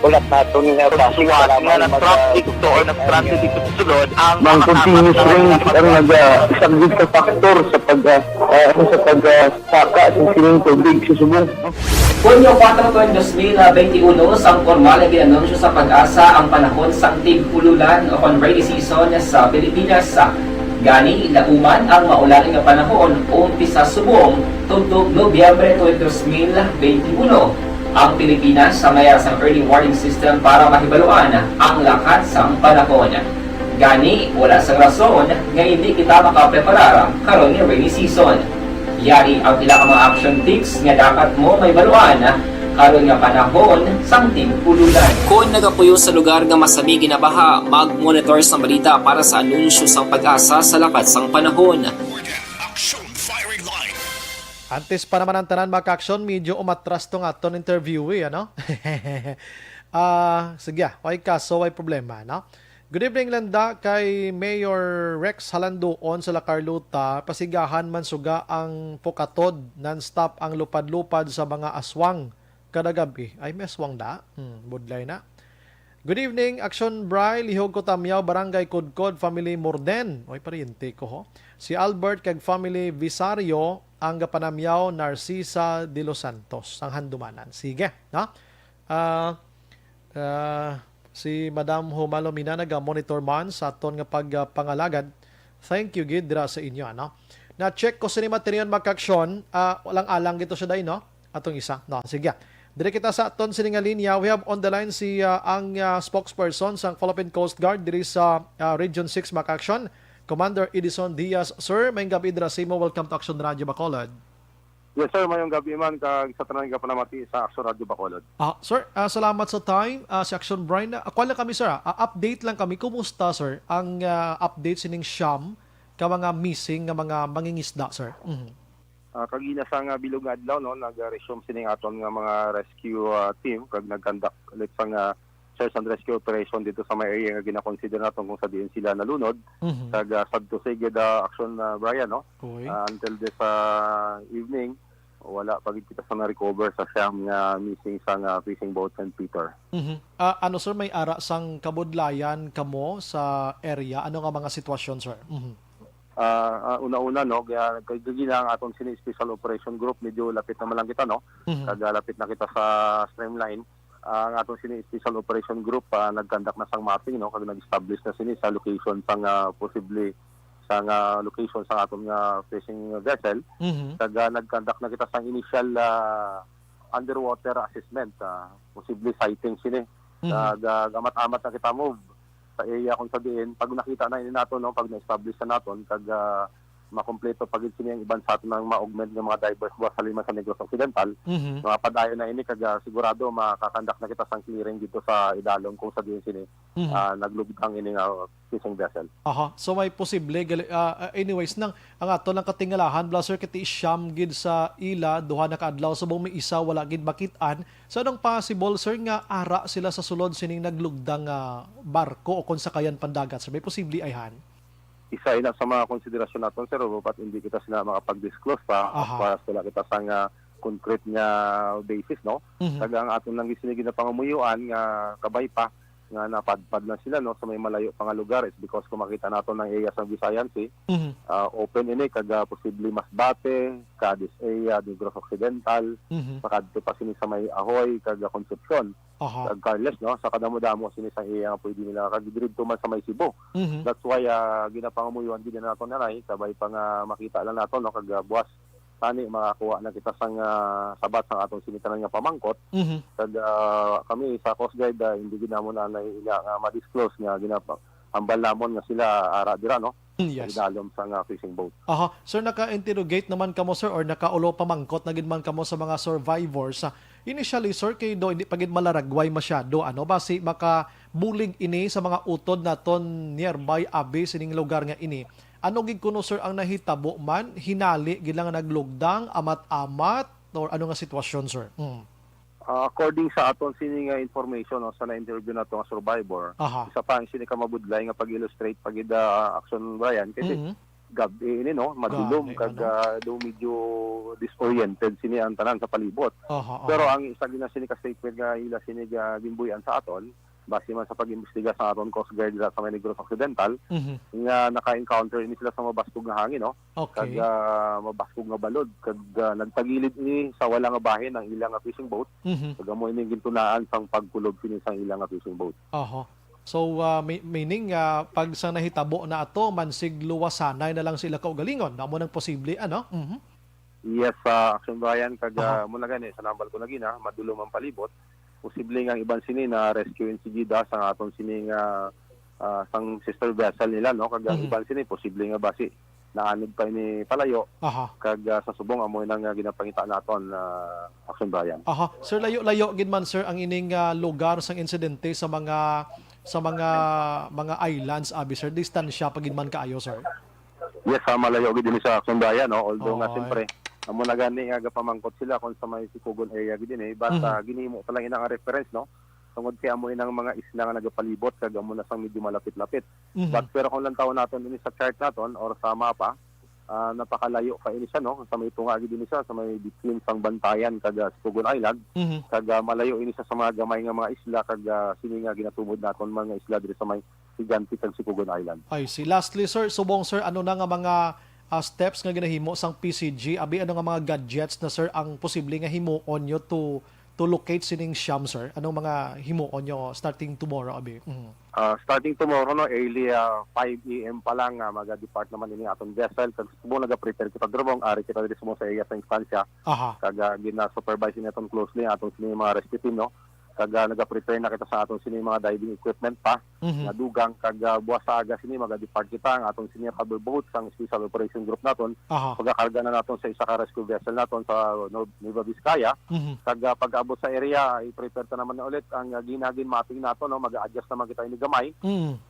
ulat natin nga basiwala nga nag-traffic to or nag-traffic dito sa sulod. Ang continuous rain ang nag-isang sa factor sa pag-saka sa sining tubig sa subong. Hunyo 4, 2021, sang formal na ginanunsyo sa Pag-asa ang panahon sa tig-ululan o rainy season sa Pilipinas. Gani, lauman ang maulaling nga panahon umpisa subong tugtog Nobyembre 2021. Ang Pilipinas sa mayroon sang early warning system para mahibaluan ang lakat sang panahon. Gani, wala sang rason nga hindi kita makapreparar karon nga rainy season. Yari ang pila ka mga action tips nga dapat mo may baluan karon nga panahon sang tig-ululan. Kung nagapuyo sa lugar nga masabi ginabaha, mag-monitor sa balita para sa anunsyo sang Pag-asa sa lakat sang panahon. Antes pa naman ang tanan mga ka-aksyon, medyo umatras tong aton interview ano? Sige, why kaso, why problema, no? Good evening, Landa, kay Mayor Rex Halandoon sa La Carlota. Pasigahan man suga ang pukatod, non-stop ang lupad-lupad sa mga aswang kada gabi. Ay, may aswang na? Budlay na. Good evening, Action Bray, Lihog ko Tamyaw, Barangay Kudkod, Family Morden. Oy, pariente ko ho. Si Albert kag Family Visario, ang Gapanamyaw, Narcisa de los Santos, ang Handumanan. Sige, no? Si Madam Humalo Mina naga-monitor man sa aton nga pagpangalagad. Thank you gid dira sa inyo, ano. Na-check ko sa ni materiyon magkaksyon, walang-alang gito siya dai, no? Atong isa. No, sige. Dire kita sa aton sininga linya. We have on the line si ang spokesperson sa Philippine Coast Guard diri sa Region 6 Makaksyon, Commander Edison Diaz. Sir, may gabi dira sa imo. Welcome to Action Radio Bacolod. Yes sir, mayong gabi man kag sa tanan nga panamati sa Action Radio Bacolod. Sir, salamat sa time sa Action Brian. Ako lang kami sir, update lang kami. Kumusta sir ang update sining Siam ka mga missing nga mga mangingisda sir? Kagina sa nga bilog nga adlaw no, nag-resume sining aton nga mga rescue team kag nag-conduct ulit sa nga search and rescue operation dito sa may area nga gina-consider naton kung sa diin sila nalunod. Kag sadto sige Action Brian no. Until this evening wala pa gid kita sa na-recover sa Siam nga missing sa nga fishing boat St. Peter. Ano sir, may ara sang kabudlayan kamo sa area? Ano nga mga sitwasyon sir? Una-una no, kaya nagkagina ang aton sini special operation group, medyo lapit naman lang kita no. Kag lapit na kita sa streamline. Ang atong sini special operation group nag-conduct na sang mapping no, kag nag-establish na sini sa location sang possibly sang location sa aton nga fishing vessel. Kag nag-conduct na kita sang initial underwater assessment, possibly sighting sini. Kag amat-amat na kita move sa area kung sabihin pag nakita na ini nato no, pag na-establish na naton kag makompleto pagid sini ang iban sa aton ng ma-augment ng mga divers buwas sa lima sa Negros Occidental. Mga padayon na ini kag sigurado makakandak na kita sang clearing dito sa idalong kung sabihin sini naglubgang ini nga fishing vessel. So may posible anyways nang ang ato lang katingalahan blaser kiti Siam gid sa ila duha na kaadlaw subong may isa wala gid makit-an. So anong possible sir nga ara sila sa sulod sining naglugdang barko o kung sakayan pandagat sir? May posible ayhan? Isa ina sa mga konsiderasyon naton sir, but hindi kita sila makapag-disclose pa para sila kita sa nga concrete nga basis no. Kag ang aton lang gisinigin na pangumuyuan nga kabay pa nga napadpad na sila no sa may malayo pa nga lugar is because kung makita naton ng area sa Visayan Sea, open ini kag posible Masbate, Cadiz area, Negros Occidental, pakadto pa sini sa may Ahoy kag Concepcion. Kag Carles no, sa kadamo-damo sini sa area nga pwede nila kag diretso man sa may Cebu. That's why ginapangumuyuan gid naton nanay kabay pa nga makita lang naton no kag buwas tani makakuha na kita sang sabat sa atong sinitanan nga pamangkot. Kag kami sa Coast Guard hindi ginamon na ma-disclose nga hambal namon nga sila ara dira no. Yes. Idalom sa fishing boat. Aha. Sir, naka-interrogate naman kamo, sir, or nakaulo pamangkot na gid man kamo sa mga survivors. Initially, sir, kay do hindi pagid malaragway masyado, ano basi makabulig ini sa mga utod naton nearby abi sining lugar nga ini. Ano gid kuno, sir, ang nahitabo man hinali gid lang nga naglugdang amat-amat or ano nga sitwasyon, sir? According sa aton sini nga information sa na-interview nato nga survivor, isa pa ang sini ka mabudlay nga pag-illustrate pagid action Brian kasi gabi ini no madulom kag do medyo disoriented sini ang tanan sa palibot. Pero ang isa gina sini ka statement nga ila sini ga gimbuyan sa aton base man sa pag-imbestiga sa aton Coast Guard sa may Negros Occidental nga naka-encounter ini sila sa mabastog nga hangin no. Kag mabastog nga balod kag nagtagilid ini sa wala nga bahin ang ilang nga fishing boat. Kag amo ini gintunaan sang pagkulob sini sang ilang nga fishing boat. So meaning pag sa nahitabo na ato mansig luwasanay na lang sila kaugalingon namo nang posible ano? Yes, Action Brian kag muna gani sa nambal ko lagi na madulom ang palibot. Posible nga ibang sini na rescue in Sigida sa aton sini nga sang sister vessel nila no kag ibang sini posible nga basi naanid pa ini palayo kag sa subong amoy nang ginapangita naton Action Brian. Sir, layo gid man, sir, ang ining lugar sang insidente sa mga islands abi, sir, distansya pagid man kaayo, sir? Yes, malayo gid din sa Action Brian no although nga siyempre amo na gani nga pamangkot sila kung sa may Sikugon area gid din but ginimo pa lang inang reference no tungod kay amo inang mga isla nga nagapalibot kag amo na sang medyo malapit-lapit. But pero kung lang taon naton ini sa chart naton or sa mapa napakalayo pa ini siya no sa may tunga gid din siya sa may between sang Bantayan kag Sikugon Island kag malayo ini sa mga gamay nga mga isla kag sini nga ginatumod naton mga isla diri sa may Sigante kag Sikugon Island. Ay si lastly, sir, subong, sir, ano na nga mga steps nga ginahimo sang PCG abi ano nga mga gadgets na, sir, ang posible nga himuon nyo to locate sining Siam, sir? Anong mga himuon nyo starting tomorrow abi? Starting tomorrow no early 5 AM pa lang maga-depart naman ini aton vessel kag subo naga-prepare kita drobong ari kita diri sa area sa instansya kag gina-supervise naton closely aton sini mga rescue team no kag naga-prepare na kita sa aton sini mga diving equipment pa nga dugang kag buwas sa aga sini maga-depart kita ang aton sini paddle boat sang special operation group naton pagkakarga na naton sa isa ka rescue vessel naton sa Nueva Vizcaya kag pag-abot sa area i-prepare ta naman na ulit ang ginagin mapping naton no mag-adjust naman kita ini gamay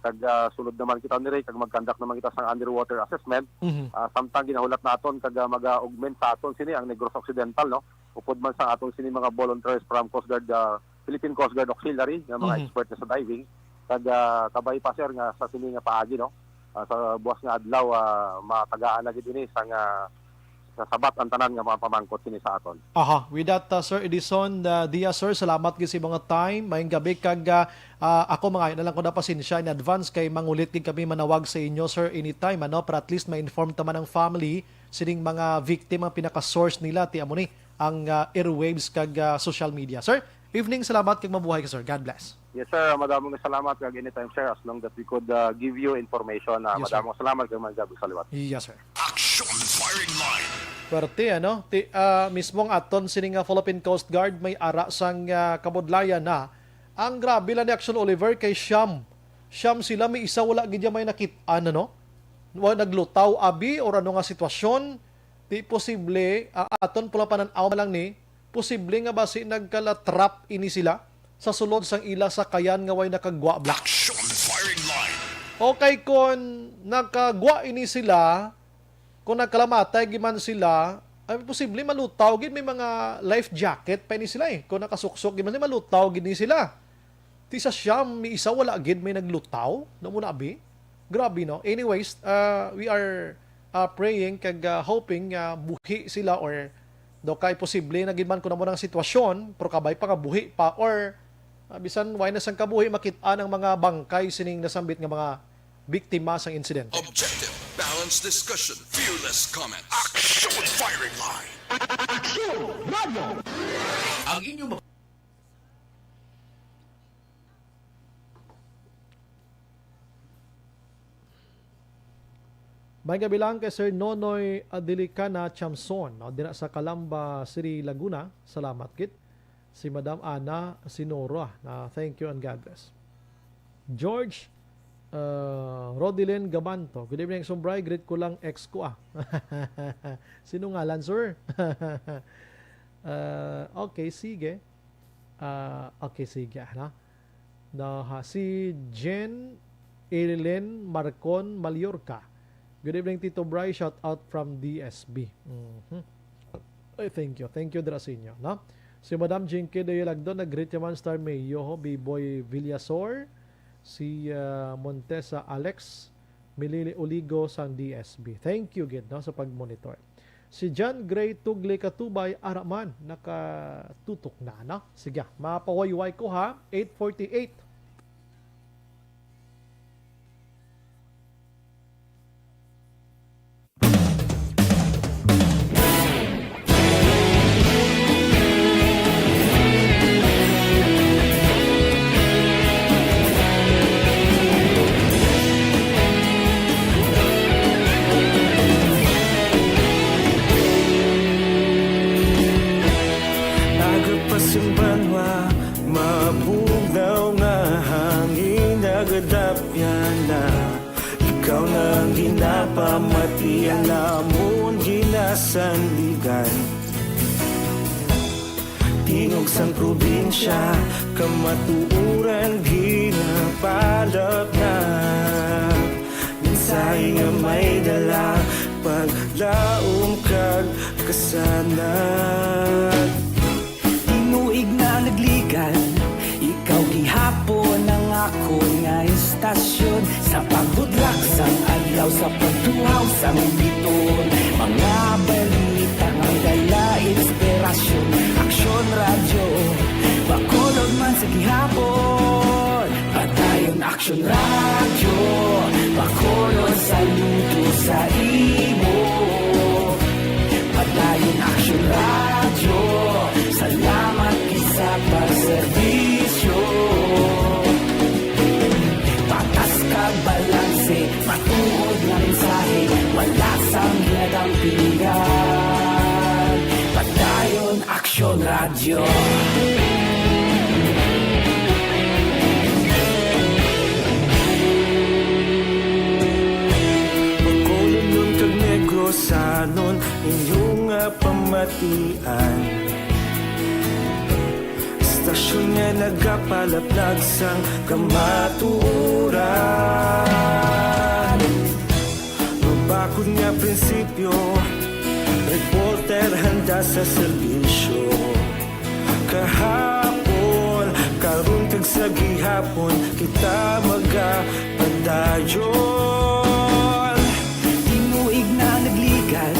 kag sulod naman kita ni kag mag-conduct naman kita sang underwater assessment samtang ginahulat naton kag mag-augment sa aton sini ang Negros Occidental no upod man sa aton sini mga volunteers from Coast Guard Philippine Coast Guard Auxiliary nga mga expert na sa diving kag kabay pa, sir, nga sa sini nga paagi no sa buwas nga adlaw matagaan na gid ini sang sa sabat ang tanan nga mga pamangkot sini sa aton. With that, Sir Edison Diaz, sir, salamat gid sa mga time mayong gabi kag ako mga na lang ko na pasensya in advance kay mangulit gid kami manawag sa inyo, sir, anytime ano para at least ma-inform taman ang family sining mga victim ang pinaka-source nila ti amo ni ang airwaves kag social media. Sir, evening, salamat kag mabuhay ka, sir. God bless. Yes, sir. Madamong salamat kag anytime, sir, as long that we could give you information. Yes, madamong salamat kag manjabig salawat. Yes, sir. Action firing line. Pwerte, ano? Mismong aton sining Philippine Coast Guard may ara sang kabudlayan na. Ang grabe lang ni Action Oliver kay Siam. Siam sila may isa wala gid may nakit-an ano? Naglutaw abi or ano nga sitwasyon? Di posible aton pula panan-aw lang ni posible nga basi nagkala-trap ini sila sa sulod sang ila sa kayan nga way nakagwa black. Action firing line. Okay, kung nakagwa ini sila, kung nagkalamatay giman sila, ay posible malutaw gid may mga life jacket pa ini sila eh. Kung nakasuksok giman malutaw gid ni sila. Ti sa Siam mi isa wala gid may naglutaw, no muna abi. Grabe no. Anyways, we are praying kag hoping buhi sila or do kay posible na gid man kuno mo ng sitwasyon pero kabay pa kabuhi pa or bisan why na sang kabuhi makit-an ang mga bangkay sining nasambit nga mga biktima sang incident. Objective, balanced discussion, fearless comment. Action firing line. Action Radio. Ang inyong May gabi lang kay Sir Nonoy Adilicana Chamson, no, dina sa Calamba City, Laguna. Salamat kit. Si Madam Ana Sinora, na thank you and God bless. George Rodilyn Gabanto. Good evening, Sombray. Greet ko lang ex ko Sino ngalan, sir? Okay, sige. Okay, sige. Si Jen Erilyn Marcon Mallorca. Good evening, Tito Bray. Shout out from DSB. Thank you. Thank you, Drasinyo. No? Si Madam Jinky de Yolagdo, nag-greet yaman Star Mayo, B-Boy Villasor, si Montesa Alex, Milili Oligo sang DSB. Thank you, Gid, no, sa pag-monitor. Si John Gray Tugle Katubay Araman, nakatutok na, no? Sige, mapawayway ko ha, 8:48. Ikaw nang ginapamati, alamon ginasandigan. Tingog sang probinsya, kamatuuran ginapalap na. Minsay nga may dala, paglaom kag kasanag. Tinuig na nagligan, ikaw gihapon ang ako nga istasyon. Sa pagudlak sang adlaw, sa pagtuhaw sang biton. Mga balita nga dala inspirasyon. Aksyon radyo, bakulog man sa gihapon. Padayon aksyon radyo, bakulog sa luto sa imo. Padayon aksyon radyo, salamat isa pagserbisyo. Patas kag balanse, matuod na mensahe, wala sang ginadang pilihan. Padayon aksyon radyo. Pagkulong nun kag Negrosanon, inyong pamatian. Stasyon nga nagapalaplag sang kamatuuran. Mabakod nga prinsipyo, reporter handa sa serbisyo. Kahapon, karon kag sa gihapon, kita magapadayon. Tinuig na nagligan,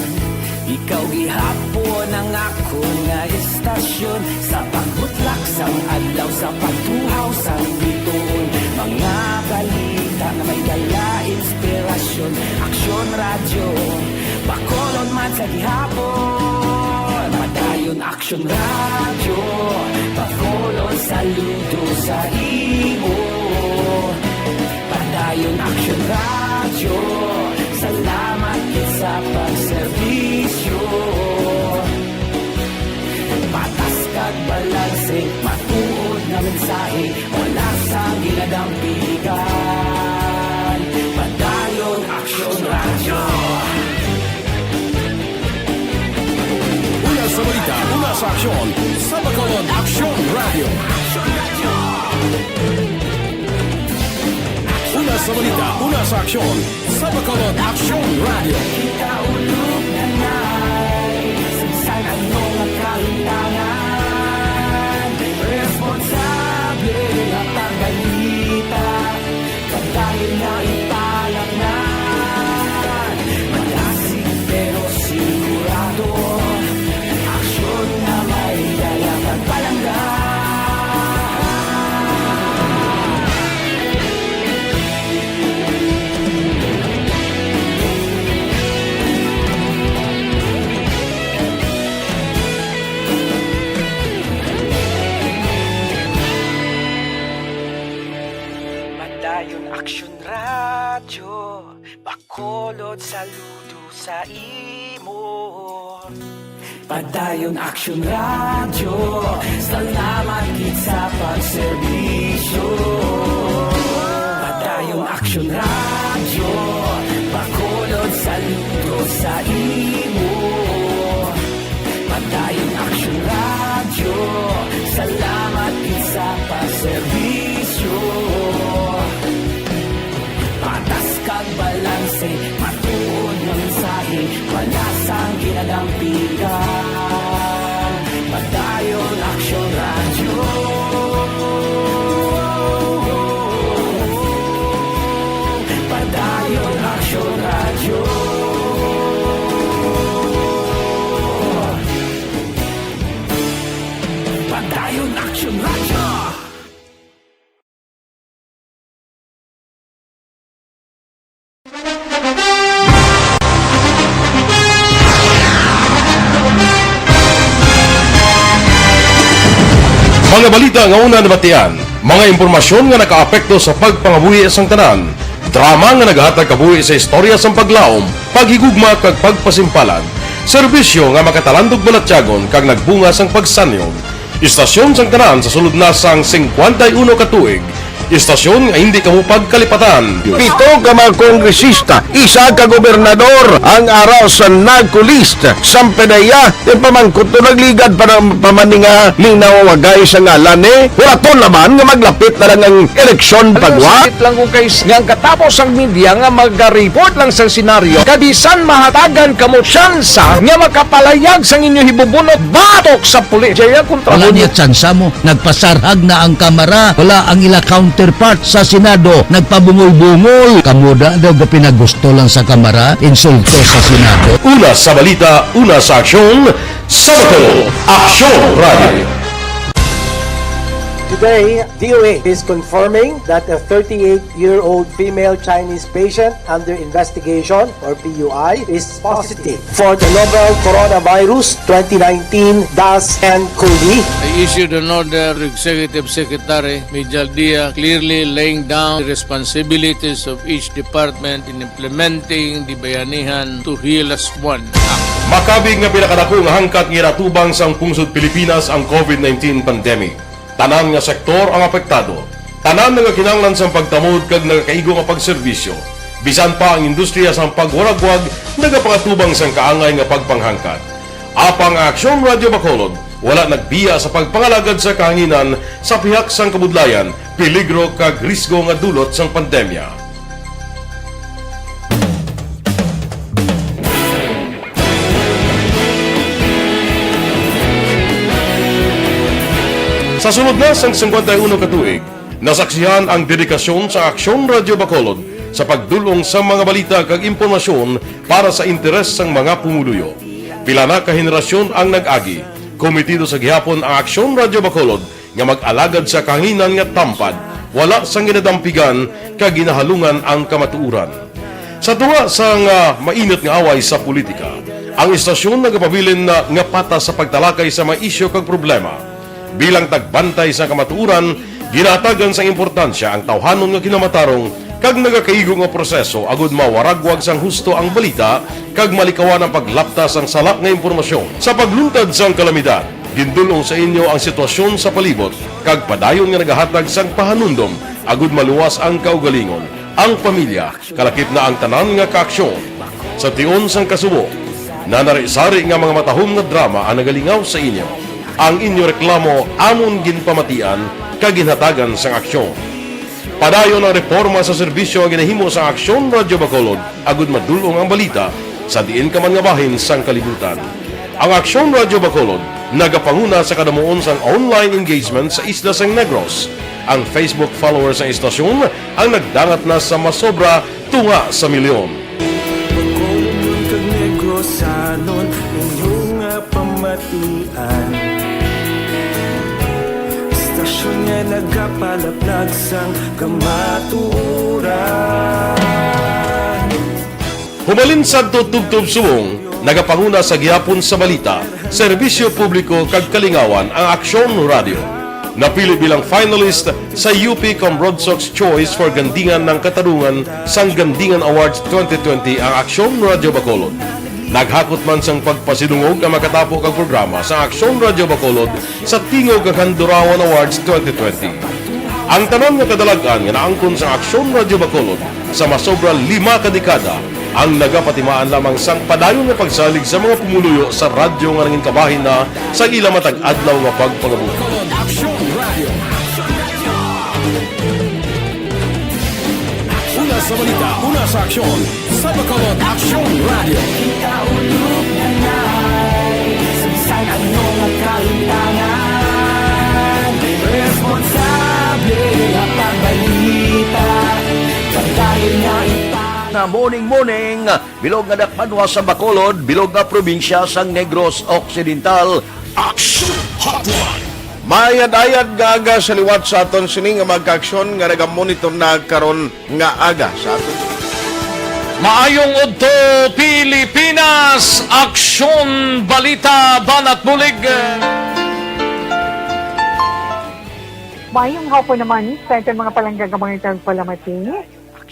ikaw gihapon ang ako nga istasyon. Sa pagbutlak sang adlaw, sa pagtuhaw sang biton. Mga balita na may dala inspirasyon. Aksyon radyo, bakolon man sa gihapon. Padayon aksyon radyo, bakolon saludo sa imo. Padayon aksyon radyo, salamat sa pagserbisyo. Patas kag balanse, matuod na mensahe, wala sa ginadang piligan. Padayon aksyon radyo. Una sa balita, una sa aksyon, sa Bacolod Aksyon Radio. Una sa balita, una sa aksyon, sa Bacolod Aksyon Radio. Kita ulog na na'y sansan ang mga kahintangan. Responsable at pagbalita, pagdahil na italak na. Malasig pero sigurado, aksyon na may dala pagpalanggan. Padayon Aksyon Radyo, Bacolod saludo sa imo. Padayon Aksyon Radyo, salamat gid sa pagserbisyo. Padayon Aksyon Radyo, Bacolod saludo sa imo. Padayon Aksyon Radyo, salamat gid sa pagserbisyo. Patas kag balanse, matuod ng mensahe, palasang ginadampigan. Padayon Aksyon Radyo. Padayon Aksyon Radyo. Padayon Aksyon Radyo. Mga balita nga una nabatian, mga impormasyon nga nakaapekto sa pagpangabuhi sang tanan, drama nga naghatag kabuhi sa istorya sang paglaom, paghigugma kag pagpasimpalan, serbisyo nga makatalandog balatyagon kag nagbunga sang pagsanyog, istasyon sang tanan sa sulod na sang 51 ka tuig, istasyon nga hindi kamupag kalipatan. 7 ka mga kongresista, 1 ka gobernador ang araw sa nagkulist sa pedaya yung pamangkot to nagligad para pamaninga linaw wagay sa ngalan wala to naman nga maglapit na lang ang eleksyon pagwa lang kung kays nga katapos ang media nga mag-report lang sa senaryo kabisan mahatagan kamo tsansa nga makapalayag sa inyo hibubunot batok sa pulis jaya kontra wala niya tsansa mo nagpasarhag na ang kamera wala ang ila counterpart sa Senado nagpabungol-bungol kamuda daw ga pinagusto lang sa kamera insulto sa Senado. Una sa balita, una sa aksyon, sa Bacolod Aksyon Radio. Today, DOA is confirming that a 38-year-old female Chinese patient under investigation, or PUI, is positive for the novel coronavirus 2019-nCoV. I issued an order to Executive Secretary Mijal Dia clearly laying down the responsibilities of each department in implementing the Bayanihan to Heal as One Act. Makabig nga pinakadako nga hangkat nga natubang sang pungsod Pilipinas ang COVID-19 pandemic. Tanan nga sektor ang apektado. Tanan nga kinahanglan sang pagtamod kag nagakaigo nga pagserbisyo. Bisan pa ang industriya sang pagwaragwag nagapakatubang sang kaangay nga pagpanghangkat. Apang Aksyon Radio Bacolod wala nagbiya sa pagpangalagad sa kahanginan sa pihak sang kabudlayan, peligro kag risgo nga dulot sang pandemya. Sa sunod na sang 51 ka tuig, nasaksihan ang dedikasyon sa Aksyon Radio Bacolod sa pagdulong sa mga balita kag impormasyon para sa interes sang mga pumuluyo. Pila na ka henerasyon ang nag-agi, komitido sa gihapon ang Aksyon Radio Bacolod nga mag-alagad sa kahanginan nga tampad, wala sang ginadampigan kag ginahalungan ang kamatuuran. Sa tunga sang mainit nga away sa politika, ang istasyon nagapabilin na nga patas sa pagtalakay sa mga isyu kag problema. Bilang tagbantay sa kamatuuran, ginatagan sa importansya ang tawhanon nga kinamatarong kag nagakaigo nga proseso agud mawaragwag sang husto ang balita kag malikawan ang paglaptas ang salak nga impormasyon. Sa pagluntad sang kalamidad, gindulong sa inyo ang sitwasyon sa palibot kag padayon nga nagahatag sang pahanundom agud maluwas ang kaugalingon, ang pamilya, kalakip na ang tanan nga kaaksyon. Sa tion sang kasubo, nanari-sari nga mga matahom nga drama ang nagalingaw sa inyo. Ang inyo reklamo amon ginpamatian kag ginhatagan sang aksyon. Padayon ang reforma sa serbisyo nga ginahimo sa Aksyon Radio Bacolod agud madulong ang balita sa diin ka man nga bahin sang kalibutan. Ang Aksyon Radio Bacolod nagapanguna sa kadamuon sang online engagement sa isla sang Negros. Ang Facebook followers sa istasyon ang nagdangat na sa masobra tunga sa milyon. Bacolod kag Negros sanon inyong pamatian. Istasyon nga nagapalaplag sang kamaturan. Humalin sa tutubtub suwong, nagapanguna sa gihapon sa balita, serbisyo publiko kag kalingawan ang Aksyon Radio. napili bilang finalist sa UP Broadsox Choice for Gandingan ng Katarungan sang Gandingan Awards 2020 ang Aksyon Radyo Bacolod. Naghakot man sang pagpasidungog ang makatapo kang programa sa Aksyon Radyo Bacolod sa Tingog ang Handurawan Awards 2020. Ang tanan nga kadalagan nga naangkon sa Aksyon Radyo Bacolod sa masobra 5 ka dekada ang nagapatimaan lamang sang padayon nga pagsalig sa mga pumuluyo sa radyo nga nangin kabahin na sa ila matag adlaw nga pagpangabuhi. Una sa balita, una sa aksyon, sa Bacolod Aksyon Radio. Ikaulog na na'y Sumsan anong nagkalintangan Responsable ang pagbalita Pagdahil na Na morning, bilog nga dakpanwa sa Bacolod, bilog nga probinsya sang Negros Occidental. Aksyon Hotline! Mayad-ayad nga aga sa liwat sa aton sining nga magka-aksyon nga nagamonitor na karon nga aga sa aton. Maayong udto Pilipinas, Aksyon Balita Banat Bulig. Maayong hapon naman sa itong mga palanggagamang itong palamati.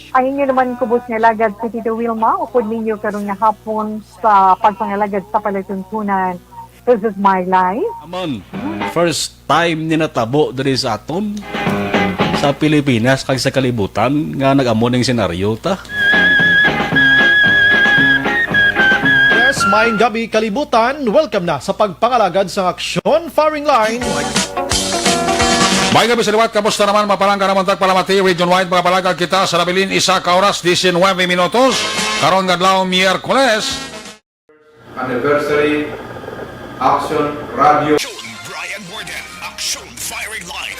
Ang inyo naman kubos nga lagad si Tito Wilma, upod ninyo karong nga hapon sa pagpangalagad sa palatuntunan. This is my life. Amon, first time ni natabo diri sa aton sa Pilipinas kag sa kalibutan nga nag-amo ning senaryo ta. Yes, maayong gabi kalibutan. Welcome na sa pagpangalagad sa Aksyon Firing Line. May gabi sa liwat, kamusta naman mapalangga naman tagpalamati, region-wide mga palagag kita sa nabilin isa ka oras, 19 minutos, karon nga adlaw Miyerkules. Anniversary Aksyon Radio. Brian Borden, Aksyon Firing Line.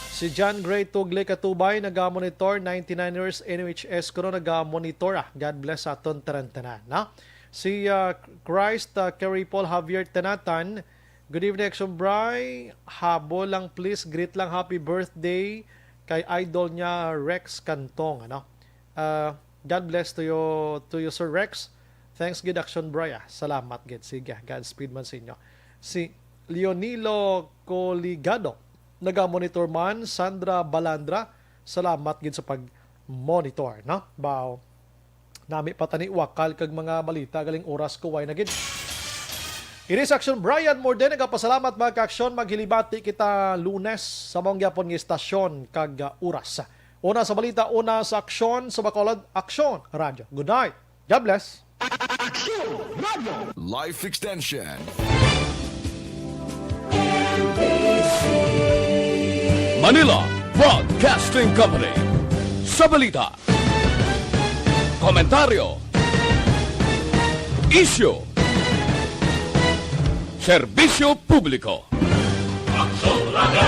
Si John Gray Tugle Katubay naga-monitor 99ers NHS kuno naga-monitor. God bless sa aton tanan-tanan, na. Si Christ Kerry Paul Javier Tanatan, good evening Action Bry. Habo lang please, greet lang happy birthday kay idol niya Rex Cantong, ano. God bless to you Sir Rex. Thanks good Action Bry. Salamat gid. Sige, Godspeed man sa inyo. Si Leonilo Coligado naga-monitor man. Sandra Balandra, salamat gid sa pag-monitor, no? Bao nami patani wakal kag mga balita galing oras ko way na gid. Iris Action Brian Morden nagapasalamat mga ka-aksyon, maghilibati kita Lunes sa mong gyapon nga istasyon kag oras. Una sa balita, una sa aksyon sa Bacolod Aksyon Radio. Good night. God bless. Life Extension. Manila Broadcasting Company. Sa balita, komentaryo, issue, serbisyo publiko. Aksyon Radio.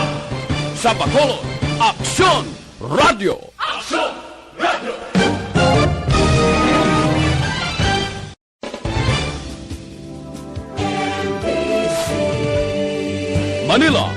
Sa Bacolod, Aksyon Radio. Aksyon Radio. Manila